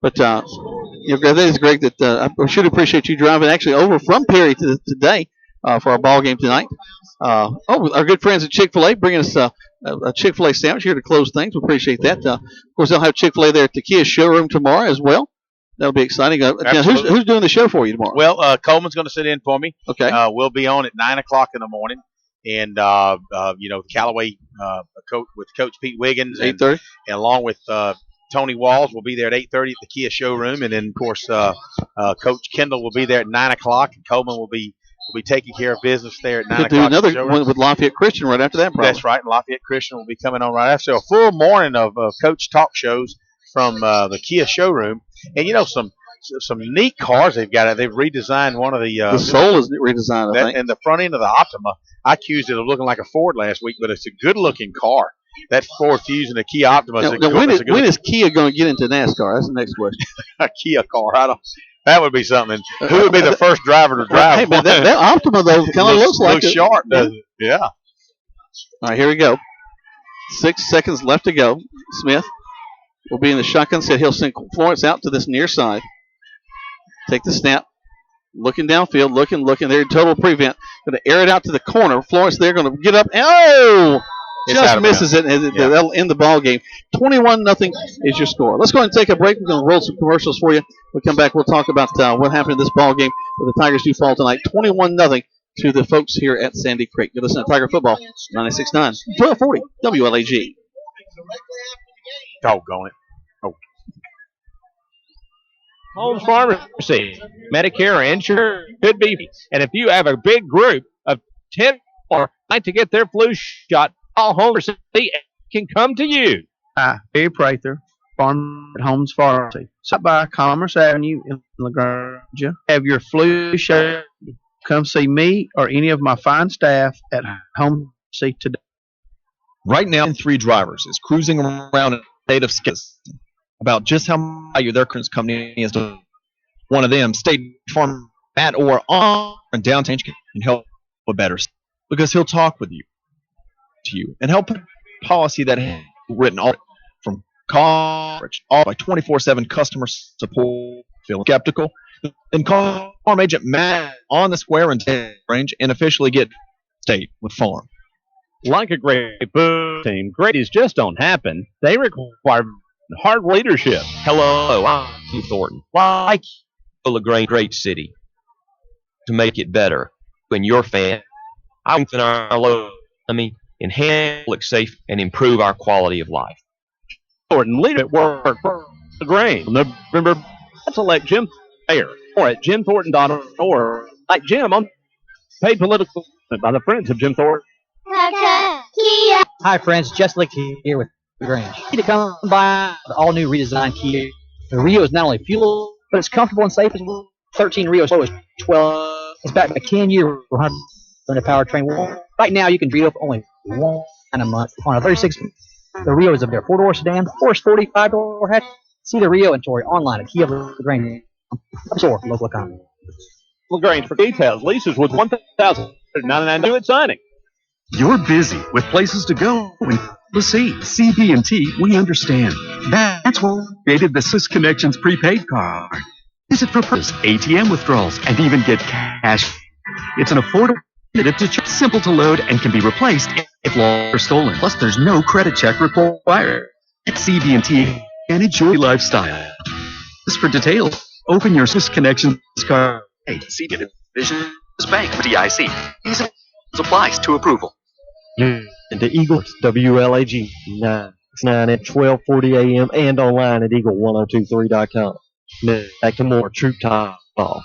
But I think it's great that I should appreciate you driving actually over from Perry today for our ball game tonight. Our good friends at Chick-fil-A bringing us a Chick-fil-A sandwich here to close things. We appreciate that. Of course, they'll have Chick-fil-A there at the Kia showroom tomorrow as well. That'll be exciting. Who's doing the show for you tomorrow? Well, Coleman's going to sit in for me. Okay. We'll be on at 9 o'clock in the morning. And, the Callaway coach with Coach Pete Wiggins. 8:30. And along with Tony Walls will be there at 8:30 at the Kia showroom. And then, of course, Coach Kendall will be there at 9 o'clock. And Coleman will be taking care of business there at 9 o'clock. Do another one with Lafayette Christian right after that, probably. That's right. And Lafayette Christian will be coming on right after. So a full morning of Coach talk shows from the Kia showroom. And, some neat cars they've got. They've redesigned one of the Soul is redesigned, I think. And the front end of the Optima. I accused it of looking like a Ford last week, but it's a good-looking car. That Ford Fusion, the Kia Optima. When is Kia going to get into NASCAR? That's the next question. A Kia car. That would be something. Who would be the first driver to drive? Hey, man, that Optima though kind of looks like it. Sharp, doesn't it? Yeah. All right, here we go. 6 seconds left to go. Smith will be in the shotgun set. He'll send Florence out to this near side. Take the snap. Looking downfield, looking. They're in total prevent. Going to air it out to the corner. Florence there going to get up. Just misses it. And that'll end the ball game. 21-0 is your score. Let's go ahead and take a break. We're going to roll some commercials for you. We'll come back. We'll talk about what happened in this ball game where the Tigers do fall tonight. 21-0 to the folks here at Sandy Creek. You're listening to Tiger Football, 96.9, 1240 WLAG. Doggone it. Homes Pharmacy, Medicare insurance could be. And if you have a big group of 10 or like to get their flu shot, all Homes Pharmacy can come to you. Hi, Barry Prather, Farm at Homes Pharmacy. Stop by Commerce Avenue in LaGrange. Have your flu shot. Come see me or any of my fine staff at Home Pharmacy today. Right now, 3 drivers is cruising around in a state of skepticism about just how value their insurance company is to one of them, State Farm at or on downtown can help with better because he'll talk with you to you and help policy that has written all from coverage all by 24/7 customer support. Feeling skeptical? Then call Farm Agent Matt on the square and range and officially get State with Farm. Like a great food team, great just don't happen. They require hard leadership. Hello, I'm Thornton. Like LaGrange, great city. To make it better, when your fan, I strengthen our local economy, enhance public safety, and improve our quality of life. Thornton, lead at work for the grain. Remember, select Jim Thayer or at jimthornton.org. Like Jim on paid political by the Friends of Jim Thornton. Hi, friends. Just Lick here with Grange. Need to come by the all-new redesigned Kia. The Rio is not only fuel, but it's comfortable and safe as well. 13 Rio slow is 12. It's backed by 10-year 100 powertrain. Right now, you can Rio for only $1 a month on a 36. The Rio is a 4-door sedan, Force 45-door hatch. See the Rio inventory online at Kia of LaGrange. Or local economy. LaGrange for details. Leases with $1,099 at signing. You're busy with places to go and to see. CB&T, we understand. That's why we created the Sys Connections prepaid card. Use it for purchase, ATM withdrawals, and even get cash. It's an affordable alternative to simple to load and can be replaced if lost or stolen. Plus, there's no credit check required. At CB&T and enjoy lifestyle. Just for details, open your Sys Connections card. CB Division Bank, DIC. These applies to approval. Into Eagles, WLAG 9 at 12:40 a.m. and online at eagle1023.com. Back to more Troup Tiger Ball.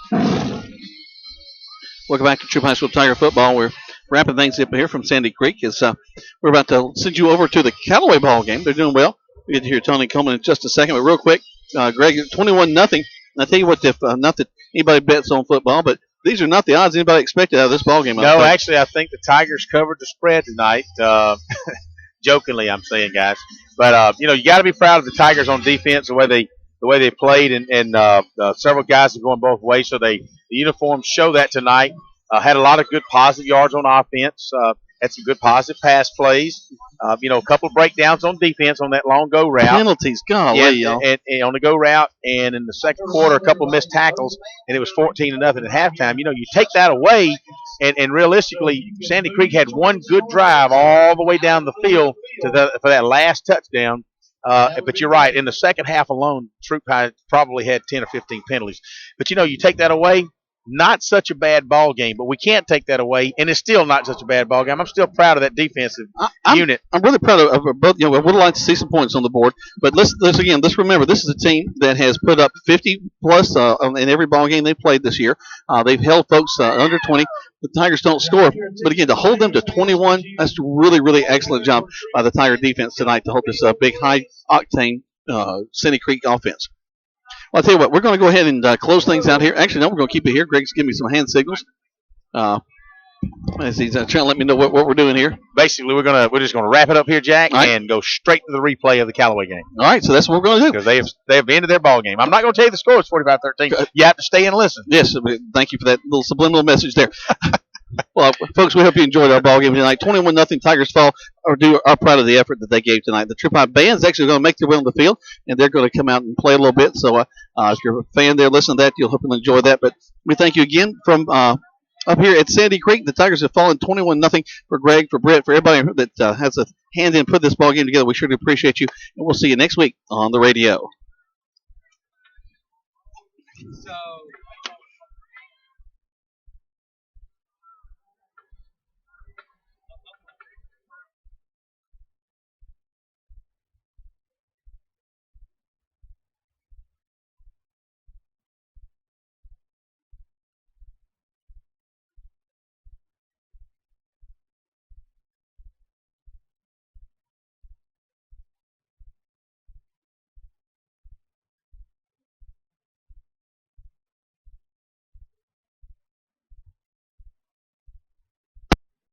Welcome back to Troup High School Tiger Football. We're wrapping things up here from Sandy Creek. We're about to send you over to the Callaway ball game. They're doing well. We get to hear Tony Coleman in just a second, but real quick, Greg, 21-0. I tell you what, if not that anybody bets on football, but these are not the odds anybody expected out of this ball game. No, actually, I think the Tigers covered the spread tonight. Jokingly, I'm saying, guys, but you got to be proud of the Tigers on defense, the way they played, and several guys are going both ways. So the uniforms show that tonight. Had a lot of good positive yards on offense. Had some good positive pass plays. A couple of breakdowns on defense on that long go route. Penalties, golly, y'all. And on the go route, and in the second quarter, a couple of missed tackles, and it was 14-0 at halftime. You take that away, and realistically, Sandy Creek had one good drive all the way down the field for that last touchdown. But you're right. In the second half alone, Troup High probably had 10 or 15 penalties. But, you take that away, not such a bad ball game. But we can't take that away, and it's still not such a bad ball game. I'm still proud of that defensive unit. I'm really proud of both. I would like to see some points on the board. But let's remember, this is a team that has put up 50-plus in every ball game they played this year. They've held folks under 20. The Tigers don't score. But, again, to hold them to 21, that's a really, really excellent job by the Tiger defense tonight to hold this big, high-octane Sandy Creek offense. Well, I'll tell you what, we're going to go ahead and close things out here. Actually, no, we're going to keep it here. Greg's giving me some hand signals. He's trying to let me know what we're doing here. Basically, we're just going to wrap it up here, Jack, and go straight to the replay of the Callaway game. All right, so that's what we're going to do. Because they have ended their ball game. I'm not going to tell you the score. It's 45-13. You have to stay and listen. Yes, thank you for that little subliminal message there. Well, folks, we hope you enjoyed our ball game tonight. 21-0 Tigers fall, are proud of the effort that they gave tonight. The Troup High band's actually going to make their way on the field, and they're going to come out and play a little bit. So if you're a fan there, listen to that. You'll hopefully enjoy that. But we thank you again from up here at Sandy Creek. The Tigers have fallen 21-0 for Greg, for Brett, for everybody that has a hand in put this ball game together. We surely appreciate you, and we'll see you next week on the radio. So